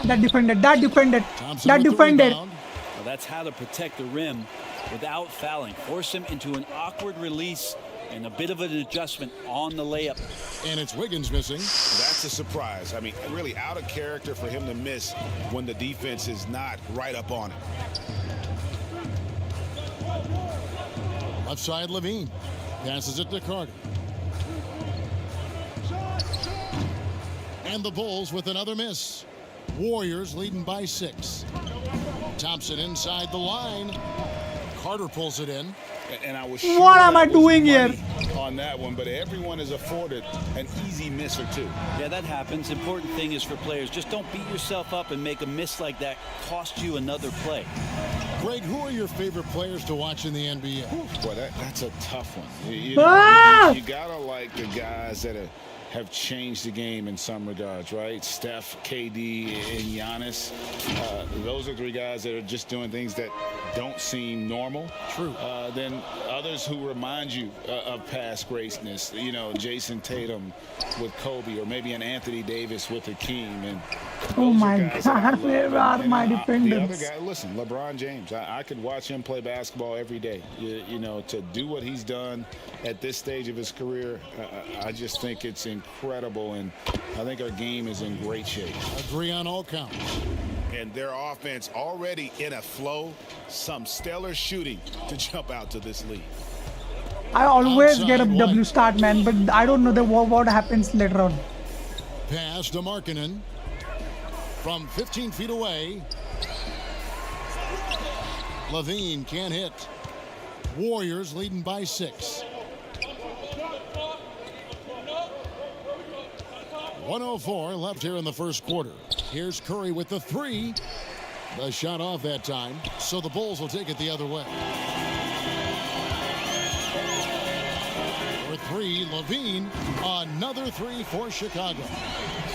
Speaker 2: That defended.
Speaker 1: Thompson
Speaker 2: That
Speaker 1: with the
Speaker 2: defended.
Speaker 1: rebound.
Speaker 4: Well, that's how to protect the rim without fouling. Force him into an awkward release and a bit of an adjustment on the layup.
Speaker 1: And it's Wiggins missing.
Speaker 3: That's a surprise. I mean, really out of character for him to miss when the defense is not right up on him.
Speaker 1: Left side, Levine. Passes it to Carter. And the Bulls with another miss. Warriors leading by 6. Thompson inside the line. Carter pulls it in.
Speaker 3: And I was
Speaker 2: What am I doing here?
Speaker 3: On that one, but everyone is afforded an easy miss or two.
Speaker 4: Yeah, that happens. Important thing is for players, just don't beat yourself up and make a miss like that cost you another play.
Speaker 1: Greg, who are your favorite players to watch in the NBA?
Speaker 3: Boy, that's a tough one. You gotta like the guys that have changed the game in some regards, right? Steph, KD, and Giannis. Those are three guys that are just doing things that don't seem normal.
Speaker 1: True.
Speaker 3: Then others who remind you of past greatness. You know, Jason Tatum with Kobe, or maybe an Anthony Davis with Hakeem. And
Speaker 2: Oh my God, where are my
Speaker 3: the other
Speaker 2: defenders?
Speaker 3: guy, listen, LeBron James. I could watch him play basketball every day. You know, to do what he's done at this stage of his career, I just think it's incredible, and I think our game is in great shape.
Speaker 1: Agree on all counts.
Speaker 3: And their offense already in a flow, some stellar shooting to jump out to this lead.
Speaker 2: I always
Speaker 1: Outside
Speaker 2: get a
Speaker 1: White.
Speaker 2: W start, man, but I don't know what happens later on.
Speaker 1: Pass to Markkanen. From 15 feet away. Levine can't hit. Warriors leading by 6. 1:04 left here in the first quarter. Here's Curry with the 3. The shot off that time, so the Bulls will take it the other way. For 3, Levine. Another 3 for Chicago.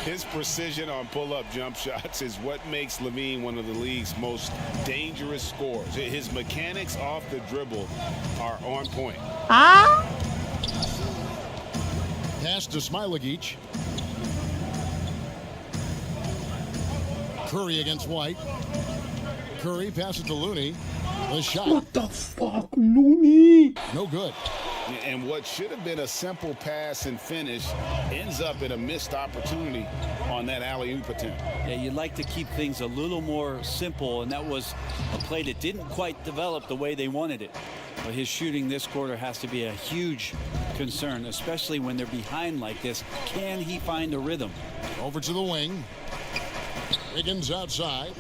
Speaker 3: His precision on pull-up jump shots is what makes Levine one of the league's most dangerous scorers. His mechanics off the dribble are on point.
Speaker 1: Pass to Smilagic. Curry against White. Curry passes to Looney. The shot.
Speaker 2: What the fuck, Looney?
Speaker 1: No good.
Speaker 3: And what should have been a simple pass and finish ends up in a missed opportunity on that alley-oop attempt.
Speaker 4: Yeah, you'd like to keep things a little more simple, and that was a play that didn't quite develop the way they wanted it. But his shooting this quarter has to be a huge concern, especially when they're behind like this. Can he find a rhythm?
Speaker 1: Over to the wing. Wiggins outside.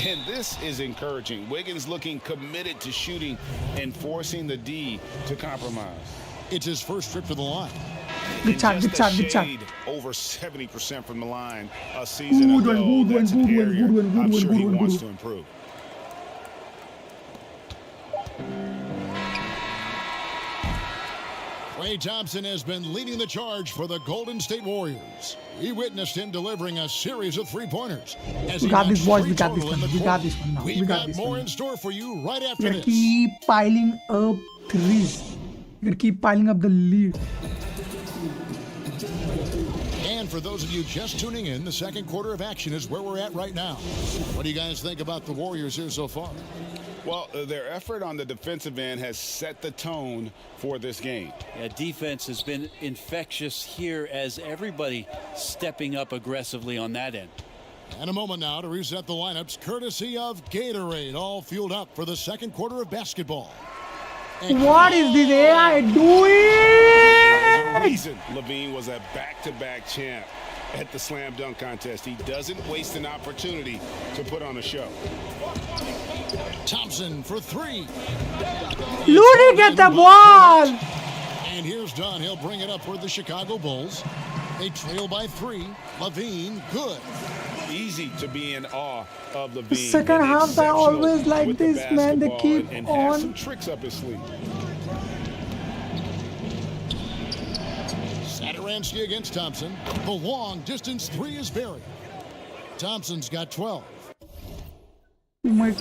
Speaker 3: And this is encouraging. Wiggins looking committed to shooting and forcing the D to compromise.
Speaker 1: It's his first trip to the line.
Speaker 2: Good shot, good shot, good shot.
Speaker 3: Over 70% from the line a season ago. That's an area I'm sure he wants to improve.
Speaker 1: Klay Thompson has been leading the charge for the Golden State Warriors. We witnessed him delivering a series of three-pointers.
Speaker 2: We got this, boys. We got this one. We got this one now.
Speaker 1: We've got more in store for you right after
Speaker 2: We're
Speaker 1: this.
Speaker 2: gonna keep piling up threes. We're gonna keep piling up the lead.
Speaker 1: for those of you just tuning in, the second quarter of action is where we're at right now. What do you guys think about the Warriors here so far?
Speaker 3: Well, their effort on the defensive end has set the tone for this game.
Speaker 4: Yeah, defense has been infectious here as everybody stepping up aggressively on that end.
Speaker 1: And a moment now to reset the lineups, courtesy of Gatorade, all fueled up for the second quarter of basketball.
Speaker 2: What is this AI doing?
Speaker 3: There's a reason Levine was a back-to-back champ at the slam dunk contest. He doesn't waste an opportunity to put on a show.
Speaker 1: Thompson for three.
Speaker 2: Looney, get the ball.
Speaker 1: And here's Dunn. He'll bring it up for the Chicago Bulls. They trail by 3. Levine, good.
Speaker 3: Easy to be in awe of Levine.
Speaker 2: Second half, I always like this, man. They keep
Speaker 3: and
Speaker 2: on.
Speaker 3: have some tricks up his sleeve.
Speaker 1: Saturansky against Thompson. The long distance 3 is buried. Thompson's got 12.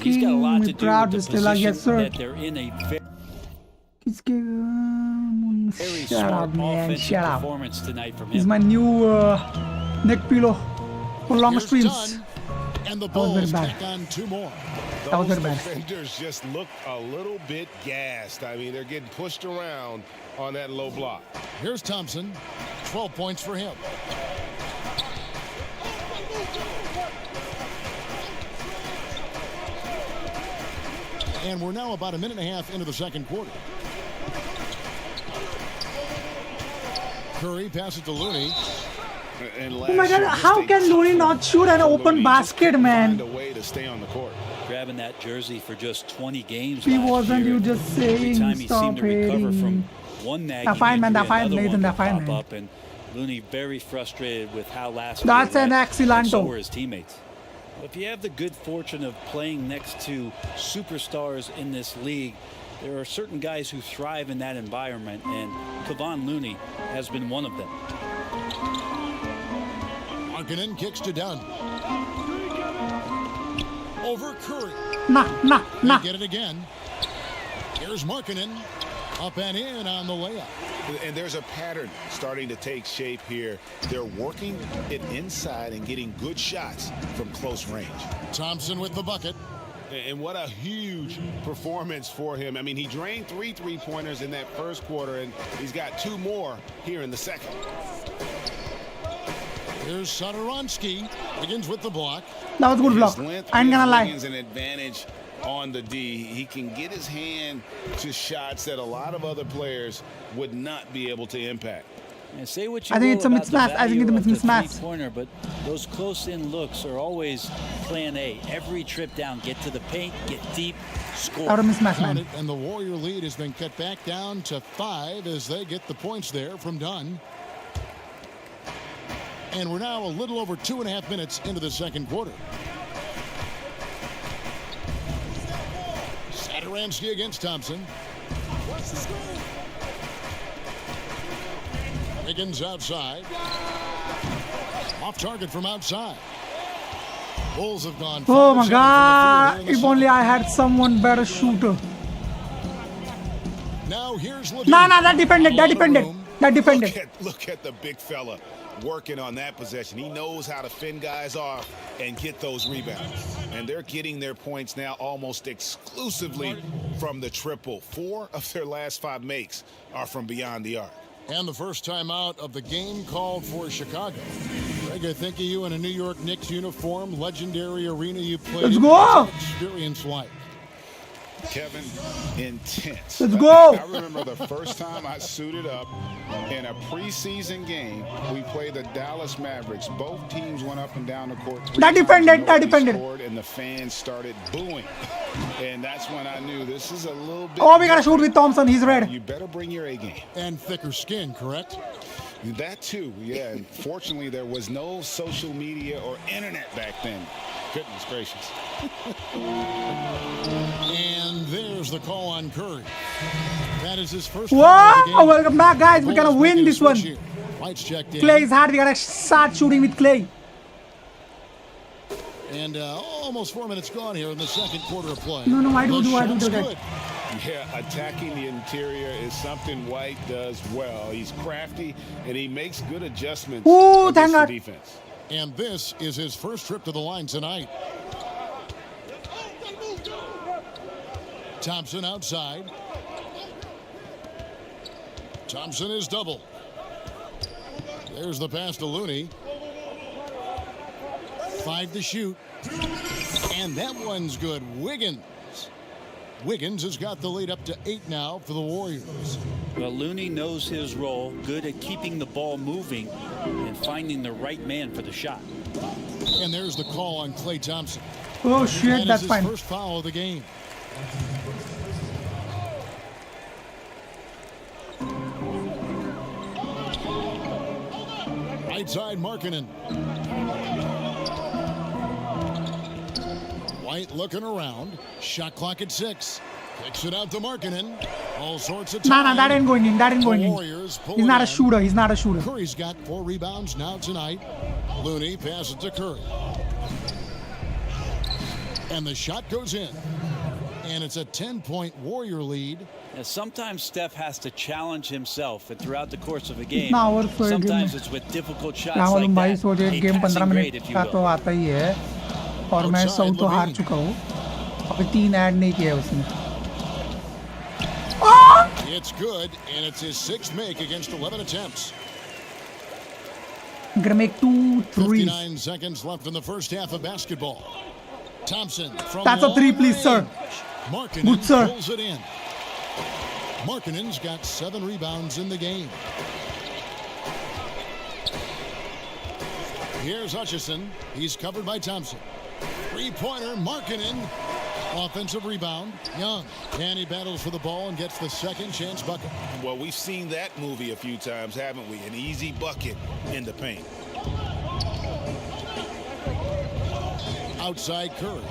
Speaker 4: He's got a lot to do
Speaker 2: proud
Speaker 4: with the
Speaker 2: still,
Speaker 4: position
Speaker 2: yes, sir.
Speaker 4: that they're in a very
Speaker 2: Shut up,
Speaker 4: smart
Speaker 2: man.
Speaker 4: offensive
Speaker 2: Shut up.
Speaker 4: performance tonight from
Speaker 2: He's
Speaker 4: him.
Speaker 2: my new neck pillow for long
Speaker 1: Here's
Speaker 2: streams.
Speaker 1: Dunn, and the
Speaker 2: That was very
Speaker 1: Bulls
Speaker 2: bad.
Speaker 1: tack on 2 more.
Speaker 2: That was
Speaker 9: Those
Speaker 2: very bad.
Speaker 9: defenders just look a little bit gassed. I mean, they're getting pushed around on that low block.
Speaker 1: Here's Thompson. 12 points for him. And we're now about a minute and a half into the second quarter. Curry passes to Looney.
Speaker 2: Oh my God, how can Looney not shoot an open basket, man?
Speaker 3: A way to stay on the court.
Speaker 4: Grabbing that jersey for just 20 games.
Speaker 2: He
Speaker 4: last
Speaker 2: wasn't
Speaker 4: year.
Speaker 2: you just
Speaker 4: Every
Speaker 2: saying
Speaker 4: time he
Speaker 2: stop
Speaker 4: seemed to recover from
Speaker 2: hating.
Speaker 4: one nagging
Speaker 2: They're fine, man,
Speaker 4: injury,
Speaker 2: they're fine,
Speaker 4: another
Speaker 2: Nathan,
Speaker 4: one
Speaker 2: they're
Speaker 4: would
Speaker 2: fine,
Speaker 4: pop
Speaker 2: man.
Speaker 4: up, and Looney very frustrated with how last
Speaker 2: That's
Speaker 4: year
Speaker 2: an
Speaker 4: went, and so
Speaker 2: excellento.
Speaker 4: were his teammates. If you have the good fortune of playing next to superstars in this league, there are certain guys who thrive in that environment, and Kevon Looney has been one of them.
Speaker 1: Markkanen kicks to Dunn. Over Curry.
Speaker 2: Nah.
Speaker 1: They get it again. Here's Markkanen. Up and in on the layup.
Speaker 3: And there's a pattern starting to take shape here. They're working it inside and getting good shots from close range.
Speaker 1: Thompson with the bucket.
Speaker 3: And what a huge performance for him. I mean, he drained 3 3-pointers in that first quarter, and he's got 2 more here in the second.
Speaker 1: Here's Saturansky. Begins with the block.
Speaker 2: That was a good block. I ain't gonna lie.
Speaker 3: An advantage on the D. He can get his hand to shots that a lot of other players would not be able to impact.
Speaker 4: And say what you
Speaker 2: I think
Speaker 4: will
Speaker 2: it's a
Speaker 4: about the
Speaker 2: mismatch. I think
Speaker 4: value
Speaker 2: it's a
Speaker 4: of the
Speaker 2: mismatch.
Speaker 4: three-pointer, but those close-in looks are always plan A. Every trip down, get to the paint, get deep, score.
Speaker 2: Out of mismatch, man.
Speaker 1: And the Warrior lead has been cut back down to 5 as they get the points there from Dunn. And we're now a little over 2.5 minutes into the second quarter. Saturansky against Thompson. Higgins outside. Off target from outside. Bulls have gone.
Speaker 2: Oh
Speaker 1: 5 of
Speaker 2: my
Speaker 1: 7 from the field
Speaker 2: God.
Speaker 1: here in the
Speaker 2: If only
Speaker 1: second.
Speaker 2: I had someone better shooter.
Speaker 1: Now here's Levine.
Speaker 2: Nah, that depended. That
Speaker 1: A lot of
Speaker 2: depended.
Speaker 1: room.
Speaker 2: That depended.
Speaker 3: Look at the big fella working on that possession. He knows how to fend guys off and get those rebounds. And they're getting their points now almost exclusively from the triple. 4 of their last 5 makes are from beyond the arc.
Speaker 1: And the first time out of the game called for Chicago. Greg, I think of you in a New York Knicks uniform, legendary arena you played.
Speaker 2: Let's
Speaker 1: in.
Speaker 2: go!
Speaker 1: What's that experience like?
Speaker 3: Kevin, intense.
Speaker 2: Let's go!
Speaker 3: I remember the first time I suited up in a preseason game. We played the Dallas Mavericks. Both teams went up and down the court.
Speaker 2: That depended. That
Speaker 3: Nobody
Speaker 2: depended.
Speaker 3: scored, and the fans started booing. And that's when I knew this is a little bit.
Speaker 2: Oh, we gotta shoot with Thompson. He's red.
Speaker 3: You better bring your A game.
Speaker 1: And thicker skin, correct?
Speaker 3: That too, yeah. And fortunately, there was no social media or internet back then. Goodness gracious.
Speaker 1: And there's the call on Curry. That is his first.
Speaker 2: Whoa!
Speaker 1: foul of the game.
Speaker 2: Welcome back, guys. We're gonna
Speaker 1: Bulls
Speaker 2: win
Speaker 1: making a
Speaker 2: this one.
Speaker 1: switch here. Lights checked in.
Speaker 2: Clay is hard. We gotta start shooting with Clay.
Speaker 1: And almost 4 minutes gone here in the second quarter of play.
Speaker 2: No, I do
Speaker 1: The
Speaker 2: that.
Speaker 1: shot's good.
Speaker 3: Yeah, attacking the interior is something White does well. He's crafty, and he makes good adjustments against the defense.
Speaker 1: And this is his first trip to the line tonight. Thompson outside. Thompson is double. There's the pass to Looney. 5 to shoot. And that one's good. Wiggins has got the lead up to 8 now for the Warriors.
Speaker 4: Well, Looney knows his role, good at keeping the ball moving and finding the right man for the shot.
Speaker 1: And there's the call on Klay Thompson.
Speaker 2: Oh shit, that's fine.
Speaker 1: First foul of the game. Right side, Markkanen. White looking around. Shot clock at 6. Kicks it out to Markkanen. All sorts of time.
Speaker 2: Nah, that ain't going in. That ain't going in. He's not a shooter. He's not a shooter.
Speaker 1: Curry's got 4 rebounds now tonight. Looney passes to Curry. And the shot goes in. And it's a 10-point Warrior lead.
Speaker 4: Now, sometimes Steph has to challenge himself throughout the course of a game.
Speaker 2: Sometimes
Speaker 4: it's with difficult shots like that. A passing grade, if you will.
Speaker 2: आता ही है और मैं 100 तो हार चुका हूँ अभी 3 add नहीं किया उसने.
Speaker 1: It's good, and it's his 6th make against 11 attempts.
Speaker 2: I'm gonna make 2 threes.
Speaker 1: 59 seconds left in the first half of basketball. Thompson from
Speaker 2: That's a 3, please, sir.
Speaker 1: Markkanen
Speaker 2: Good, sir.
Speaker 1: pulls it in. Markkanen's got 7 rebounds in the game. Here's Hutchison. He's covered by Thompson. 3-pointer, Markkanen. Offensive rebound, Young. And he battles for the ball and gets the second chance bucket.
Speaker 3: Well, we've seen that movie a few times, haven't we? An easy bucket in the paint.
Speaker 1: Outside Curry.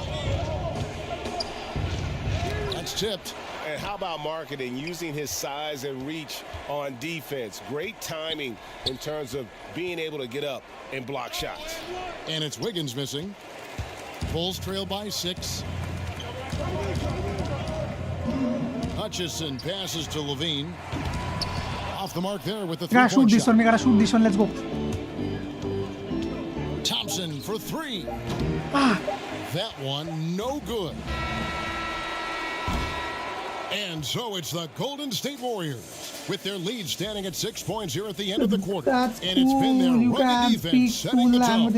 Speaker 1: That's tipped.
Speaker 9: And how about Markkanen using his size and reach on defense? Great timing in terms of being able to get up and block shots.
Speaker 1: And it's Wiggins missing. Bulls trail by 6. Hutchison passes to Levine. Off the mark there with the 3-point
Speaker 2: shoot this
Speaker 1: shot.
Speaker 2: one. We gotta shoot this one. Let's go.
Speaker 1: Thompson for 3. That one no good. And so it's the Golden State Warriors with their lead standing at 6 points here at the end of the quarter.
Speaker 2: That's
Speaker 1: and it's been their
Speaker 2: you
Speaker 1: rugged defense setting the tone.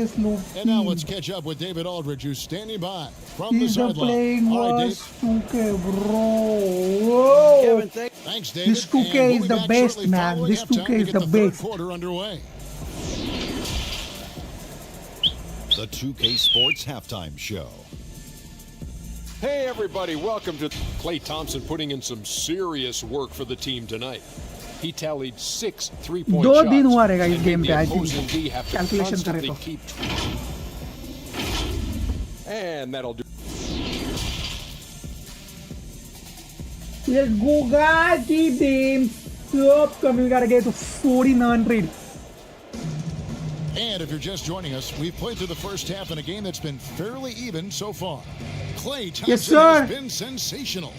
Speaker 1: And now
Speaker 2: team.
Speaker 1: let's catch up with David Aldridge, who's standing by from
Speaker 2: He's
Speaker 1: the sideline.
Speaker 2: playing
Speaker 1: All right,
Speaker 2: worse 2K, bro. Whoa.
Speaker 1: Thanks, David.
Speaker 2: This 2K
Speaker 1: And
Speaker 2: is
Speaker 1: we'll
Speaker 2: the
Speaker 1: be back
Speaker 2: best,
Speaker 1: shortly
Speaker 2: man.
Speaker 1: following
Speaker 2: This 2K
Speaker 1: halftime to
Speaker 2: is
Speaker 1: get
Speaker 2: the
Speaker 1: third
Speaker 2: best.
Speaker 1: quarter underway.
Speaker 7: The 2K Sports Halftime Show.
Speaker 8: Hey everybody, welcome to Klay Thompson putting in some serious work for the team tonight. He tallied 6 3-point shots.
Speaker 2: 2 दिन हुआ रहेगा इस
Speaker 8: and
Speaker 2: game
Speaker 8: made
Speaker 2: पे
Speaker 8: the
Speaker 2: I
Speaker 8: opposing D
Speaker 2: think
Speaker 8: have to
Speaker 2: calculation करे
Speaker 8: constantly
Speaker 2: तो.
Speaker 8: keep. And that'll do.
Speaker 2: Let's go, guys. Keep them up. We gotta get to 1400.
Speaker 1: And if you're just joining us, we've played through the first half in a game that's been fairly even so far. Klay Thompson
Speaker 2: Yes, sir.
Speaker 1: has been sensational.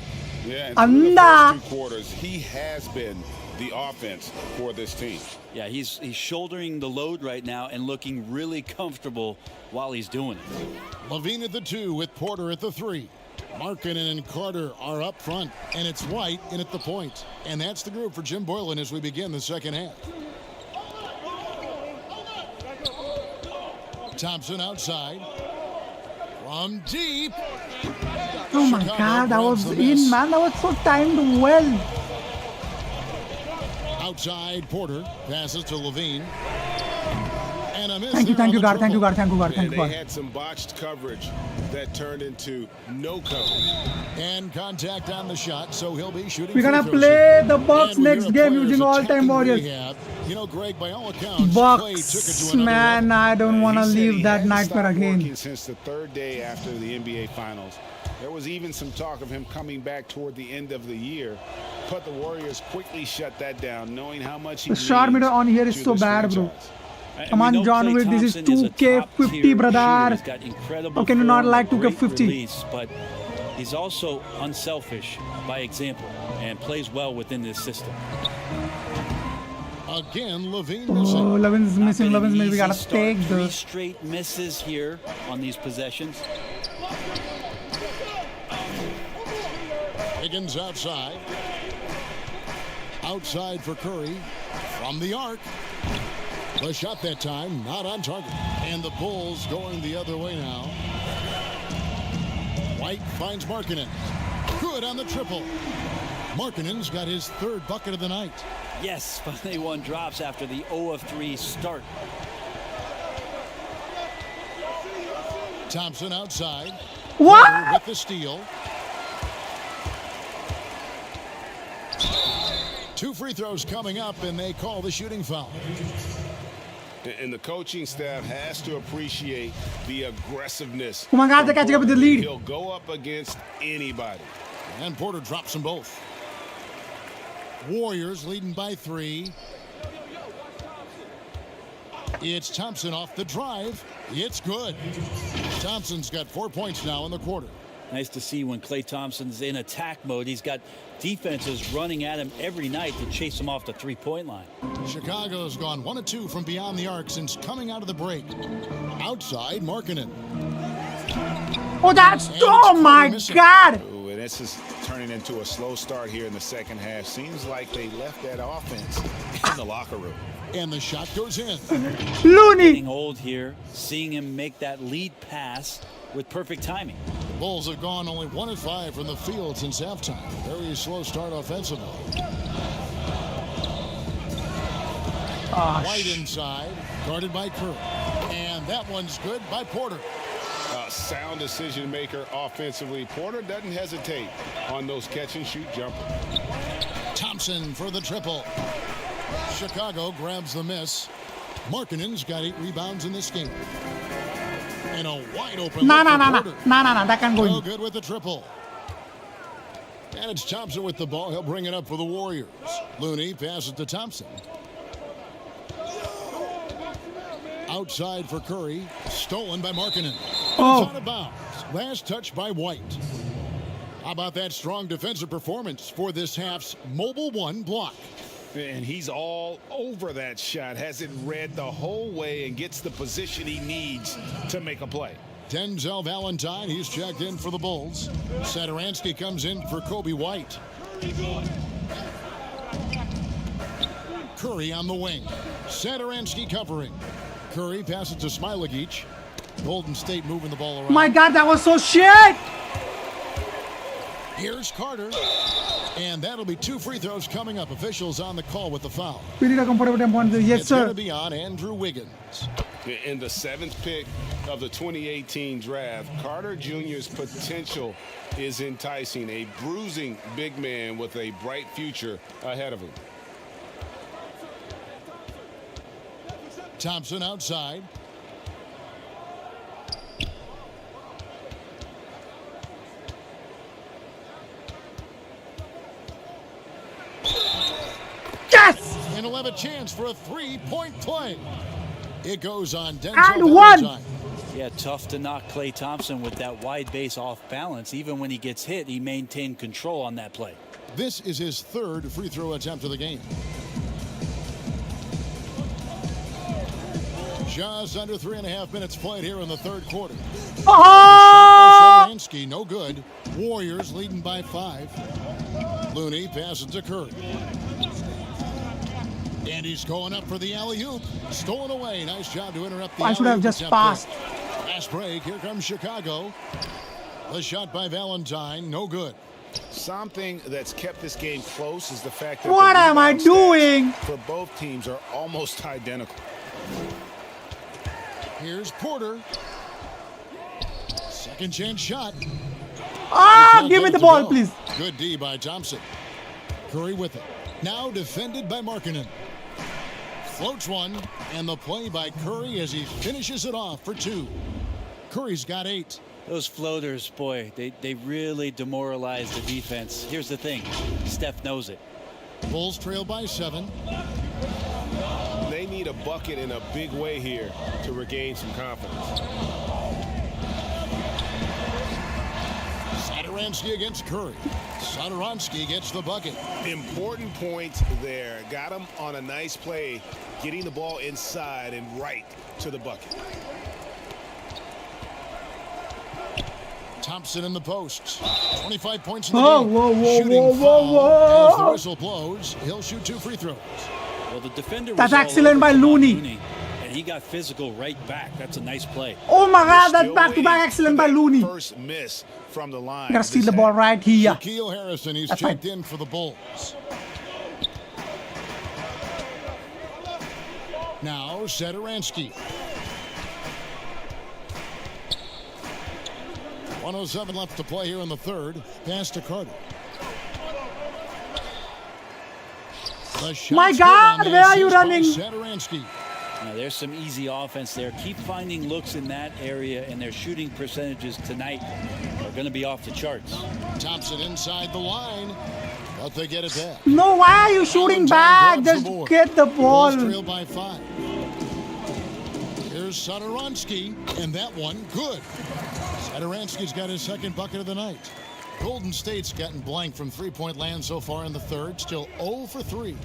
Speaker 3: Yeah, and through the
Speaker 2: Anda.
Speaker 3: first 2 quarters, he has been the offense for this team.
Speaker 4: Yeah, he's shouldering the load right now and looking really comfortable while he's doing it.
Speaker 1: Levine at the 2 with Porter at the 3. Markkanen and Carter are up front, and it's White in at the point. And that's the group for Jim Boylan as we begin the second half. Thompson outside. From deep.
Speaker 2: Oh my God, that was in, man. That was so timed well.
Speaker 1: Outside Porter passes to Levine. And a miss
Speaker 2: Thank you,
Speaker 1: there on the
Speaker 2: God, thank you,
Speaker 1: triple.
Speaker 2: God, thank you, God, thank
Speaker 9: And
Speaker 2: you,
Speaker 9: they
Speaker 2: God.
Speaker 9: had some botched coverage that turned into no coverage.
Speaker 1: And contact on the shot, so he'll be shooting.
Speaker 2: We're gonna
Speaker 1: free throws
Speaker 2: play
Speaker 1: here.
Speaker 2: the Bucks
Speaker 1: And we
Speaker 2: next
Speaker 1: hear
Speaker 2: game
Speaker 1: players
Speaker 2: using all-time
Speaker 1: attacking
Speaker 2: Warriors.
Speaker 1: rehab. You know, Greg, by all accounts, Klay took it
Speaker 2: Bucks,
Speaker 1: to another
Speaker 2: man,
Speaker 1: level.
Speaker 2: I don't want to
Speaker 3: He said
Speaker 2: leave
Speaker 3: he
Speaker 2: that
Speaker 3: hadn't
Speaker 2: nightmare
Speaker 3: stopped
Speaker 2: again.
Speaker 3: working since the 3rd day after the NBA Finals. There was even some talk of him coming back toward the end of the year, but the Warriors quickly shut that down, knowing how much he
Speaker 2: The shot meter on here is
Speaker 3: to
Speaker 2: so
Speaker 3: this
Speaker 2: bad, bro.
Speaker 3: franchise.
Speaker 4: And
Speaker 2: Come
Speaker 4: we
Speaker 2: on,
Speaker 4: know
Speaker 2: John
Speaker 4: Klay
Speaker 2: Wick, this is
Speaker 4: Thompson a
Speaker 2: 2K50,
Speaker 4: top-tier
Speaker 2: brother.
Speaker 4: shooter. He's got incredible
Speaker 2: How can you not
Speaker 4: form,
Speaker 2: like
Speaker 4: great
Speaker 2: 2K50?
Speaker 4: release, but He's also unselfish by example and plays well within this system.
Speaker 1: Again, Levine
Speaker 2: Oh,
Speaker 1: missing.
Speaker 2: Levin's missing. Levin's missing. We gotta take
Speaker 4: Three
Speaker 2: this.
Speaker 4: straight misses here on these possessions.
Speaker 1: Higgins outside. Outside for Curry. From the arc. The shot that time, not on target. And the Bulls going the other way now. White finds Markkanen. Good on the triple. Markkanen's got his third bucket of the night.
Speaker 4: Yes, finally one drops after the 0 of 3 start.
Speaker 1: Thompson outside.
Speaker 2: What?
Speaker 1: Porter with the steal. 2 free throws coming up, and they call the shooting foul.
Speaker 9: And the coaching staff has to appreciate the aggressiveness.
Speaker 2: Oh my God, they're catching up with the lead.
Speaker 9: He'll go up against anybody.
Speaker 1: And Porter drops them both. Warriors leading by 3. It's Thompson off the drive. It's good. Thompson's got 4 points now in the quarter.
Speaker 4: Nice to see when Klay Thompson's in attack mode. He's got defenses running at him every night to chase him off the three-point line.
Speaker 1: Chicago's gone 1 of 2 from beyond the arc since coming out of the break. Outside, Markkanen.
Speaker 2: Oh, that's... Oh, my God.
Speaker 3: Ooh, and this is turning into a slow start here in the second half. Seems like they left that offense in the locker room.
Speaker 1: And the shot goes in.
Speaker 2: Looney.
Speaker 4: Getting old here, seeing him make that lead pass with perfect timing.
Speaker 1: The Bulls have gone only 1 of 5 from the field since halftime. Very slow start offensively. White inside, guarded by Curry. And that one's good by Porter.
Speaker 9: Sound decision maker offensively. Porter doesn't hesitate on those catch and shoot jumpers.
Speaker 1: Thompson for the triple. Chicago grabs the miss. Markkanen's got 8 rebounds in this game. And a wide open
Speaker 2: No,
Speaker 1: look
Speaker 2: no,
Speaker 1: for
Speaker 2: no, no.
Speaker 1: Porter.
Speaker 2: No, no, no. That can't go
Speaker 1: No
Speaker 2: in.
Speaker 1: good with the triple. And it's Thompson with the ball. He'll bring it up for the Warriors. Looney passes to Thompson. Outside for Curry. Stolen by Markkanen.
Speaker 2: Oh.
Speaker 1: It's out of bounds. Last touch by White. How about that strong defensive performance for this half's Mobile 1 block?
Speaker 3: And he's all over that shot. Has it read the whole way and gets the position he needs to make a play.
Speaker 1: Denzel Valentine, he's checked in for the Bulls. Satoransky comes in for Kobe White. Curry on the wing. Satoransky covering. Curry passes to Smilagic. Golden State moving the ball around.
Speaker 2: My God, that was so shit.
Speaker 1: Here's Carter. And that'll be 2 free throws coming up. Officials on the call with the foul.
Speaker 2: We need a comfortable tempo. Yes,
Speaker 1: It's going
Speaker 2: sir.
Speaker 1: to be on Andrew Wiggins.
Speaker 9: In the 7th pick of the 2018 draft, Carter Jr.'s potential is enticing. A bruising big man with a bright future ahead of him.
Speaker 1: Thompson outside.
Speaker 2: Yes!
Speaker 1: And he'll have a chance for a 3-point play. It goes on Denzel
Speaker 2: And one.
Speaker 1: Valentine.
Speaker 4: Yeah, tough to knock Klay Thompson with that wide base off balance. Even when he gets hit, he maintained control on that play.
Speaker 1: This is his 3rd free throw attempt of the game. Just under 3.5 minutes played here in the 3rd quarter.
Speaker 2: Oh!
Speaker 1: Satoransky, no good. Warriors leading by 5. Looney passes to Curry. And he's going up for the alley-oop. Stolen away. Nice job to interrupt the
Speaker 2: I should have
Speaker 1: alley-oop
Speaker 2: just
Speaker 1: attempt
Speaker 2: passed.
Speaker 1: there. Fast break. Here comes Chicago. The shot by Valentine. No good.
Speaker 3: Something that's kept this game close is the fact that
Speaker 2: What
Speaker 3: the
Speaker 2: am I
Speaker 3: rebound stats
Speaker 2: doing?
Speaker 3: for both teams are almost identical.
Speaker 1: Here's Porter. Second chance shot.
Speaker 2: Ah, give me the ball, please.
Speaker 1: Good D by Thompson. Curry with it. Now defended by Markkanen. Floats one, and the play by Curry as he finishes it off for 2. Curry's got 8.
Speaker 4: Those floaters, boy, they really demoralize the defense. Here's the thing, Steph knows it.
Speaker 1: Bulls trail by 7.
Speaker 9: They need a bucket in a big way here to regain some confidence.
Speaker 1: Satoransky against Curry. Satoransky gets the bucket.
Speaker 9: Important points there. Got him on a nice play, getting the ball inside and right to the bucket.
Speaker 1: Thompson in the post. 25 points in the game. Shooting foul as the whistle blows. He'll shoot 2 free throws.
Speaker 4: Well, the defender was
Speaker 2: That's
Speaker 4: all
Speaker 2: excellent
Speaker 4: over
Speaker 2: by
Speaker 4: Looney,
Speaker 2: Looney.
Speaker 4: and he got physical right back. That's a nice play.
Speaker 2: Oh my God, that's back-to-back excellent by Looney.
Speaker 9: First miss from the line.
Speaker 2: Gotta steal the ball right here.
Speaker 1: Shaquille Harrison, he's checked in for the Bulls. Now, Satoransky. 1:07 left to play here in the third. Pass to Carter.
Speaker 2: My God, where are you running?
Speaker 1: Satoransky.
Speaker 4: Now, there's some easy offense there. Keep finding looks in that area, and their shooting percentages tonight are going to be off the charts.
Speaker 1: Thompson inside the line, but they get it back.
Speaker 2: No, why are you shooting back? Just get the ball.
Speaker 1: Bulls trail by 5. Here's Satoransky, and that one good. Satoransky's got his second bucket of the night. Golden State's gotten blank from three-point land so far in the third, still 0 for 3.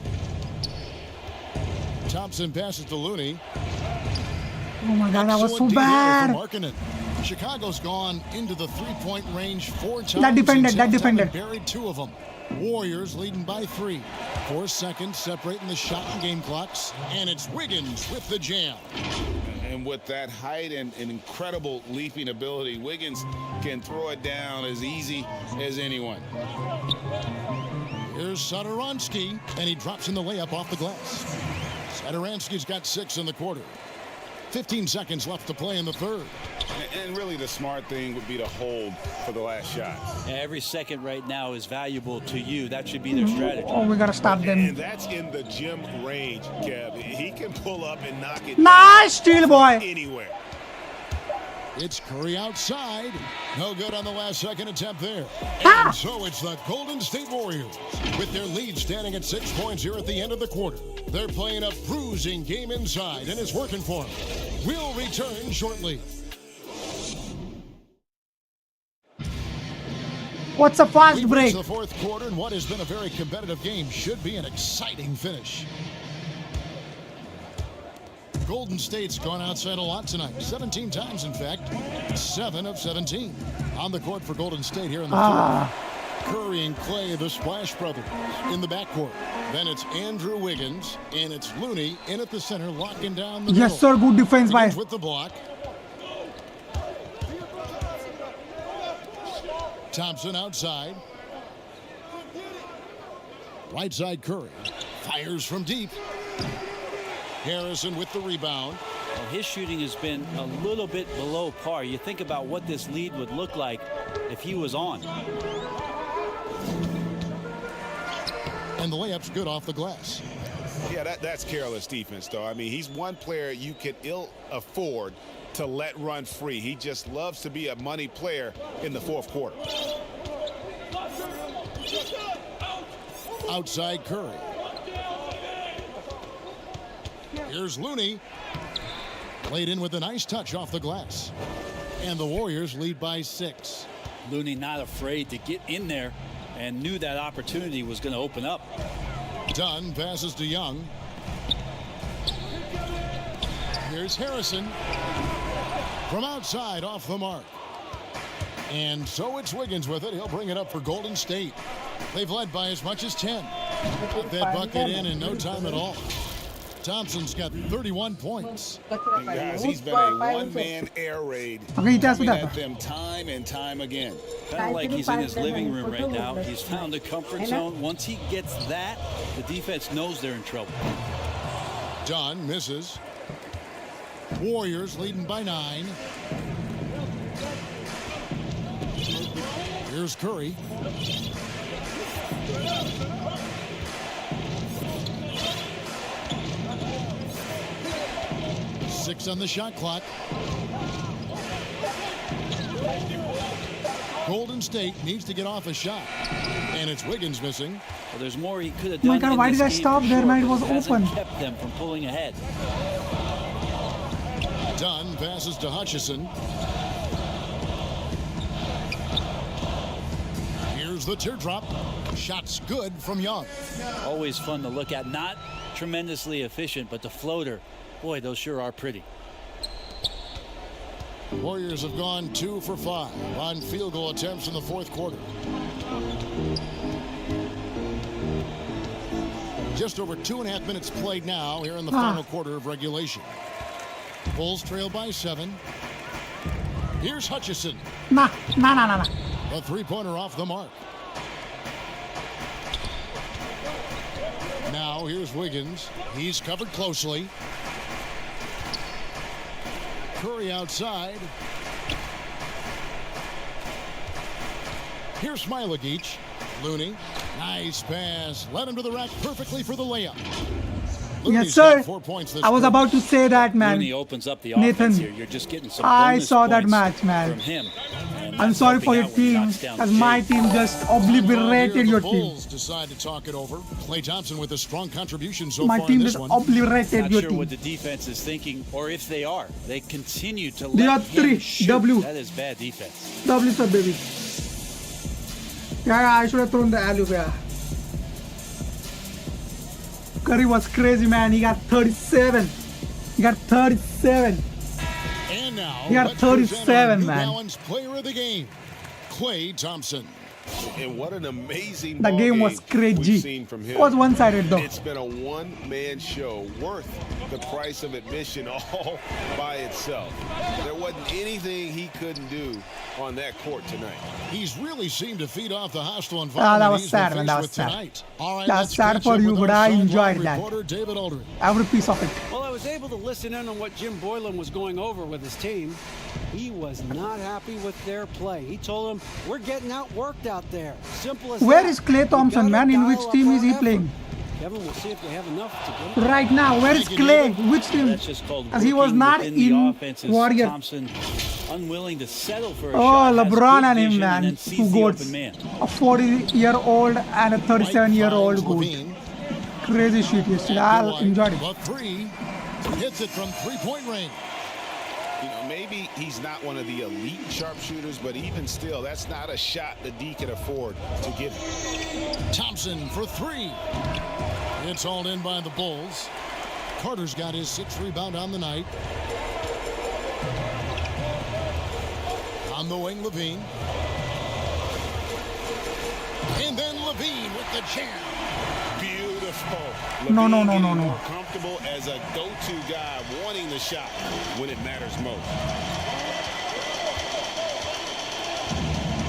Speaker 1: Thompson passes to Looney.
Speaker 2: Oh my God, that was so bad.
Speaker 1: Chicago's gone into the three-point range 4 times.
Speaker 2: That defended.
Speaker 1: Buried 2 of them. Warriors leading by 3. 4 seconds separating the shot and game clocks. And it's Wiggins with the jam.
Speaker 3: And with that height and incredible leaping ability, Wiggins can throw it down as easy as anyone.
Speaker 1: Here's Satoransky, and he drops in the layup off the glass. Satoransky's got 6 in the quarter. 15 seconds left to play in the third.
Speaker 3: And really the smart thing would be to hold for the last shot.
Speaker 4: Every second right now is valuable to you. That should be their strategy.
Speaker 2: Oh, we got to stop them.
Speaker 9: And that's in the gym range, Kev. He can pull up and knock it
Speaker 2: nice steal, boy.
Speaker 9: Anywhere.
Speaker 1: It's Curry outside. No good on the last second attempt there.
Speaker 2: Ah.
Speaker 1: And so it's the Golden State Warriors with their lead standing at 6 points here at the end of the quarter. They're playing a bruising game inside, and it's working for them. We'll return shortly.
Speaker 2: What's a fast break?
Speaker 1: The fourth quarter, and what has been a very competitive game should be an exciting finish. Golden State's gone outside a lot tonight. 17 times, in fact. 7 of 17. On the court for Golden State here in the fourth. Curry and Clay, the Splash Brothers, in the backcourt. Then it's Andrew Wiggins, and it's Looney in at the center, locking down the middle.
Speaker 2: Yes, sir. Good defense by.
Speaker 1: With the block. Thompson outside. Right side Curry. Fires from deep. Harrison with the rebound.
Speaker 4: Well, his shooting has been a little bit below par. You think about what this lead would look like if he was on.
Speaker 1: And the layup's good off the glass.
Speaker 9: Yeah, that's careless defense, though. I mean, he's one player you could ill afford to let run free. He just loves to be a money player in the fourth quarter.
Speaker 1: Outside Curry. Here's Looney. Played in with a nice touch off the glass. And the Warriors lead by 6.
Speaker 4: Looney not afraid to get in there and knew that opportunity was going to open up.
Speaker 1: Dunn passes to Young. Here's Harrison. From outside, off the mark. And so it's Wiggins with it. He'll bring it up for Golden State. They've led by as much as 10. Got that bucket in no time at all. Thompson's got 31 points.
Speaker 3: And guys, he's been a one-man air raid.
Speaker 2: Coming
Speaker 3: at them time and time again.
Speaker 4: Kind of like he's in his living room right now. He's found a comfort zone. Once he gets that, the defense knows they're in trouble.
Speaker 1: Dunn misses. Warriors leading by 9. Here's Curry. Six on the shot clock. Golden State needs to get off a shot. And it's Wiggins missing.
Speaker 4: Well, there's more he could have done.
Speaker 2: My God, why did I stop there, man? It was open.
Speaker 4: Kept them from pulling ahead.
Speaker 1: Dunn passes to Hutchison. the teardrop. Shots good from Young.
Speaker 4: Always fun to look at. Not tremendously efficient, but the floater, boy, those sure are pretty.
Speaker 1: Warriors have gone 2 for 5 on field goal attempts in the fourth quarter. Just over 2.5 minutes played now here in the final quarter of regulation. Bulls trail by 7. Here's Hutchison.
Speaker 2: Nah.
Speaker 1: A three-pointer off the mark. Now here's Wiggins. He's covered closely. Curry outside. Here's Smilagic. Looney. Nice pass. Led him to the rack perfectly for the layup.
Speaker 2: Yes, sir. I was about to say that, man.
Speaker 4: Looney opens up the
Speaker 2: Nathan,
Speaker 4: offense here. You're just getting some
Speaker 2: I
Speaker 4: bonus
Speaker 2: saw that
Speaker 4: points
Speaker 2: match, man.
Speaker 4: from him.
Speaker 2: I'm sorry for your team, as my team just obliterated your team.
Speaker 1: Bulls decide to talk it over. Klay Thompson with a strong contribution so
Speaker 2: My
Speaker 1: far
Speaker 2: team
Speaker 1: in this
Speaker 2: just
Speaker 1: one.
Speaker 2: obliterated
Speaker 4: Not
Speaker 2: your
Speaker 4: sure
Speaker 2: team.
Speaker 4: what the defense is thinking, or if they are. They continue to
Speaker 2: They are
Speaker 4: let him
Speaker 2: 3.
Speaker 4: shoot.
Speaker 2: W.
Speaker 4: That is bad defense.
Speaker 2: W, sir, baby. Yeah, I should have thrown the alley, yeah. Curry was crazy, man. He got 37.
Speaker 1: And now,
Speaker 2: He got
Speaker 1: let's present
Speaker 2: 37,
Speaker 1: our New
Speaker 2: man.
Speaker 1: Balance player of the game, Klay Thompson.
Speaker 9: And what an amazing
Speaker 2: The
Speaker 9: ball
Speaker 2: game was
Speaker 9: we've
Speaker 2: crazy.
Speaker 9: seen from him.
Speaker 2: It was one-sided, though.
Speaker 9: It's been a one-man show worth the price of admission all by itself. There wasn't anything he couldn't do on that court tonight.
Speaker 1: He's really seemed to feed off the hostile
Speaker 2: Ah,
Speaker 1: environment
Speaker 2: that was
Speaker 1: he's
Speaker 2: sad,
Speaker 1: been
Speaker 2: man. That
Speaker 1: faced
Speaker 2: was
Speaker 1: with
Speaker 2: sad.
Speaker 1: tonight. All right,
Speaker 2: That's
Speaker 1: let's
Speaker 2: sad
Speaker 1: catch
Speaker 2: for
Speaker 1: up
Speaker 2: you,
Speaker 1: with
Speaker 2: but
Speaker 1: our
Speaker 2: I
Speaker 1: sideline
Speaker 2: enjoyed that.
Speaker 1: reporter, David Aldridge.
Speaker 2: Every piece of it.
Speaker 5: Well, I was able to listen in on what Jim Boylan was going over with his team. He was not happy with their play. He told them, we're getting outworked out there. Simple as
Speaker 2: Where
Speaker 5: that.
Speaker 2: is Klay
Speaker 5: We
Speaker 2: Thompson,
Speaker 5: gotta
Speaker 2: man? In which
Speaker 5: dial up
Speaker 2: team is
Speaker 5: our
Speaker 2: he
Speaker 5: effort.
Speaker 2: playing?
Speaker 5: Kevin, we'll see if they have enough to get.
Speaker 2: Right now, where is Klay? Which team?
Speaker 4: That's just called
Speaker 2: As he was
Speaker 4: working
Speaker 2: not
Speaker 4: within the
Speaker 2: in
Speaker 4: offense. Is
Speaker 2: Warrior.
Speaker 4: Thompson unwilling to settle for a
Speaker 2: Oh,
Speaker 4: shot, has
Speaker 2: LeBron
Speaker 4: good
Speaker 2: and him,
Speaker 4: vision,
Speaker 2: man.
Speaker 4: and then sees
Speaker 2: Two
Speaker 4: the
Speaker 2: goats.
Speaker 4: open man.
Speaker 2: A 40-year-old and a 37-year-old
Speaker 1: Finds
Speaker 2: goat.
Speaker 1: Levine.
Speaker 2: Crazy shit yesterday. I enjoyed it.
Speaker 1: The three. Hits it from three-point range.
Speaker 9: You know, maybe he's not one of the elite sharpshooters, but even still, that's not a shot that D can afford to give him.
Speaker 1: Thompson for three. It's hauled in by the Bulls. Carter's got his 6th rebound on the night. On the wing, Levine. And then Levine with the jam.
Speaker 9: Beautiful.
Speaker 2: No.
Speaker 9: More comfortable as a go-to guy, wanting the shot when it matters most.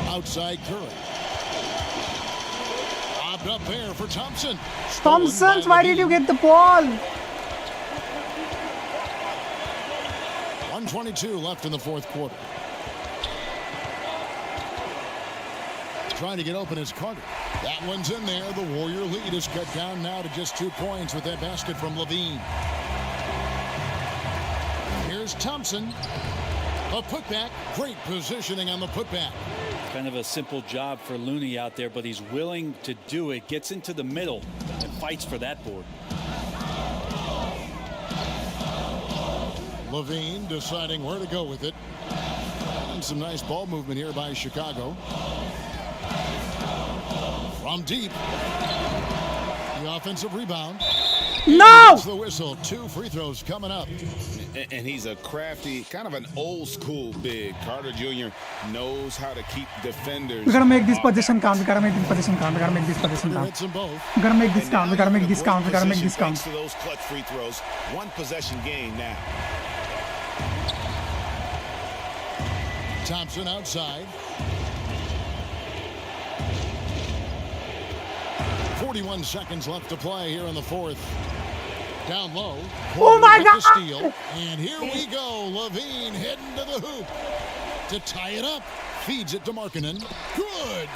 Speaker 1: Outside Curry. Lobbed up there for Thompson.
Speaker 2: Thompson, why did you get the ball?
Speaker 1: 1:22 left in the fourth quarter. Trying to get open is Carter. That one's in there. The Warrior lead is cut down now to just 2 points with that basket from Levine. Here's Thompson. A putback. Great positioning on the putback.
Speaker 4: Kind of a simple job for Looney out there, but he's willing to do it. Gets into the middle and fights for that board.
Speaker 1: Levine deciding where to go with it. And some nice ball movement here by Chicago. From deep. The offensive rebound.
Speaker 2: No!
Speaker 1: It's the whistle. 2 free throws coming up.
Speaker 9: And he's a crafty, kind of an old school big. Carter Jr. knows how to keep defenders.
Speaker 2: We gotta make this position count. We gotta make this position count. We gotta make this position count.
Speaker 1: Hits them both.
Speaker 2: We gotta make this
Speaker 9: And
Speaker 2: count.
Speaker 9: now
Speaker 2: We gotta
Speaker 9: you're
Speaker 2: make
Speaker 9: in a
Speaker 2: this count. We
Speaker 9: great
Speaker 2: gotta make this
Speaker 9: position
Speaker 2: count.
Speaker 9: thanks to those clutch free throws. 1 possession game now.
Speaker 1: Thompson outside. 41 seconds left to play here in the fourth. Down low.
Speaker 2: Oh my
Speaker 1: With the
Speaker 2: God!
Speaker 1: steal. And here we go. Levine heading to the hoop to tie it up. Feeds it to Markkanen. Good.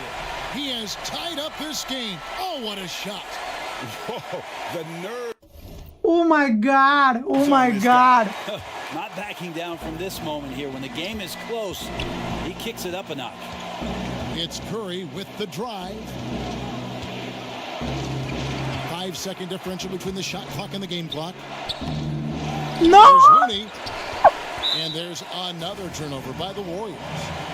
Speaker 1: He has tied up this game. Oh, what a shot.
Speaker 9: Whoa, the nerve.
Speaker 2: Oh my God. Oh my God.
Speaker 4: Not backing down from this moment here. When the game is close, he kicks it up a notch.
Speaker 1: It's Curry with the drive. 5-second differential between the shot clock and the game clock.
Speaker 2: No!
Speaker 1: There's Looney. And there's another turnover by the Warriors.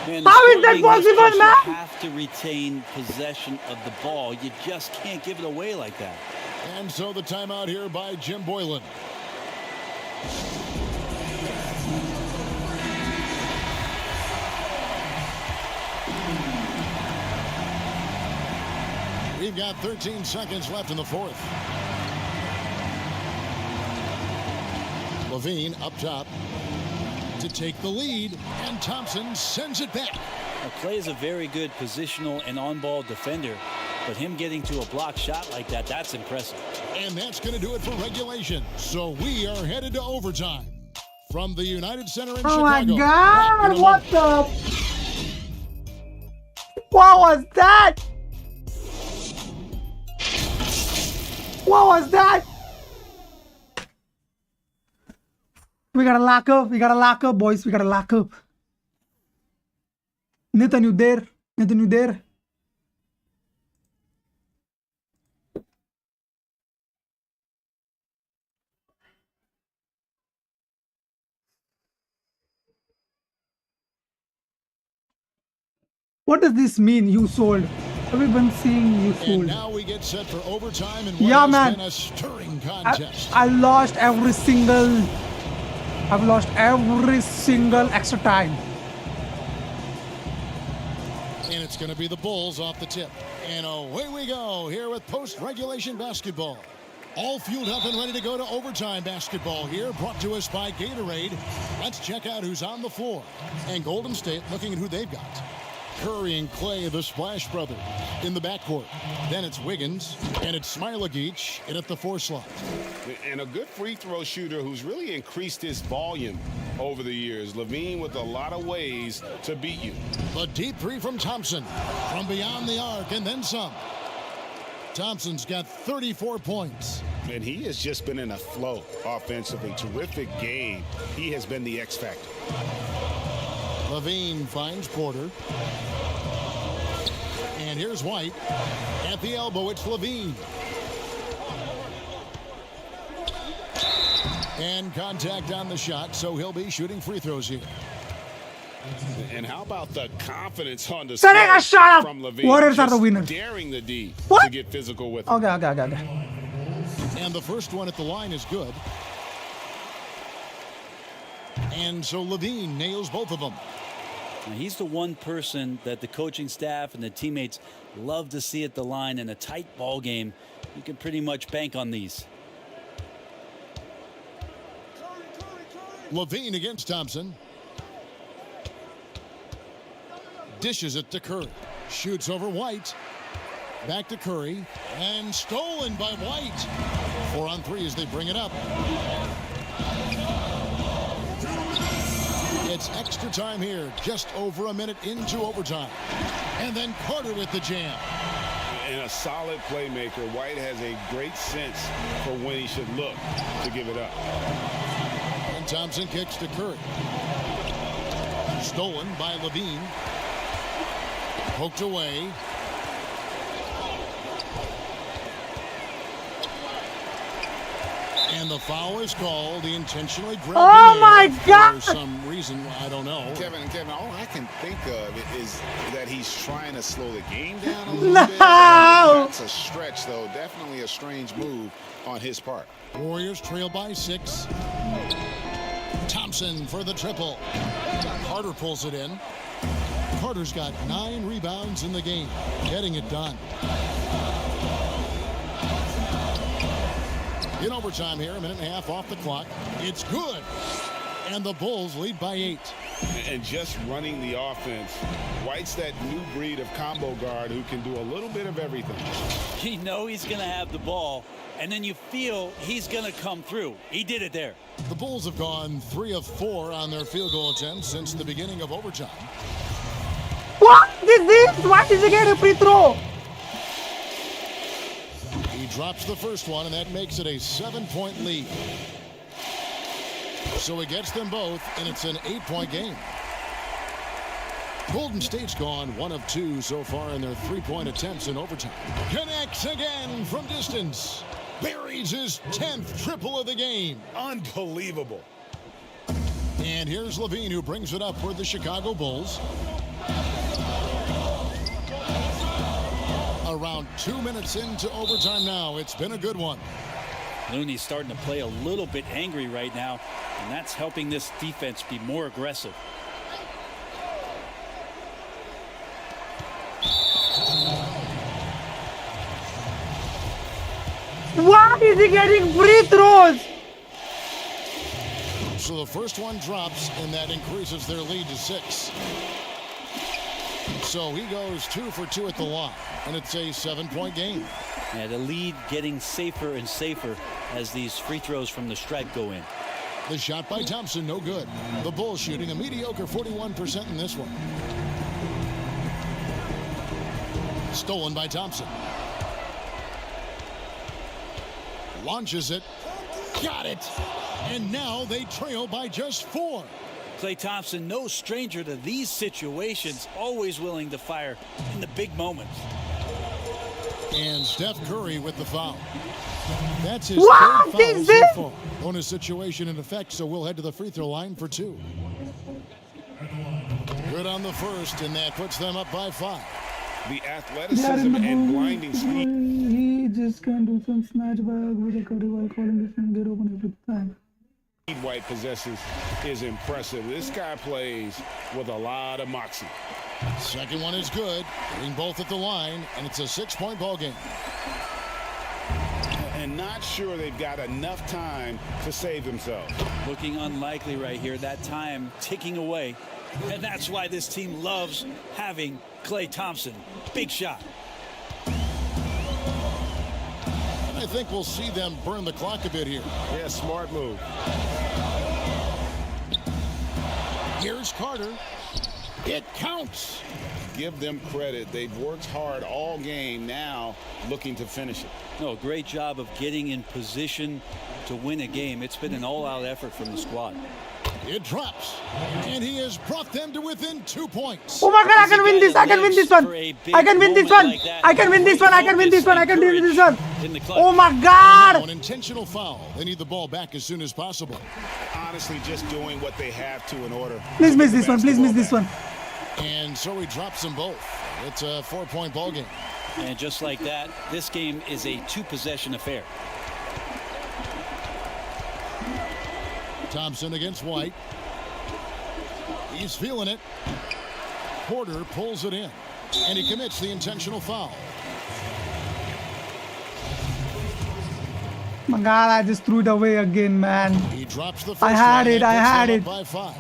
Speaker 4: Man,
Speaker 2: How is that possible,
Speaker 4: you
Speaker 2: man?
Speaker 4: have to retain possession of the ball. You just can't give it away like that.
Speaker 1: And so the timeout here by Jim Boylan. We've got 13 seconds left in the fourth. Levine up top to take the lead, and Thompson sends it back.
Speaker 4: Now, Clay is a very good positional and on-ball defender, but him getting to a block shot like that, that's impressive.
Speaker 1: And that's going to do it for regulation. So we are headed to overtime. From the United Center in Chicago.
Speaker 2: Oh my God, what the? What was that? What was that? We gotta lock up. We gotta lock up, boys. We gotta lock up. Nathan, you there? Nathan, you there? What does this mean? You sold. Everyone's saying you sold.
Speaker 1: And now we get set for overtime and
Speaker 2: Yeah,
Speaker 1: what has
Speaker 2: man.
Speaker 1: been a stirring contest.
Speaker 2: I've lost every single extra time.
Speaker 1: And it's going to be the Bulls off the tip. And away we go here with post-regulation basketball. All fueled up and ready to go to overtime basketball here, brought to us by Gatorade. Let's check out who's on the floor. And Golden State looking at who they've got. Curry and Clay, the Splash Brothers, in the backcourt. Then it's Wiggins, and it's Smilagic in at the 4 slot.
Speaker 3: And a good free throw shooter who's really increased his volume over the years. Levine with a lot of ways to beat you.
Speaker 1: The deep three from Thompson, from beyond the arc, and then some. Thompson's got 34 points.
Speaker 3: And he has just been in a flow offensively. Terrific game. He has been the X factor.
Speaker 1: Levine finds Porter. And here's White. At the elbow, it's Levine. And contact on the shot, so he'll be shooting free throws here.
Speaker 3: And how about the confidence on the
Speaker 2: shot
Speaker 3: from Levine?
Speaker 2: Warriors are the winner.
Speaker 3: Daring the D
Speaker 2: What?
Speaker 3: to get physical with him.
Speaker 2: Okay.
Speaker 1: And the first one at the line is good. And so Levine nails both of them.
Speaker 4: Now, he's the one person that the coaching staff and the teammates love to see at the line. In a tight ball game, you can pretty much bank on these.
Speaker 1: Levine against Thompson. Dishes it to Curry. Shoots over White. Back to Curry. And stolen by White. 4 on 3 as they bring it up. It's extra time here, just over a minute into overtime. And then Carter with the jam.
Speaker 3: And a solid playmaker. White has a great sense for when he should look to give it up.
Speaker 1: And Thompson kicks to Curry. Stolen by Levine. Poked away. And the foul is called. He intentionally grabbed
Speaker 2: Oh
Speaker 1: him
Speaker 2: my
Speaker 1: there
Speaker 2: God!
Speaker 1: for some reason, I don't know.
Speaker 3: Kevin, all I can think of is that he's trying to slow the game down a little
Speaker 2: No!
Speaker 3: bit. That's a stretch, though. Definitely a strange move on his part.
Speaker 1: Warriors trail by 6. Thompson for the triple. Carter pulls it in. Carter's got 9 rebounds in the game, getting it done. In overtime here, a minute and a half off the clock. It's good. And the Bulls lead by 8.
Speaker 3: And just running the offense, White's that new breed of combo guard who can do a little bit of everything.
Speaker 4: You know he's going to have the ball, and then you feel he's going to come through. He did it there.
Speaker 1: The Bulls have gone 3 of 4 on their field goal attempts since the beginning of overtime.
Speaker 2: What is this? Why did he get a free throw?
Speaker 1: He drops the first one, and that makes it a 7-point lead. So he gets them both, and it's an 8-point game. Golden State's gone 1 of 2 so far in their 3-point attempts in overtime. Connects again from distance. Buries his 10th triple of the game.
Speaker 3: Unbelievable.
Speaker 1: And here's Levine, who brings it up for the Chicago Bulls. Around 2 minutes into overtime now. It's been a good one.
Speaker 4: Looney's starting to play a little bit angry right now, and that's helping this defense be more aggressive.
Speaker 2: Why is he getting free throws?
Speaker 1: So the first one drops, and that increases their lead to 6. So he goes 2 for 2 at the line, and it's a 7-point game.
Speaker 4: Yeah, the lead getting safer and safer as these free throws from the stripe go in.
Speaker 1: The shot by Thompson, no good. The Bulls shooting a mediocre 41% in this one. Stolen by Thompson. Launches it. Got it. And now they trail by just 4.
Speaker 4: Klay Thompson, no stranger to these situations, always willing to fire in the big moments.
Speaker 1: And Steph Curry with the foul. That's his
Speaker 2: Wow,
Speaker 1: third foul so far. Bonus situation in effect, so we'll head to the free throw line for 2. Good on the first, and that puts them up by 5.
Speaker 3: The athleticism and blinding speed.
Speaker 2: He just can do some snatch back with a Curry while calling this and get open every time.
Speaker 3: White possesses is impressive. This guy plays with a lot of moxie.
Speaker 1: Second one is good. Getting both at the line, and it's a 6-point ball game.
Speaker 3: And not sure they've got enough time to save themselves.
Speaker 4: Looking unlikely right here. That time ticking away. And that's why this team loves having Klay Thompson. Big shot.
Speaker 1: I think we'll see them burn the clock a bit here.
Speaker 9: Yeah, smart move.
Speaker 1: Here's Carter. It counts.
Speaker 3: Give them credit. They've worked hard all game, now looking to finish it.
Speaker 4: No, great job of getting in position to win a game. It's been an all-out effort from the squad.
Speaker 1: It drops, and he has brought them to within 2 points.
Speaker 2: Oh my God, I can win this. I can win this one. I can win this one. I can win this one. I can win this one. I can win this one. Oh my God.
Speaker 1: An intentional foul. They need the ball back as soon as possible.
Speaker 3: Honestly, just doing what they have to in order.
Speaker 2: Please miss this one. Please miss this one.
Speaker 1: And so he drops them both. It's a 4-point ball game.
Speaker 4: And just like that, this game is a 2-possession affair.
Speaker 1: Thompson against White. He's feeling it. Porter pulls it in, and he commits the intentional foul.
Speaker 2: My God, I just threw it away again, man.
Speaker 1: He drops the first
Speaker 2: I had
Speaker 1: one
Speaker 2: it.
Speaker 1: and
Speaker 2: I
Speaker 1: puts
Speaker 2: had
Speaker 1: them
Speaker 2: it.
Speaker 1: up by 5.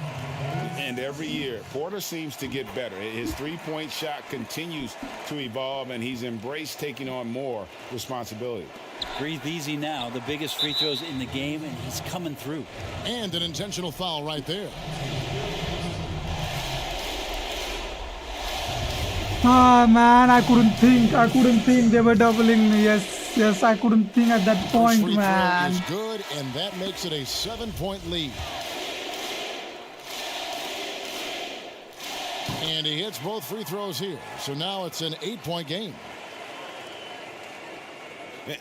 Speaker 3: And every year, Porter seems to get better. His three-point shot continues to evolve, and he's embraced taking on more responsibility.
Speaker 4: Breathe easy now. The biggest free throws in the game, and he's coming through.
Speaker 1: And an intentional foul right there.
Speaker 2: Ah, man, I couldn't think. I couldn't think. They were doubling me. Yes, yes, I couldn't think at that point,
Speaker 1: Free
Speaker 2: man.
Speaker 1: throw is good, and that makes it a 7-point lead. And he hits both free throws here. So now it's an 8-point game.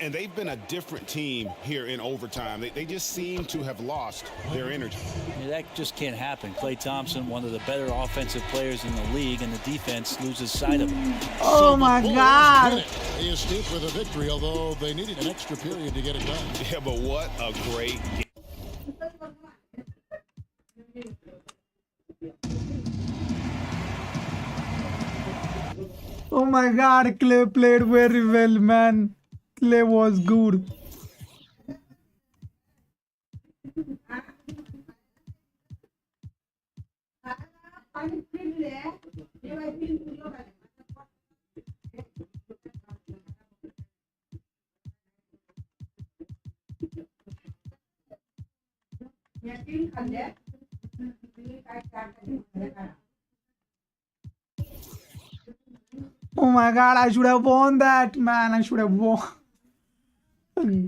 Speaker 3: And they've been a different team here in overtime. They just seem to have lost their energy.
Speaker 4: Yeah, that just can't happen. Klay Thompson, one of the better offensive players in the league, and the defense loses sight of him.
Speaker 2: Oh, my God.
Speaker 1: They escaped with a victory, although they needed an extra period to get it done.
Speaker 3: Yeah, but what a great game.
Speaker 2: Oh, my God. Klay played very well, man. Klay was good. Oh my God, I should have won that, man. I should have won.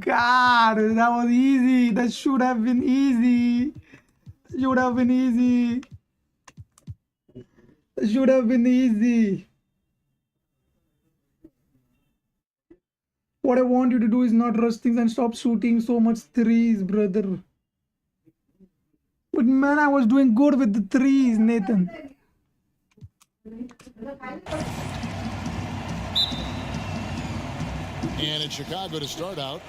Speaker 2: God, that was easy. That should have been easy. Should have been easy. Should have been easy. What I want you to do is not rush things and stop shooting so much threes, brother. But man, I was doing good with the threes, Nathan.
Speaker 1: And it's Chicago to start out.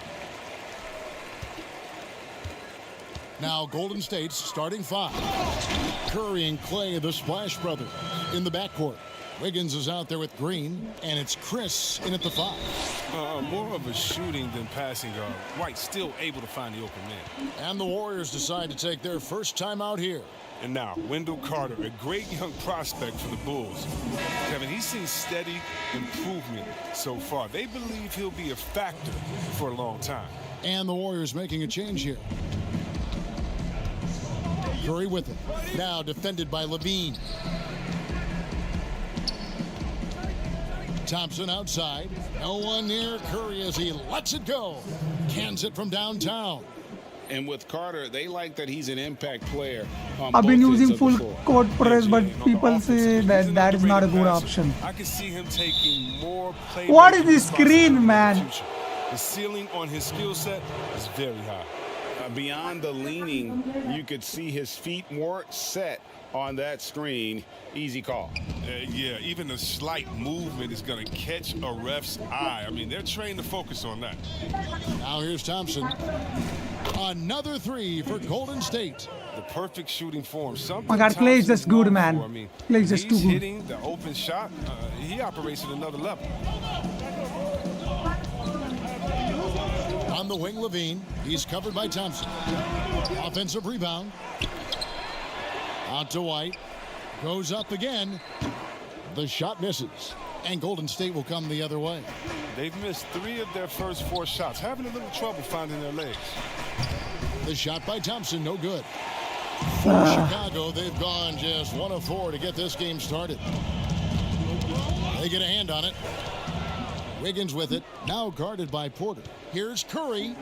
Speaker 1: Now Golden State's starting five. Curry and Clay, the Splash Brothers, in the backcourt. Wiggins is out there with Green, and it's Chris in at the five.
Speaker 10: More of a shooting than passing guard. White still able to find the open man.
Speaker 1: And the Warriors decide to take their first time out here.
Speaker 10: And now, Wendell Carter, a great young prospect for the Bulls. Kevin, he's seen steady improvement so far. They believe he'll be a factor for a long time.
Speaker 1: And the Warriors making a change here. Curry with it. Now defended by Levine. Thompson outside. No one near Curry as he lets it go. Cans it from downtown.
Speaker 3: And with Carter, they like that he's an impact player.
Speaker 2: I've been using full court press, but people say that that is not a good option.
Speaker 10: I can see him taking more play.
Speaker 2: What is this screen, man?
Speaker 10: The ceiling on his skill set is very high.
Speaker 3: Beyond the leaning, you could see his feet weren't set on that screen. Easy call.
Speaker 10: Yeah, even a slight movement is going to catch a ref's eye. I mean, they're trained to focus on that.
Speaker 1: Now here's Thompson. Another three for Golden State.
Speaker 10: The perfect shooting form.
Speaker 2: My God, Clay is just good, man. Clay is just too good.
Speaker 10: Hitting the open shot, he operates at another level.
Speaker 1: On the wing, Levine. He's covered by Thompson. Offensive rebound. Out to White. Goes up again. The shot misses. And Golden State will come the other way.
Speaker 10: They've missed 3 of their first 4 shots. Having a little trouble finding their legs.
Speaker 1: The shot by Thompson, no good. For Chicago, they've gone just 1 of 4 to get this game started. They get a hand on it. Wiggins with it. Now guarded by Porter. Here's Curry.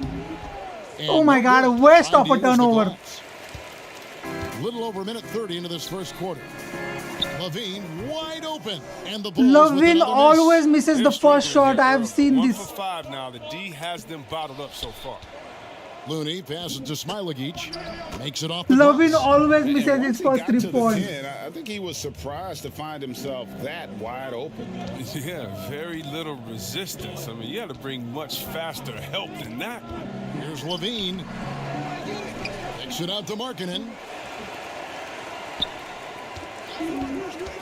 Speaker 1: And
Speaker 2: oh my God, a waste of a turnover.
Speaker 1: Little over a minute 30 into this first quarter. Levine wide open, and the Bulls
Speaker 2: Levine always misses the first shot. I've seen
Speaker 10: 1
Speaker 2: this.
Speaker 10: for 5 now. The D has them bottled up so far.
Speaker 1: Looney passes to Smilagic. Makes it off.
Speaker 2: Levine always misses his first 3 points.
Speaker 3: I think he was surprised to find himself that wide open.
Speaker 10: Yeah, very little resistance. I mean, you had to bring much faster help than that.
Speaker 1: Here's Levine. Takes it out to Markkanen.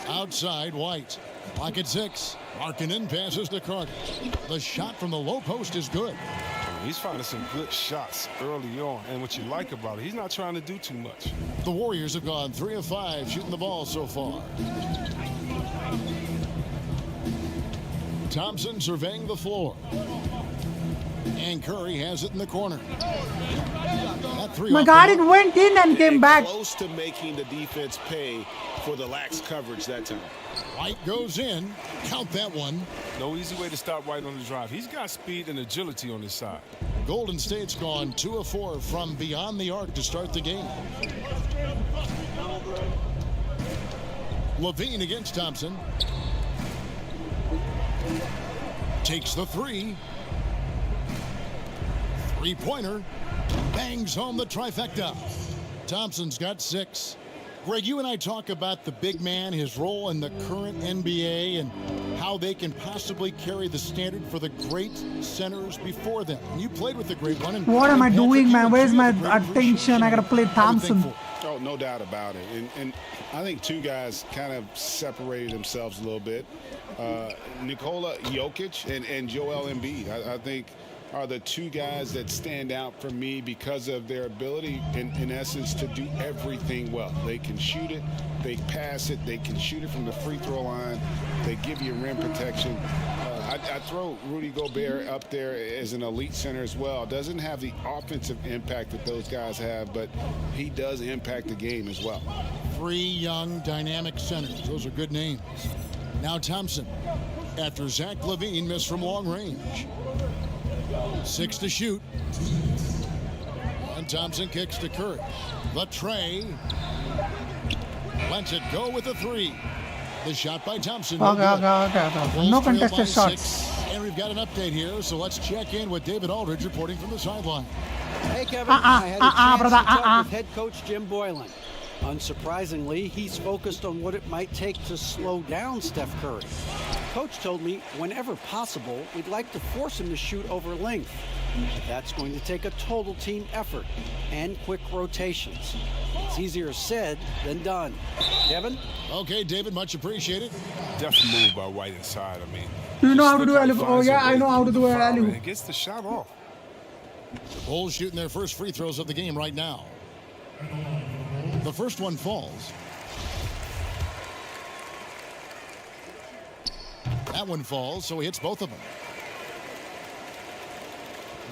Speaker 1: Outside, White. Pocket 6. Markkanen passes to Carter. The shot from the low post is good.
Speaker 10: He's finding some good shots early on. And what you like about it, he's not trying to do too much.
Speaker 1: The Warriors have gone 3 of 5 shooting the ball so far. Thompson surveying the floor. And Curry has it in the corner.
Speaker 2: My God, it went in and came back.
Speaker 9: Close to making the defense pay for the lax coverage that time.
Speaker 1: White goes in. Count that one.
Speaker 10: No easy way to stop White on the drive. He's got speed and agility on his side.
Speaker 1: Golden State's gone 2 of 4 from beyond the arc to start the game. Levine against Thompson. Takes the 3. Three-pointer. Bangs home the trifecta. Thompson's got 6. Greg, you and I talk about the big man, his role in the current NBA, and how they can possibly carry the standard for the great centers before them. And you played with the great one. And
Speaker 2: what am I doing, man? Where's my attention? I gotta play Thompson.
Speaker 3: Oh, no doubt about it. And I think 2 guys kind of separated themselves a little bit. Nikola Jokic and Joel Embiid. I think are the 2 guys that stand out for me because of their ability, in essence, to do everything well. They can shoot it, they pass it, they can shoot it from the free throw line, they give you rim protection. I throw Rudy Gobert up there as an elite center as well. Doesn't have the offensive impact that those guys have, but he does impact the game as well.
Speaker 1: 3 young, dynamic centers. Those are good names. Now Thompson, after Zach LaVine missed from long range. 6 to shoot. And Thompson kicks to Curry. The tray. Lets it go with the 3. The shot by Thompson.
Speaker 2: Okay. No contested shots.
Speaker 1: 6. And we've got an update here, so let's check in with David Aldridge reporting from the sideline.
Speaker 5: Hey, Kevin. I had a chance to talk with head coach Jim Boylan. Unsurprisingly, he's focused on what it might take to slow down Steph Curry. Coach told me whenever possible, we'd like to force him to shoot over length. But that's going to take a total team effort and quick rotations. It's easier said than done. Kevin?
Speaker 1: Okay, David, much appreciated.
Speaker 10: Definitely move by White inside. I mean,
Speaker 2: Do you know
Speaker 10: just
Speaker 2: how to do
Speaker 10: look
Speaker 2: alley?
Speaker 10: he
Speaker 2: Oh
Speaker 10: finds a
Speaker 2: yeah, I
Speaker 10: way
Speaker 2: know how to do an
Speaker 10: foul
Speaker 2: alley.
Speaker 10: and gets the shot off.
Speaker 1: The Bulls shooting their first free throws of the game right now. The first one falls. That one falls, so he hits both of them.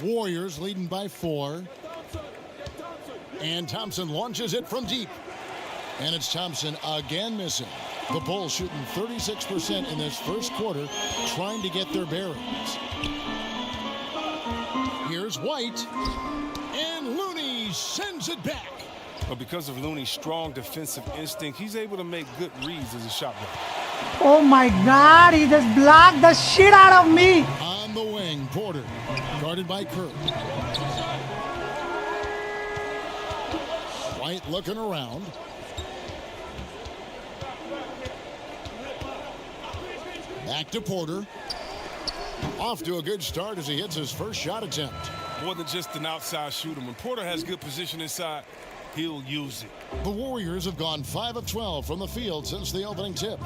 Speaker 1: Warriors leading by 4. And Thompson launches it from deep. And it's Thompson again missing. The Bulls shooting 36% in this first quarter, trying to get their bearings. Here's White. And Looney sends it back.
Speaker 10: But because of Looney's strong defensive instinct, he's able to make good reads as a shot blocker.
Speaker 2: Oh my God, he just blocked the shit out of me.
Speaker 1: On the wing, Porter, guarded by Curry. White looking around. Back to Porter. Off to a good start as he hits his first shot attempt.
Speaker 10: More than just an outside shooter. When Porter has good position inside, he'll use it.
Speaker 1: The Warriors have gone 5 of 12 from the field since the opening tip.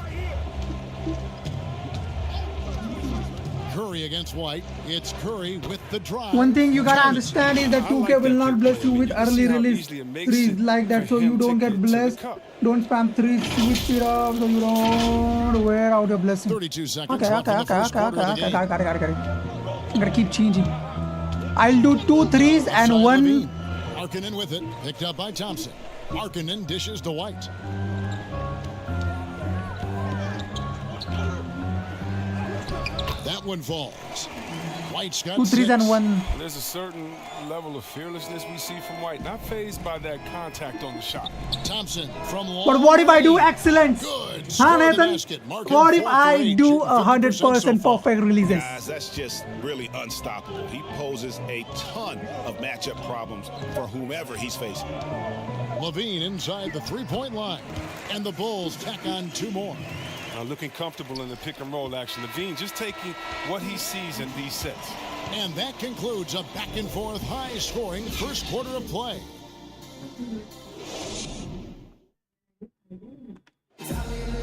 Speaker 1: Curry against White. It's Curry with the drive.
Speaker 2: One thing you gotta understand is that 2K will not bless you with early release threes like that, so you don't get blessed. Don't spam threes, switch it up so you don't wear out your blessing.
Speaker 1: 32 seconds
Speaker 2: Okay.
Speaker 1: left in the first quarter of the game.
Speaker 2: Got it. I'm gonna keep changing. I'll do 2 threes and 1.
Speaker 1: Levine. Markkanen with it, picked up by Thompson. Markkanen dishes to White. That one falls. White's got
Speaker 2: 2 threes
Speaker 1: 6.
Speaker 2: and 1.
Speaker 10: There's a certain level of fearlessness we see from White. Not fazed by that contact on the shot.
Speaker 1: Thompson from long
Speaker 2: But what if I do
Speaker 1: range.
Speaker 2: excellence?
Speaker 1: Good.
Speaker 2: Huh,
Speaker 1: Score the
Speaker 2: Nathan?
Speaker 1: basket. Markkanen
Speaker 2: What if
Speaker 1: 4 for
Speaker 2: I
Speaker 1: 8,
Speaker 2: do
Speaker 1: shooting
Speaker 2: 100%
Speaker 1: 50% so far.
Speaker 2: perfect releases?
Speaker 13: Guys, that's just really unstoppable. He poses a ton of matchup problems for whomever he's facing.
Speaker 1: Levine inside the three-point line. And the Bulls tack on 2 more.
Speaker 10: Looking comfortable in the pick and roll action. Levine just taking what he sees in these sets.
Speaker 1: And that concludes a back-and-forth, high-scoring first quarter of play.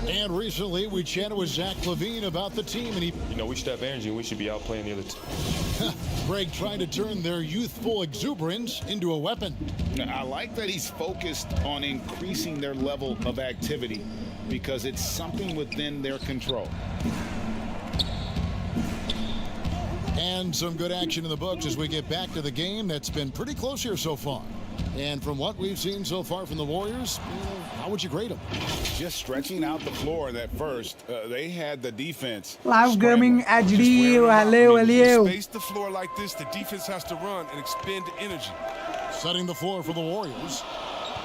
Speaker 1: And recently, we chatted with Zach Levine about the team, and
Speaker 14: we should have energy and we should be out playing the other team.
Speaker 1: Greg trying to turn their youthful exuberance into a weapon.
Speaker 3: I like that he's focused on increasing their level of activity because it's something within their control.
Speaker 1: And some good action in the books as we get back to the game that's been pretty close here so far. And from what we've seen so far from the Warriors, how would you grade them?
Speaker 3: Just stretching out the floor that first, they had the defense.
Speaker 2: Live gaming HD, hello.
Speaker 10: Space the floor like this, the defense has to run and expend energy.
Speaker 1: Setting the floor for the Warriors.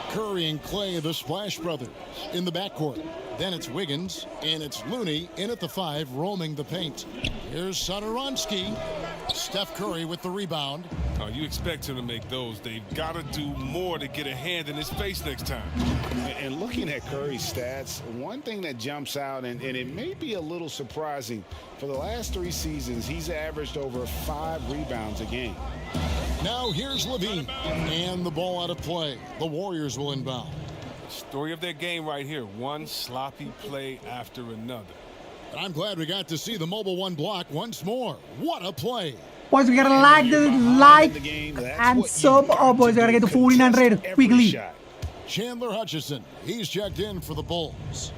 Speaker 1: Curry and Clay, the Splash Brothers, in the backcourt. Then it's Wiggins, and it's Looney in at the 5, roaming the paint. Here's Satoransky. Steph Curry with the rebound.
Speaker 10: You expect him to make those. They've got to do more to get a hand in his face next time.
Speaker 3: And looking at Curry's stats, one thing that jumps out, and it may be a little surprising, for the last 3 seasons, he's averaged over 5 rebounds a game.
Speaker 1: Now here's Levine, and the ball out of play. The Warriors will inbound.
Speaker 10: Story of their game right here. One sloppy play after another.
Speaker 1: And I'm glad we got to see the mobile 1 block once more. What a play.
Speaker 2: Boys, we gotta like and sub. Oh, boys, we gotta get to 1400 quickly.
Speaker 1: Chandler Hutchison, he's checked in for the Bulls.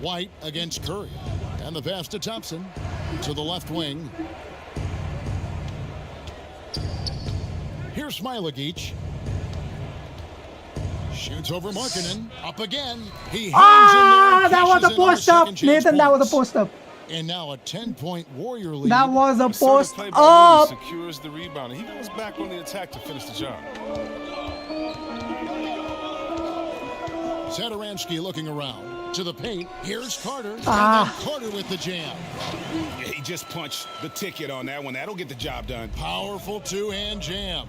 Speaker 1: White against Curry. And the pass to Thompson to the left wing. Here's Smailagic. Shoots over Markkanen. Up again. He hangs in there.
Speaker 2: That was a post up. Nathan, that was a post up.
Speaker 1: And now a 10-point Warrior lead.
Speaker 2: That was a post
Speaker 10: play by
Speaker 2: up.
Speaker 10: Looney secures the rebound. He goes back on the attack to finish the job.
Speaker 1: Satoransky looking around to the paint. Here's Carter. And then Carter with the jam.
Speaker 3: Yeah, he just punched the ticket on that one. That'll get the job done.
Speaker 1: Powerful 2-hand jam.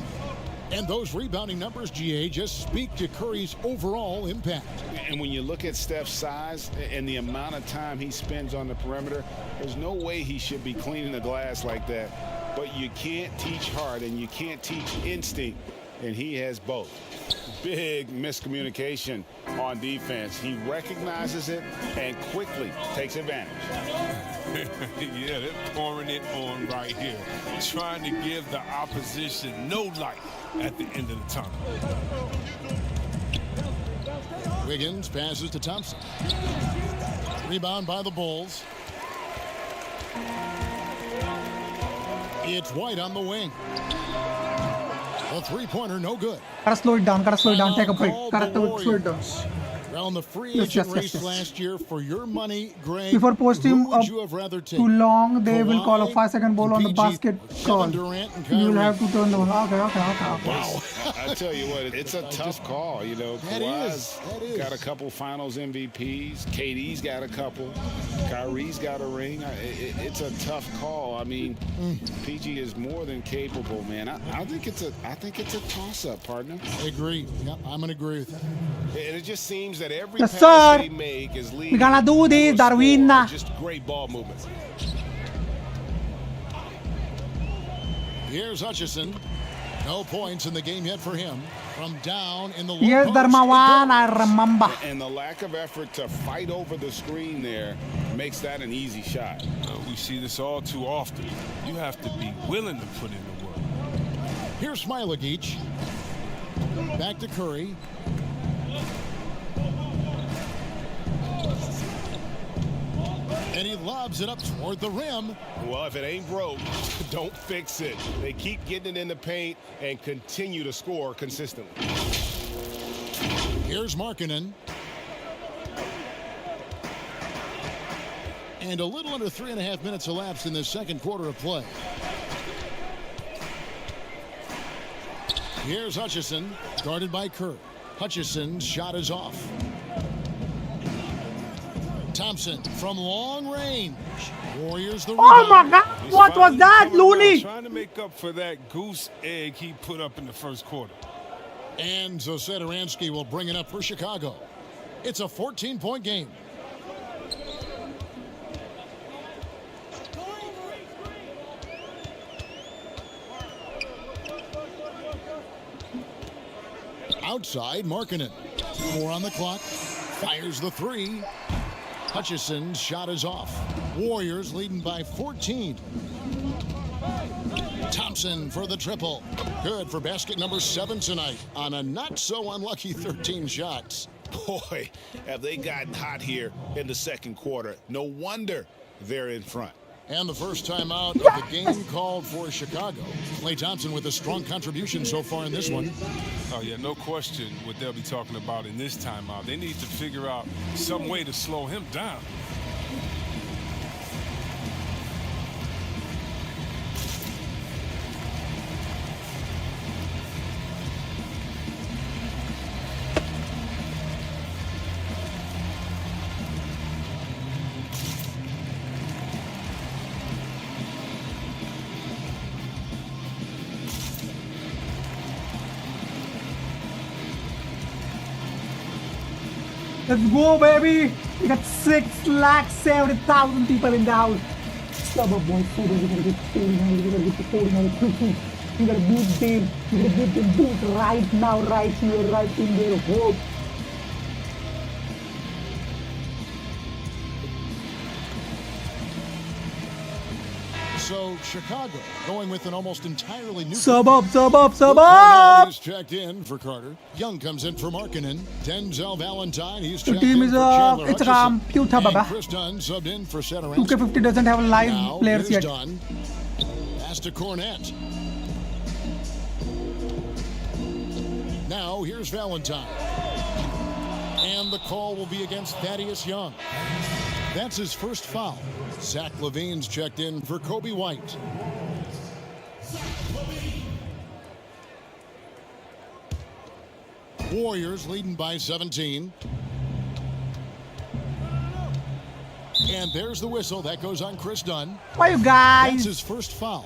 Speaker 1: And those rebounding numbers, GA, just speak to Curry's overall impact.
Speaker 3: And when you look at Steph's size and the amount of time he spends on the perimeter, there's no way he should be cleaning the glass like that. But you can't teach heart and you can't teach instinct, and he has both. Big miscommunication on defense. He recognizes it and quickly takes advantage.
Speaker 10: Yeah, they're pouring it on right here, trying to give the opposition no light at the end of the tunnel.
Speaker 1: Wiggins passes to Thompson. Rebound by the Bulls. It's White on the wing. A three-pointer, no good.
Speaker 2: Gotta slow it down, take a break. Gotta slow it down.
Speaker 1: On the free agent race last year, for your money, Greg,
Speaker 2: Before posting
Speaker 1: who would you have rather taken?
Speaker 2: too long, they will
Speaker 1: Kawhi,
Speaker 2: call a 5-second ball on the basket call. You will have to turn the ball. Okay.
Speaker 3: Wow. I tell you what, it's a tough call. You know, Kawhi's got a couple Finals MVPs. KD's got a couple. Kyrie's got a ring. It's a tough call. I mean, PG is more than capable, man. I think it's a toss-up, partner.
Speaker 1: I agree. Yep, I'm gonna agree with that.
Speaker 9: And it just seems that every
Speaker 2: Yes,
Speaker 9: pass
Speaker 2: sir.
Speaker 9: they make is leading.
Speaker 2: We're gonna do this, Darwin.
Speaker 9: Just great ball movement.
Speaker 1: Here's Hutchison. No points in the game yet for him. From down in the low
Speaker 2: Yes,
Speaker 1: post,
Speaker 2: Darmawan, I remember.
Speaker 3: And the lack of effort to fight over the screen there makes that an easy shot.
Speaker 10: We see this all too often. You have to be willing to put in the work.
Speaker 1: Here's Smailagic. Back to Curry. And he lobs it up toward the rim.
Speaker 9: Well, if it ain't broke, don't fix it. They keep getting it in the paint and continue to score consistently.
Speaker 1: Here's Markkanen. And a little under 3.5 minutes elapsed in the second quarter of play. Here's Hutchison, guarded by Kerr. Hutchison's shot is off. Thompson from long range. Warriors the rebound.
Speaker 2: Oh my God! What was that, Looney?
Speaker 10: Trying to make up for that goose egg he put up in the first quarter.
Speaker 1: And Zadaransky will bring it up for Chicago. It's a 14-point game. Outside, Markkanen. 4 on the clock. Fires the three. Hutchison's shot is off. Warriors leading by 14. Thompson for the triple. Good for basket number 7 tonight on a not-so-unlucky 13 shots.
Speaker 13: Boy, have they gotten hot here in the second quarter. No wonder they're in front.
Speaker 1: And the first time out of the game called for Chicago. Klay Thompson with a strong contribution so far in this one.
Speaker 10: Oh, yeah, no question what they'll be talking about in this timeout. They need to figure out some way to slow him down.
Speaker 2: Let's go, baby! We got 6,70,000 people in the house. Come on, boys. We're gonna get 49. We're gonna get to 49 quickly. We gotta beat them. We gotta beat them both right now, right here, right in their hole.
Speaker 1: So Chicago going with an almost entirely new
Speaker 2: Sub up.
Speaker 1: He's checked in for Carter. Young comes in for Markkanen. Denzel Valentine. He's
Speaker 2: The
Speaker 1: checked
Speaker 2: team
Speaker 1: in
Speaker 2: is
Speaker 1: for Chandler
Speaker 2: it's a
Speaker 1: Hutchison.
Speaker 2: computer,
Speaker 1: And
Speaker 2: baba.
Speaker 1: Chris Dunn subbed in for Zadaransky.
Speaker 2: 2K50 doesn't have live
Speaker 1: Now,
Speaker 2: players
Speaker 1: here's
Speaker 2: yet.
Speaker 1: Dunn. Pass to Cornette. Now here's Valentine. And the call will be against Thaddeus Young. That's his first foul. Zach LaVine's checked in for Kobe White. Warriors leading by 17. And there's the whistle. That goes on Chris Dunn.
Speaker 2: Why, you guys?
Speaker 1: That's his first foul.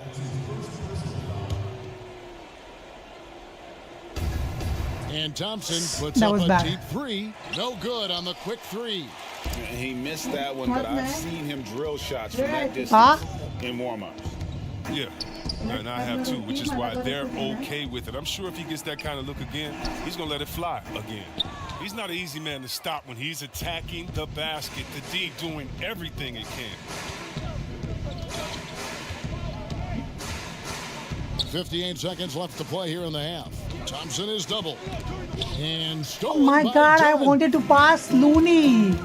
Speaker 1: And Thompson puts
Speaker 2: That
Speaker 1: up
Speaker 2: was
Speaker 1: a
Speaker 2: bad.
Speaker 1: deep three. No good on the quick three.
Speaker 13: He missed that one, but I've seen him drill shots from that distance in warm-ups.
Speaker 10: Yeah, and I have too, which is why they're okay with it. I'm sure if he gets that kind of look again, he's going to let it fly again. He's not an easy man to stop when he's attacking the basket. The D doing everything it can.
Speaker 1: 58 seconds left to play here in the half. Thompson is double. And stolen
Speaker 2: Oh my
Speaker 1: by
Speaker 2: God, I
Speaker 1: Dunn.
Speaker 2: wanted to pass Looney.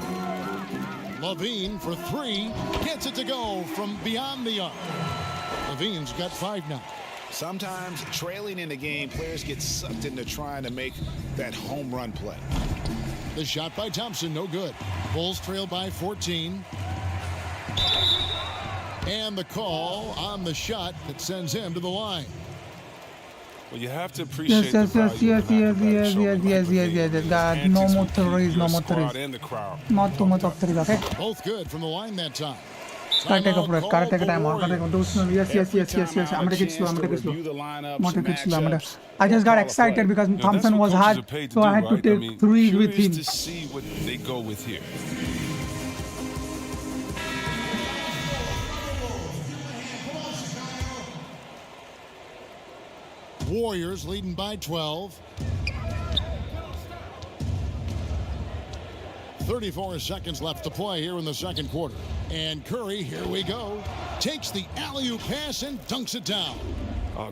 Speaker 1: Levine for three. Gets it to go from beyond the arc. Levine's got 5 now.
Speaker 13: Sometimes trailing in the game, players get sucked into trying to make that home run play.
Speaker 1: The shot by Thompson, no good. Bulls trail by 14. And the call on the shot that sends him to the line.
Speaker 10: Well, you have to appreciate
Speaker 2: Yes.
Speaker 10: God,
Speaker 2: No more threes, no more threes.
Speaker 10: and the crowd.
Speaker 2: Not too much of threes, okay?
Speaker 1: Both good from the line that time.
Speaker 2: Gotta take a break, gotta take a time out, gotta take a do slow. Yes. I'm gonna take it slow, I'm gonna take it slow. I just got excited because Thompson was hard, so I had to take threes with him.
Speaker 10: To see what they go with here.
Speaker 1: Warriors leading by 12. 34 seconds left to play here in the second quarter. And Curry, here we go, takes the alley-oop pass and dunks it down.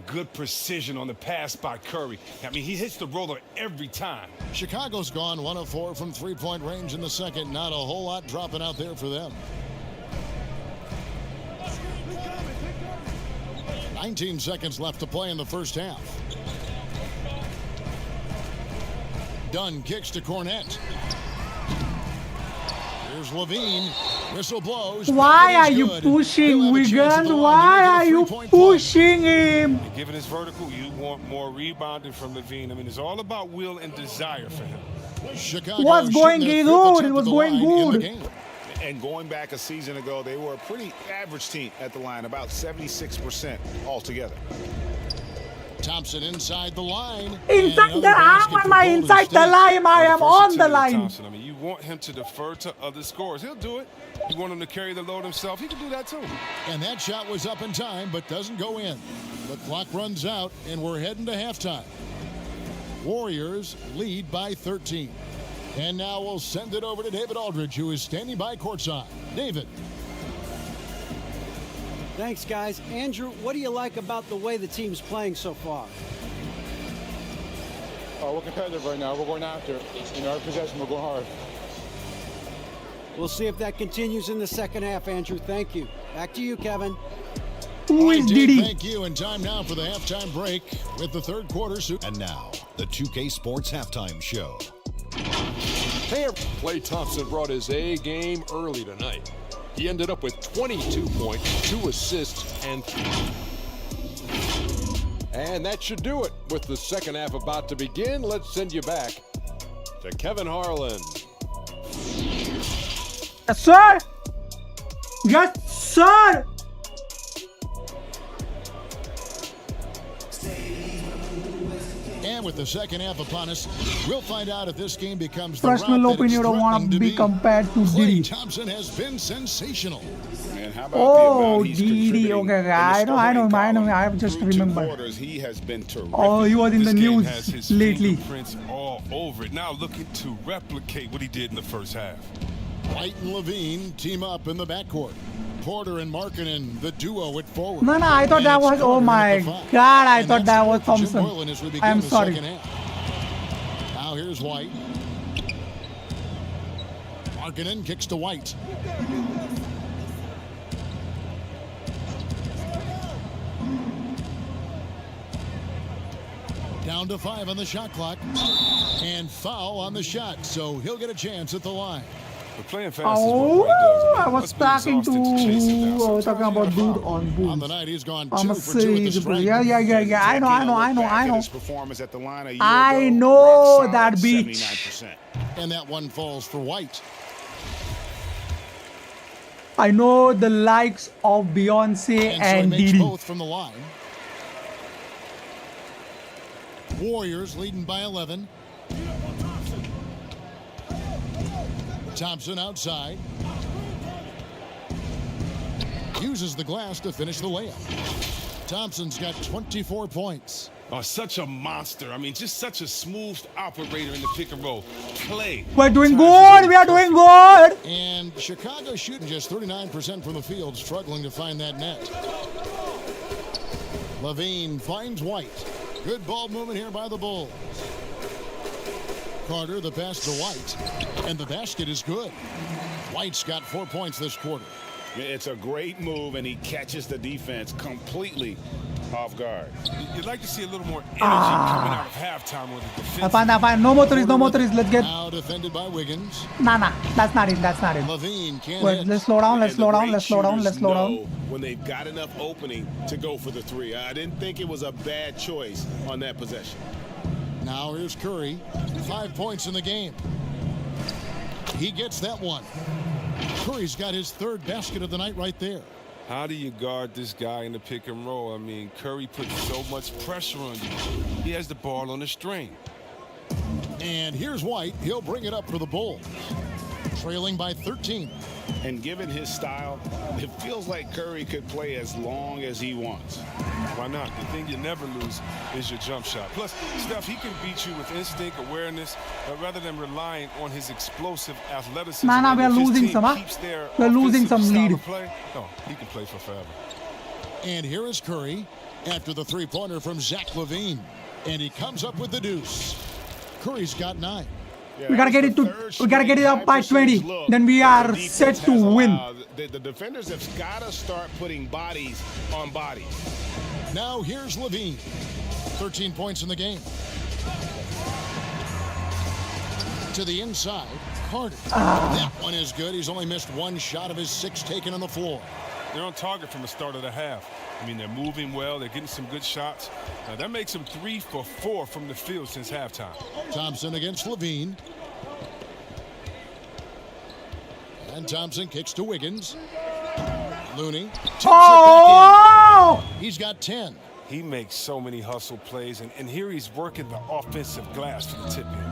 Speaker 10: Good precision on the pass by Curry. I mean, he hits the roller every time.
Speaker 1: Chicago's gone 1 of 4 from three-point range in the second. Not a whole lot dropping out there for them. 19 seconds left to play in the first half. Dunn kicks to Cornette. Here's Levine. Whistle blows.
Speaker 2: Why are you pushing Wiggins? Why are you pushing him?
Speaker 10: And given his vertical, you want more rebounding from Levine. I mean, it's all about will and desire for him.
Speaker 1: Chicago
Speaker 2: was going good. It was going good.
Speaker 13: And going back a season ago, they were a pretty average team at the line, about 76% altogether.
Speaker 1: Thompson inside the line.
Speaker 2: Inside the line, I am on the line.
Speaker 10: Thompson, I mean, you want him to defer to other scorers. He'll do it. You want him to carry the load himself. He can do that too.
Speaker 1: And that shot was up in time, but doesn't go in. The clock runs out, and we're heading to halftime. Warriors lead by 13. And now we'll send it over to David Aldridge, who is standing by courtside. David.
Speaker 5: Thanks, guys. Andrew, what do you like about the way the team's playing so far?
Speaker 14: We're competitive right now. We're going after it. Our possession, we're going hard.
Speaker 5: We'll see if that continues in the second half, Andrew. Thank you. Back to you, Kevin.
Speaker 2: Who is Diddy?
Speaker 1: Thank you. And time now for the halftime break with the third quarter.
Speaker 7: And now, the 2K Sports Halftime Show.
Speaker 8: Hey, Klay Thompson brought his A game early tonight. He ended up with 22 points, 2 assists, and that should do it. With the second half about to begin, let's send you back to Kevin Harlan.
Speaker 2: Yes, sir. Yes, sir.
Speaker 1: And with the second half upon us, we'll find out if this game becomes the
Speaker 2: Personal
Speaker 1: route that it's
Speaker 2: opinion, don't want
Speaker 1: threatening
Speaker 2: to be
Speaker 1: be.
Speaker 2: compared to
Speaker 1: Klay
Speaker 2: Diddy.
Speaker 1: Thompson has been sensational.
Speaker 13: Man, how about
Speaker 2: Oh,
Speaker 13: the amount he's
Speaker 2: Diddy.
Speaker 13: contributing
Speaker 2: Okay,
Speaker 13: in the
Speaker 2: I know.
Speaker 13: scoring
Speaker 2: I
Speaker 13: column
Speaker 2: just
Speaker 13: through 2
Speaker 2: remember.
Speaker 13: quarters, he has been terrific.
Speaker 2: Oh, he was in
Speaker 10: This
Speaker 2: the
Speaker 10: game has
Speaker 2: news
Speaker 10: his
Speaker 2: lately.
Speaker 10: fingerprints all over it. Now looking to replicate what he did in the first half.
Speaker 1: White and Levine team up in the backcourt. Porter and Markkanen, the duo at forward.
Speaker 2: No, I thought that was. Oh my God, I thought that was Thompson. I'm sorry.
Speaker 1: Now here's White. Markkanen kicks to White. Down to 5 on the shot clock. And foul on the shot, so he'll get a chance at the line.
Speaker 10: But playing fast is what White does.
Speaker 2: I was talking to talking about dude on Bulls.
Speaker 1: On the night, he's gone 2
Speaker 2: I'm a
Speaker 1: for 2 at the strike.
Speaker 2: Yeah. I know.
Speaker 13: His performance at the line a year
Speaker 2: I
Speaker 13: ago,
Speaker 2: know
Speaker 13: rock
Speaker 2: that
Speaker 13: solid,
Speaker 2: beach.
Speaker 13: 79%.
Speaker 1: And that one falls for White.
Speaker 2: I know the likes of Beyonce
Speaker 1: And so he
Speaker 2: and
Speaker 1: makes
Speaker 2: Diddy.
Speaker 1: both from the line. Warriors leading by 11. Thompson outside. Uses the glass to finish the layup. Thompson's got 24 points.
Speaker 10: Oh, such a monster. I mean, just such a smooth operator in the pick and roll. Play.
Speaker 2: We're doing good. We are doing good.
Speaker 1: And Chicago shooting just 39% from the field, struggling to find that net. Levine finds White. Good ball movement here by the Bulls. Carter, the pass to White. And the basket is good. White's got 4 points this quarter.
Speaker 13: It's a great move, and he catches the defense completely off guard.
Speaker 10: You'd like to see a little more energy coming out of halftime with the defense.
Speaker 2: Fine. No more threes. No more threes. Let's get.
Speaker 1: Now defended by Wiggins.
Speaker 2: Nah. That's not it. That's not it.
Speaker 1: Levine can't
Speaker 2: Wait,
Speaker 1: hit.
Speaker 2: let's slow down. Let's slow down. Let's slow down. Let's slow down.
Speaker 9: When they've got enough opening to go for the three. I didn't think it was a bad choice on that possession.
Speaker 1: Now here's Curry. 5 points in the game. He gets that one. Curry's got his third basket of the night right there.
Speaker 10: How do you guard this guy in the pick and roll? I mean, Curry puts so much pressure on you. He has the ball on the string.
Speaker 1: And here's White. He'll bring it up for the Bulls. Trailing by 13.
Speaker 13: And given his style, it feels like Curry could play as long as he wants.
Speaker 10: Why not? The thing you never lose is your jump shot. Plus, Steph, he can beat you with instinct, awareness, rather than relying on his explosive athleticism.
Speaker 2: Nah, we are losing some. We're losing some lead.
Speaker 10: Play, no, he can play for forever.
Speaker 1: And here is Curry after the three-pointer from Zach LaVine. And he comes up with the deuce. Curry's got 9.
Speaker 2: Yeah, we gotta get it up by 20. Then we are set to win.
Speaker 9: The defenders have got to start putting bodies on bodies.
Speaker 1: Now here's Levine. 13 points in the game. To the inside, Carter. That one is good. He's only missed one shot of his 6 taken on the floor.
Speaker 10: They're on target from the start of the half. I mean, they're moving well. They're getting some good shots. That makes them 3 for 4 from the field since halftime.
Speaker 1: Thompson against Levine. And Thompson kicks to Wiggins. Looney tips it back in. He's got 10.
Speaker 10: He makes so many hustle plays, and here he's working the offensive glass for the tip-in.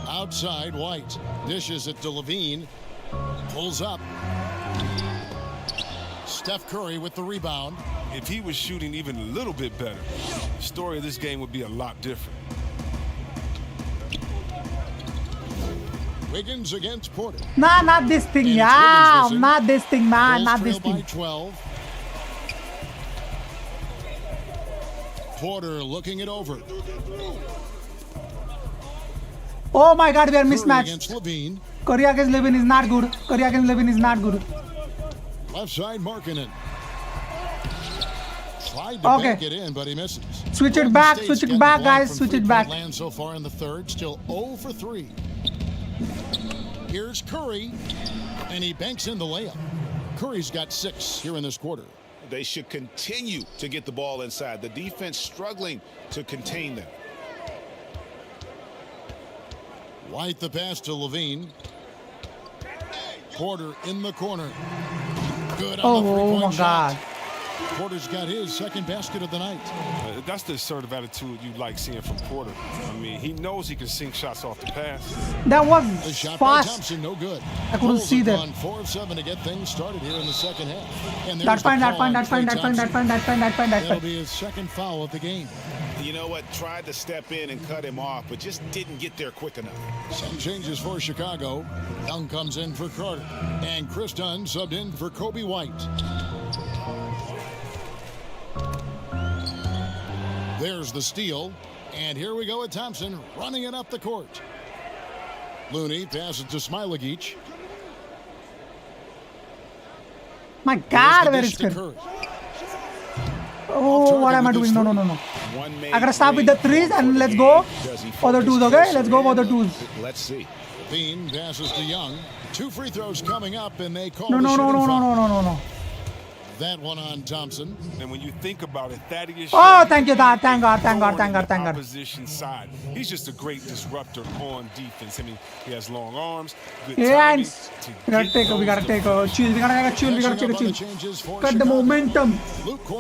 Speaker 1: Outside, White dishes it to Levine. Pulls up. Steph Curry with the rebound.
Speaker 10: If he was shooting even a little bit better, the story of this game would be a lot different.
Speaker 1: Wiggins against Porter.
Speaker 2: Nah, not this thing, yeah. Not this thing, man. Not this thing.
Speaker 1: By 12. Porter looking it over.
Speaker 2: Oh my God, we are mismatched.
Speaker 1: Against Levine.
Speaker 2: Curry against Levine is not good. Curry against Levine is not good.
Speaker 1: Left side, Markkanen. Tried to bank it in, but he misses.
Speaker 2: Switch it back, guys. Switch it back.
Speaker 1: Land so far in the third, still 0 for 3. Here's Curry, and he banks in the layup. Curry's got 6 here in this quarter.
Speaker 13: They should continue to get the ball inside. The defense struggling to contain them.
Speaker 1: White the pass to Levine. Porter in the corner. Good on the three-point shot.
Speaker 2: God.
Speaker 1: Porter's got his second basket of the night.
Speaker 10: That's the assertive attitude you like seeing from Porter. I mean, he knows he can sink shots off the pass.
Speaker 2: That was
Speaker 1: the shot
Speaker 2: fast.
Speaker 1: By Thompson, no good.
Speaker 2: I couldn't see that.
Speaker 1: On 4 of 7 to get things started here in the second half. And
Speaker 2: That's fine.
Speaker 1: That'll be his second foul of the game.
Speaker 13: You know what? Tried to step in and cut him off, but just didn't get there quick enough.
Speaker 1: Some changes for Chicago. Young comes in for Carter. And Chris Dunn subbed in for Kobe White. There's the steal. And here we go with Thompson running it up the court. Looney passes to Smilagic.
Speaker 2: My God, where is Curry? Oh, what am I doing? No. I gotta start with the threes and let's go for the twos, okay? Let's go for the twos.
Speaker 13: Let's see.
Speaker 1: Bean passes to Young. 2 free throws coming up, and they call
Speaker 2: No.
Speaker 1: That one on Thompson.
Speaker 10: And when you think about it, Thaddeus.
Speaker 2: Oh, thank God.
Speaker 10: Opposition side. He's just a great disruptor on defense. I mean, he has long arms, good timing,
Speaker 2: We gotta take a chill. We gotta chill. We gotta take a chill. Cut the momentum.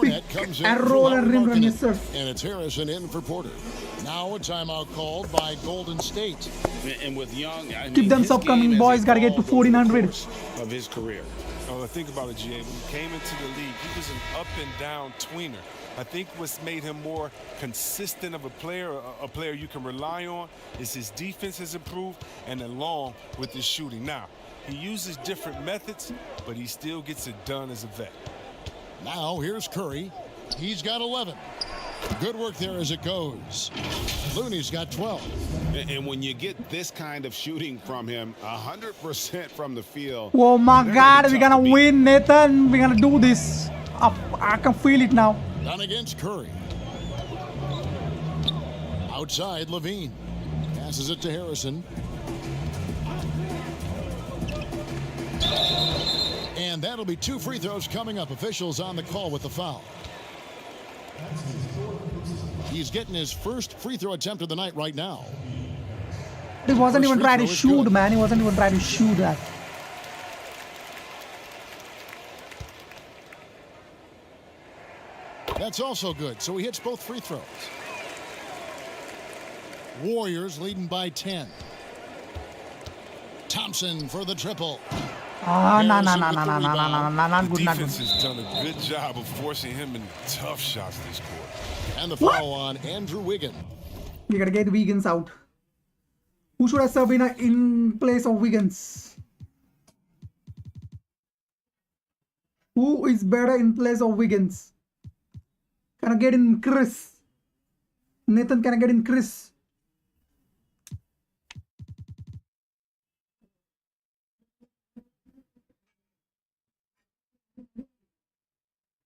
Speaker 2: Pick and roll and rim run, yes, sir.
Speaker 1: And it's Harrison in for Porter. Now a timeout called by Golden State.
Speaker 3: And with Young, I mean,
Speaker 2: Keep them
Speaker 3: his
Speaker 2: upcoming
Speaker 3: game
Speaker 2: boys.
Speaker 3: has
Speaker 2: Gotta get to
Speaker 3: evolved over the
Speaker 2: 1400.
Speaker 3: course of his career.
Speaker 10: Oh, think about it, GA. When he came into the league, he was an up and down tweener. I think what's made him more consistent of a player you can rely on, is his defense has improved, and along with his shooting. Now, he uses different methods, but he still gets it done as a vet.
Speaker 1: Now here's Curry. He's got 11. Good work there as it goes. Looney's got 12.
Speaker 3: And when you get this kind of shooting from him, 100% from the field.
Speaker 2: Oh my God, we're gonna win, Nathan. We're gonna do this. I can feel it now.
Speaker 1: Done against Curry. Outside, Levine. Passes it to Harrison. And that'll be 2 free throws coming up. Officials on the call with the foul. He's getting his first free throw attempt of the night right now.
Speaker 2: He wasn't
Speaker 1: First
Speaker 2: even
Speaker 1: free
Speaker 2: trying to
Speaker 1: throw is
Speaker 2: shoot,
Speaker 1: good.
Speaker 2: man. He wasn't even trying to shoot that.
Speaker 1: That's also good. So he hits both free throws. Warriors leading by 10. Thompson for the triple.
Speaker 2: Ah, no,
Speaker 1: Harrison
Speaker 2: no,
Speaker 1: with
Speaker 2: no,
Speaker 1: the
Speaker 2: no, no, no,
Speaker 1: rebound.
Speaker 2: no, no, not
Speaker 10: The
Speaker 2: good, not good.
Speaker 10: defense has done a good job of forcing him in tough shots this quarter.
Speaker 1: And the foul on Andrew Wiggins.
Speaker 2: We gotta get Wiggins out. Who should I sub in place of Wiggins? Who is better in place of Wiggins? Can I get in Chris? Nathan, can I get in Chris?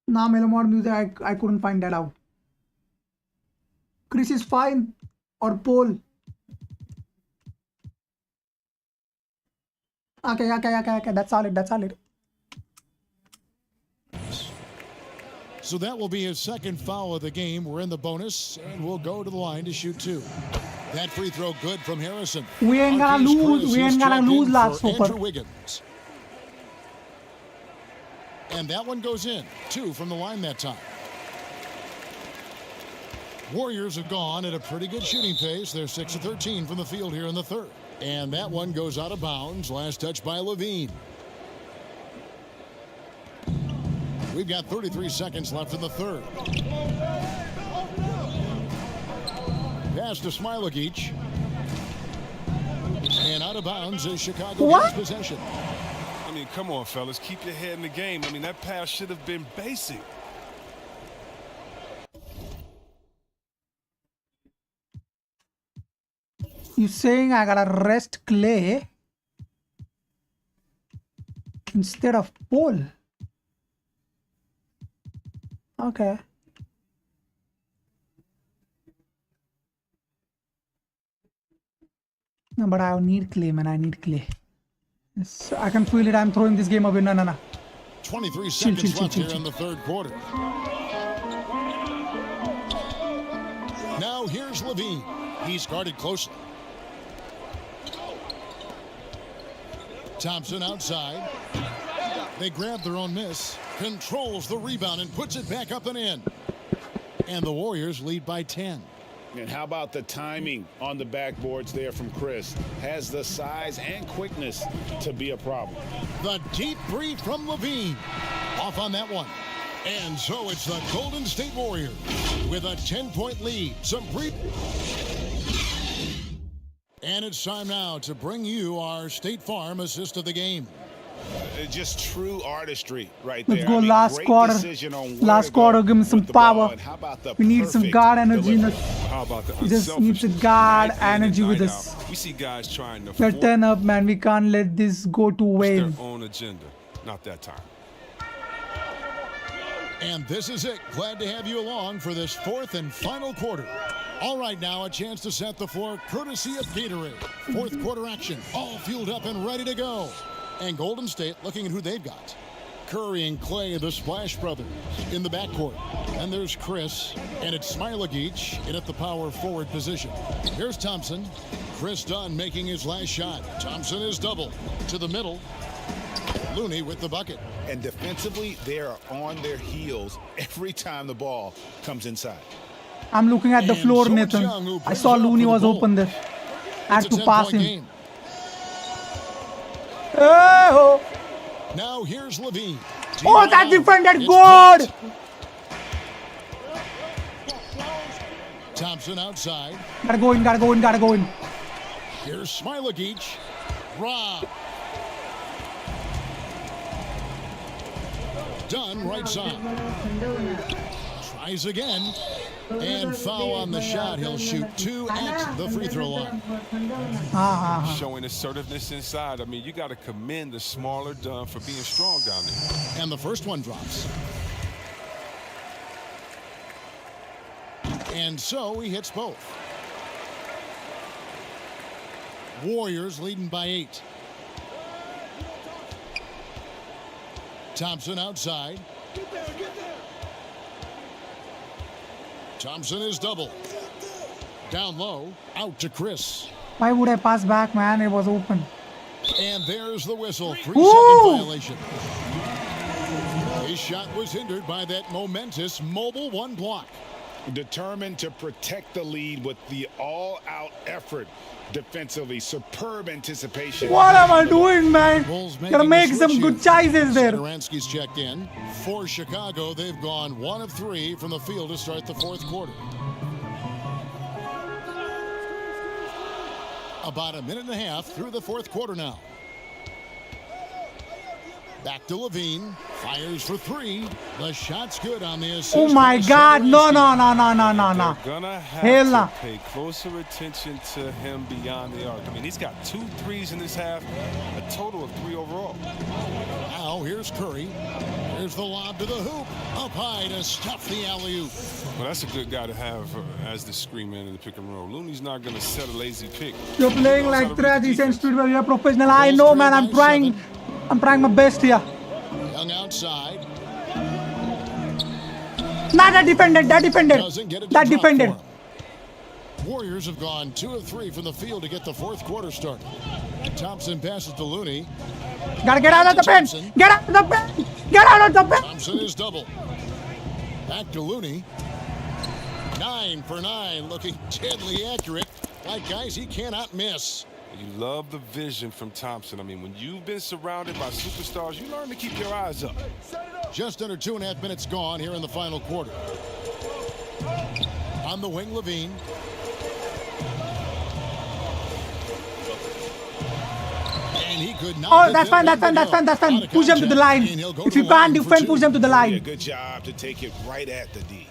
Speaker 2: Nah, Melomod music, I couldn't find that out. Chris is fine. Or Paul. Okay. That's solid.
Speaker 1: So that will be his second foul of the game. We're in the bonus, and we'll go to the line to shoot 2. That free throw good from Harrison.
Speaker 2: We ain't gonna
Speaker 1: Marquise
Speaker 2: lose.
Speaker 1: Chris
Speaker 2: We
Speaker 1: is
Speaker 2: ain't gonna
Speaker 1: checked
Speaker 2: lose,
Speaker 1: in
Speaker 2: last
Speaker 1: for
Speaker 2: super.
Speaker 1: Andrew Wiggins. And that one goes in. 2 from the line that time. Warriors have gone at a pretty good shooting pace. They're 6 of 13 from the field here in the third. And that one goes out of bounds. Last touch by Levine. We've got 33 seconds left in the third. Pass to Smilagic. And out of bounds is Chicago Bulls possession.
Speaker 10: I mean, come on, fellas. Keep your head in the game. I mean, that pass should have been basic.
Speaker 2: You saying I gotta rest Clay instead of Paul? Okay. No, but I need Clay, man. I need Clay. Yes, I can feel it. I'm throwing this game away. No.
Speaker 1: 23 seconds left here in the third quarter. Now here's Levine. He's guarded closely. Thompson outside. They grab their own miss. Controls the rebound and puts it back up and in. And the Warriors lead by 10.
Speaker 3: And how about the timing on the backboards there from Chris? Has the size and quickness to be a problem.
Speaker 1: The deep three from Levine. Off on that one. And so it's the Golden State Warriors with a 10-point lead. And it's time now to bring you our State Farm assist of the game.
Speaker 3: Just true artistry right
Speaker 2: Let's
Speaker 3: there.
Speaker 2: go,
Speaker 3: I mean,
Speaker 2: last
Speaker 3: great
Speaker 2: quarter.
Speaker 3: decision on where
Speaker 2: Last
Speaker 3: to
Speaker 2: quarter,
Speaker 3: go
Speaker 2: give me some
Speaker 3: with the ball,
Speaker 2: power.
Speaker 3: and how about the
Speaker 2: We need some
Speaker 3: perfect
Speaker 2: guard energy.
Speaker 3: delivery?
Speaker 10: How about the
Speaker 2: We just need some guard energy with us.
Speaker 10: We see guys trying to
Speaker 2: We're
Speaker 10: force
Speaker 2: 10 up, man. We can't let this go to
Speaker 10: their
Speaker 2: waste.
Speaker 10: own agenda. Not that time.
Speaker 1: And this is it. Glad to have you along for this fourth and final quarter. All right, now a chance to set the floor courtesy of Gatorade. Fourth quarter action, all fueled up and ready to go. And Golden State looking at who they've got. Curry and Clay, the Splash Brothers, in the backcourt. And there's Chris, and it's Smilagic in at the power forward position. Here's Thompson. Chris Dunn making his last shot. Thompson is double to the middle. Looney with the bucket.
Speaker 13: And defensively, they are on their heels every time the ball comes inside.
Speaker 2: I'm looking at the floor,
Speaker 1: George
Speaker 2: Nathan.
Speaker 1: Young, who
Speaker 2: I
Speaker 1: brings
Speaker 2: saw
Speaker 1: it up
Speaker 2: Looney
Speaker 1: for the
Speaker 2: was
Speaker 1: Bulls.
Speaker 2: open there. I had
Speaker 1: It's a
Speaker 2: to pass
Speaker 1: 10-point
Speaker 2: him.
Speaker 1: game.
Speaker 2: Oh,
Speaker 1: Now here's Levine.
Speaker 2: oh, that defended
Speaker 1: It's
Speaker 2: good.
Speaker 1: blocked. Thompson outside.
Speaker 2: Gotta go in, gotta go in, gotta go in.
Speaker 1: Here's Smilagic. Rob. Dunn right side. Tries again. And foul on the shot. He'll shoot 2 at the free throw line.
Speaker 10: Showing assertiveness inside. I mean, you got to commend the smaller Dunn for being strong down there.
Speaker 1: And the first one drops. And so he hits both. Warriors leading by 8. Thompson outside. Thompson is double. Down low, out to Chris.
Speaker 2: Why would I pass back, man? It was open.
Speaker 1: And there's the whistle. 3-second
Speaker 2: Woo!
Speaker 1: violation. His shot was hindered by that momentous mobile 1 block.
Speaker 13: Determined to protect the lead with the all-out effort defensively. Superb anticipation.
Speaker 2: What am I doing, man?
Speaker 1: Bulls
Speaker 2: Gotta
Speaker 1: making
Speaker 2: make
Speaker 1: the
Speaker 2: some
Speaker 1: switch
Speaker 2: good
Speaker 1: here.
Speaker 2: choices there.
Speaker 1: Satoransky's checked in. For Chicago, they've gone 1 of 3 from the field to start the 4th quarter. About a minute and a half through the 4th quarter now. Back to Levine. Fires for 3. The shot's good on the assist.
Speaker 2: Oh my
Speaker 1: by
Speaker 2: God! No,
Speaker 1: Satoransky.
Speaker 2: no, no, no, no, no, no.
Speaker 10: They're gonna have
Speaker 2: Hell
Speaker 10: to
Speaker 2: no.
Speaker 10: pay closer attention to him beyond the arc. I mean, he's got 2 threes in this half, a total of 3 overall.
Speaker 1: Now here's Curry. Here's the lob to the hoop. Up high to stuff the alley-oop.
Speaker 10: Well, that's a good guy to have as the screen man in the pick and roll. Looney's not going to set a lazy pick.
Speaker 2: You're playing like trash, decent street where you're professional. I know, man. I'm trying my best here.
Speaker 1: Young outside.
Speaker 2: Nah, that defended.
Speaker 1: Doesn't get it to
Speaker 2: That
Speaker 1: drop
Speaker 2: defended.
Speaker 1: for him. Warriors have gone 2 of 3 from the field to get the 4th quarter started. Thompson passes to Looney.
Speaker 2: Gotta get out of the pen. Get out of the pen. Get out of the pen.
Speaker 1: Thompson is double. Back to Looney. 9 for 9, looking deadly accurate. Like guys he cannot miss.
Speaker 10: You love the vision from Thompson. I mean, when you've been surrounded by superstars, you learn to keep your eyes up.
Speaker 1: Just under 2.5 minutes gone here in the final quarter. On the wing, Levine. And he could not.
Speaker 2: Oh, that's fine. Push him to the line. If you can't defend, push him to the
Speaker 13: A
Speaker 2: line.
Speaker 13: good job to take it right at the D.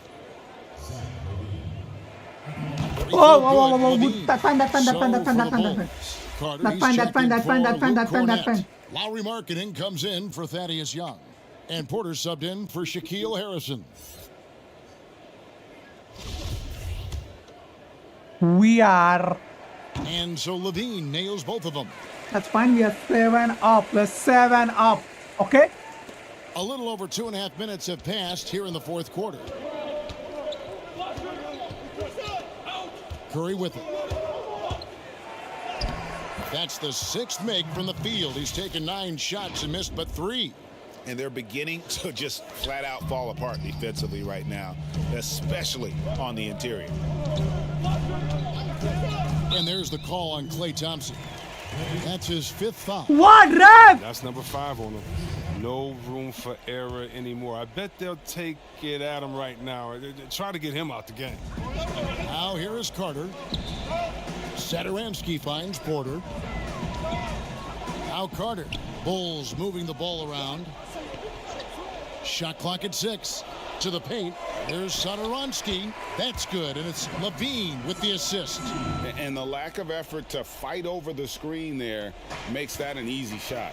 Speaker 2: Oh, good. That's fine. That's fine.
Speaker 1: Lowry Marketing comes in for Thaddeus Young. And Porter subbed in for Shaquille Harrison.
Speaker 2: We are.
Speaker 1: And so Levine nails both of them.
Speaker 2: That's fine. We are 7 up. We're 7 up. Okay?
Speaker 1: A little over 2.5 minutes have passed here in the 4th quarter. Curry with it. That's the 6th make from the field. He's taken 9 shots and missed but 3.
Speaker 13: And they're beginning to just flat out fall apart defensively right now, especially on the interior.
Speaker 1: And there's the call on Klay Thompson. That's his 5th foul.
Speaker 2: What, ref?
Speaker 10: That's number 5 on him. No room for error anymore. I bet they'll take it at him right now. Try to get him out the game.
Speaker 1: Now here is Carter. Satoransky finds Porter. Now Carter. Bulls moving the ball around. Shot clock at 6. To the paint. There's Satoransky. That's good. And it's Levine with the assist.
Speaker 13: And the lack of effort to fight over the screen there makes that an easy shot.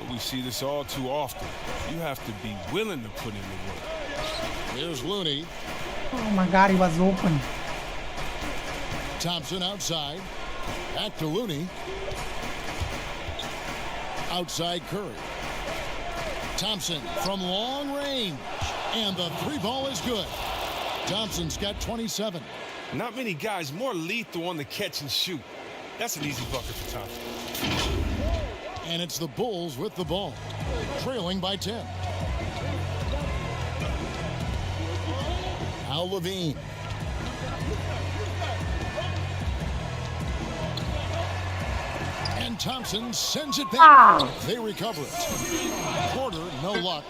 Speaker 10: We see this all too often. You have to be willing to put in the work.
Speaker 1: There's Looney.
Speaker 2: Oh my God, he was open.
Speaker 1: Thompson outside. Back to Looney. Outside Curry. Thompson from long range. And the 3 ball is good. Thompson's got 27.
Speaker 10: Not many guys more lethal on the catch and shoot. That's an easy bucket for Thompson.
Speaker 1: And it's the Bulls with the ball, trailing by 10. Al Levine. And Thompson sends it back. They recover it. Porter, no luck.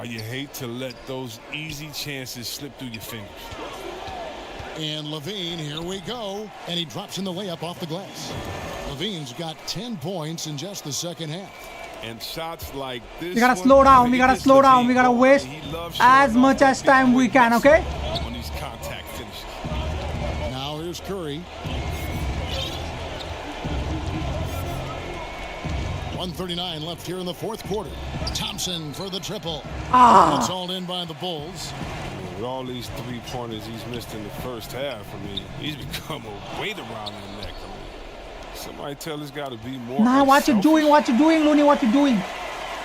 Speaker 10: You hate to let those easy chances slip through your fingers.
Speaker 1: And Levine, here we go. And he drops in the layup off the glass. Levine's got 10 points in just the second half.
Speaker 10: And shots like this.
Speaker 2: We gotta slow down. We gotta slow down. We gotta waste as much as time we can, okay?
Speaker 10: On these contact finishes.
Speaker 1: Now here's Curry. 1:39 left here in the fourth quarter. Thompson for the triple. It's all in by the Bulls.
Speaker 10: With all these three-pointers he's missed in the first half, I mean, he's become a weight around the neck. I mean, somebody tell this guy to be more.
Speaker 2: Nah, what you doing? What you doing, Looney? What you doing?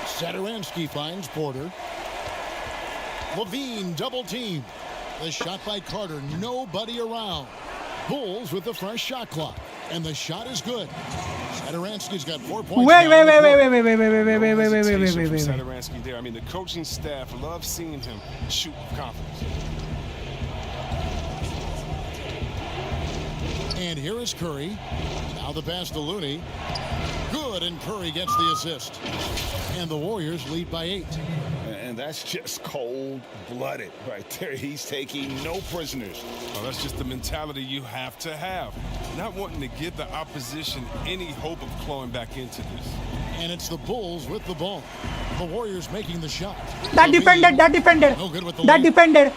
Speaker 1: Satoransky finds Porter. Levine double team. The shot by Carter. Nobody around. Bulls with the fresh shot clock. And the shot is good. Satoransky's got 4 points.
Speaker 2: Wait.
Speaker 10: Satoransky there. I mean, the coaching staff loves seeing him shoot with confidence.
Speaker 1: And here is Curry. Now the pass to Looney. Good, and Curry gets the assist. And the Warriors lead by 8.
Speaker 13: And that's just cold-blooded right there. He's taking no prisoners.
Speaker 10: Well, that's just the mentality you have to have. Not wanting to give the opposition any hope of clawing back into this.
Speaker 1: And it's the Bulls with the ball. The Warriors making the shot.
Speaker 2: That defended.
Speaker 1: No good with the
Speaker 2: That
Speaker 1: lead.
Speaker 2: defended.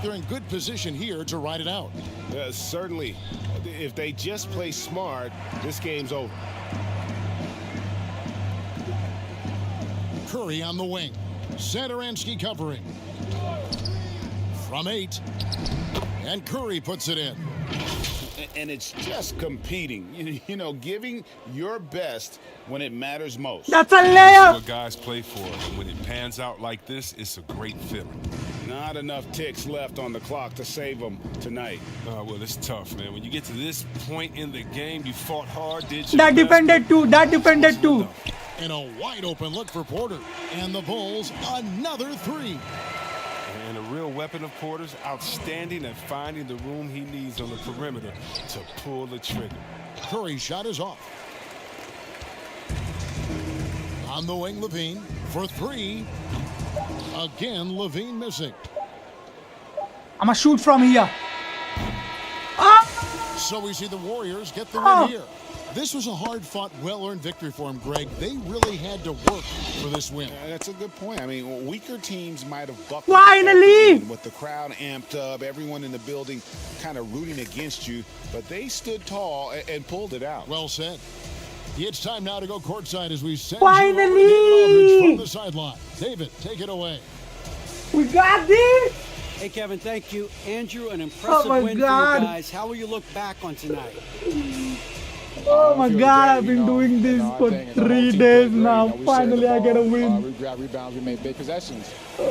Speaker 1: They're in good position here to ride it out.
Speaker 9: Certainly, if they just play smart, this game's over.
Speaker 1: Curry on the wing. Satoransky covering. From 8. And Curry puts it in.
Speaker 13: And it's just competing, you know, giving your best when it matters most.
Speaker 2: That's a layup.
Speaker 10: What guys play for. And when it pans out like this, it's a great feeling.
Speaker 13: Not enough ticks left on the clock to save them tonight.
Speaker 10: Well, it's tough, man. When you get to this point in the game, you fought hard, did you?
Speaker 2: That defended too. That defended too.
Speaker 1: And a wide open look for Porter. And the Bulls, another 3.
Speaker 10: And a real weapon of Porter's, outstanding at finding the room he needs on the perimeter to pull the trigger.
Speaker 1: Curry's shot is off. On the wing, Levine for 3. Again, Levine missing.
Speaker 2: I'm gonna shoot from here.
Speaker 1: So we see the Warriors get the win here. This was a hard-fought, well-earned victory for him, Greg. They really had to work for this win.
Speaker 13: That's a good point. I mean, weaker teams might have bucked.
Speaker 2: Finally!
Speaker 13: With the crowd amped up, everyone in the building kind of rooting against you, but they stood tall and pulled it out.
Speaker 1: Well said. It's time now to go courtside as we send
Speaker 2: Finally!
Speaker 1: you over to David Aldridge from the sideline. David, take it away.
Speaker 2: We got this.
Speaker 5: Hey, Kevin, thank you. Andrew, an impressive
Speaker 2: my
Speaker 5: win
Speaker 2: God.
Speaker 5: for you guys. How will you look back on tonight?
Speaker 2: Oh my God, I've been doing this for 3 days now. Finally, I get a win.
Speaker 14: We grabbed rebounds, we made big possessions. So I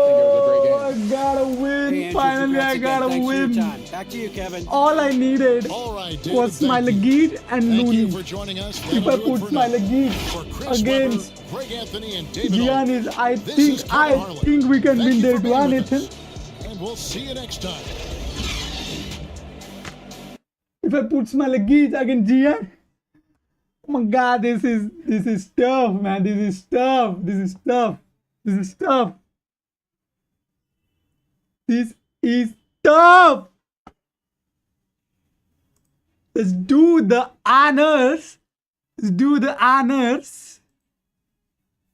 Speaker 14: think it was a great game.
Speaker 2: I got a win.
Speaker 5: Hey, Andrew,
Speaker 2: Finally,
Speaker 5: congrats
Speaker 2: I
Speaker 5: again.
Speaker 2: got a
Speaker 5: Thanks for your
Speaker 2: win.
Speaker 5: time. Back to you, Kevin.
Speaker 2: All I needed
Speaker 1: All right, David,
Speaker 2: was
Speaker 1: thank you.
Speaker 2: Smiley and
Speaker 1: Thank
Speaker 2: Looney.
Speaker 1: you for joining us.
Speaker 2: If I
Speaker 1: That'll do it
Speaker 2: put
Speaker 1: for now.
Speaker 2: Smiley
Speaker 1: For Chris
Speaker 2: against
Speaker 1: Webber, Greg Anthony, and David
Speaker 2: Giannis,
Speaker 1: Aldridge,
Speaker 2: I
Speaker 1: this is
Speaker 2: think
Speaker 1: Kevin Harlan.
Speaker 2: we can
Speaker 1: Thank
Speaker 2: win
Speaker 1: you
Speaker 2: there
Speaker 1: for
Speaker 2: to
Speaker 1: being with
Speaker 2: Nathan.
Speaker 1: us. And we'll see you next time.
Speaker 2: If I put Smiley against Gian, oh my God, this is tough, man. This is tough. This is tough. This is tough. This is tough. Let's do the honors. Let's do the honors.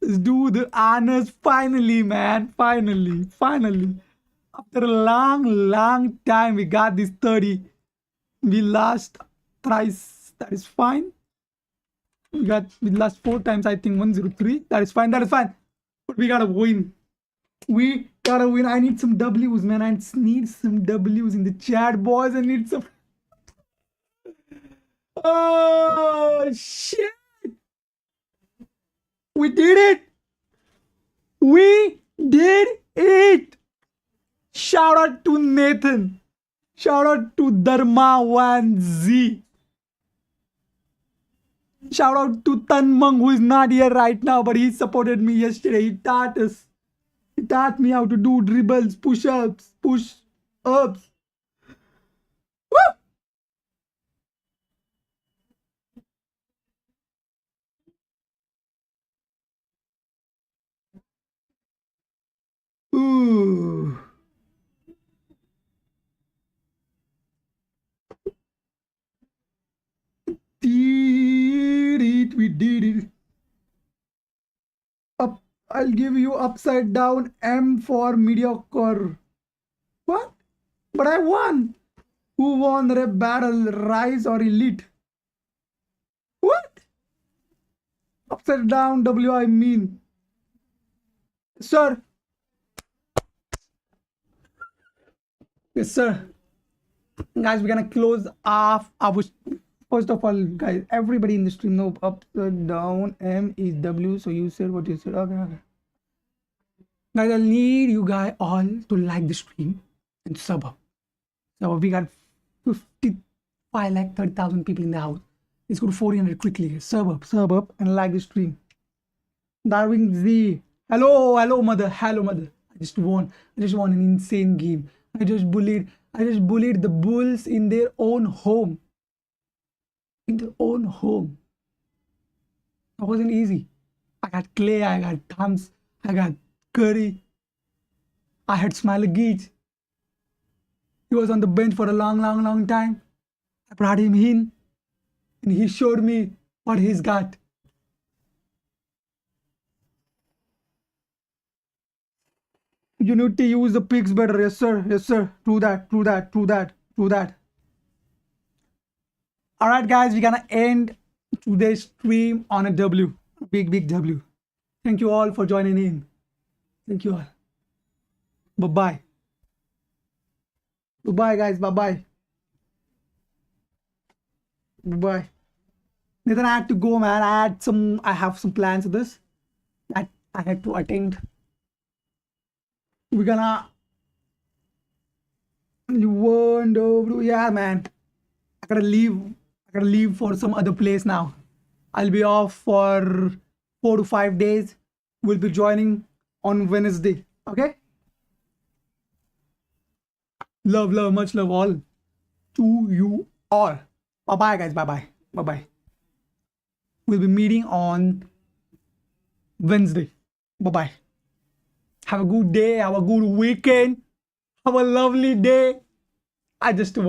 Speaker 2: Let's do the honors finally, man. Finally. After a long time, we got this 30. We lost thrice. That is fine. We lost 4 times, I think 103. That is fine. But we gotta win. I need some W's, man. I need some W's in the chat, boys. I need some. Oh shit! We did it! We did it! Shout out to Nathan. Shout out to Dharma1Z. Shout out to Tan Mung, who is not here right now, but he supported me yesterday. He taught us. He taught me how to do dribbles, push-ups, push-ups. Woo! Ooh. Did it, we did it. Up, I'll give you upside down M for mediocre. What? But I won. Who won the battle, Rise or Elite? What? Upside down W, I mean. Sir. Yes, sir. Guys, we're gonna close off our... First of all, guys, everybody in the stream know upside down M is W. So you said what you said. Okay. Guys, I need you guys all to like the stream and sub up. So we got 55 like 30,000 people in the house. Let's go to 400 quickly. Sub up, and like the stream. Darwin Z. Hello, mother. Hello, mother. I just won an insane game. I just bullied the Bulls in their own home. That wasn't easy. I got Clay, I got Thumbs, I got Curry. I had Smiley Geach. He was on the bench for a long time. I brought him in and he showed me what he's got. You need to use the picks better. Yes, sir. True that. All right, guys, we're gonna end today's stream on a W. Big W. Thank you all for joining in. Thank you all. Bye-bye. Goodbye, guys. Bye-bye. Nathan, I had to go, man. I have some plans for this that I had to attend. We're gonna... Yeah, man. I gotta leave for some other place now. I'll be off for 4 to 5 days. We'll be joining on Wednesday. Okay? Love, much love all to you all. Bye-bye, guys. Bye-bye. We'll be meeting on Wednesday. Bye-bye. Have a good day. Have a good weekend. Have a lovely day. I just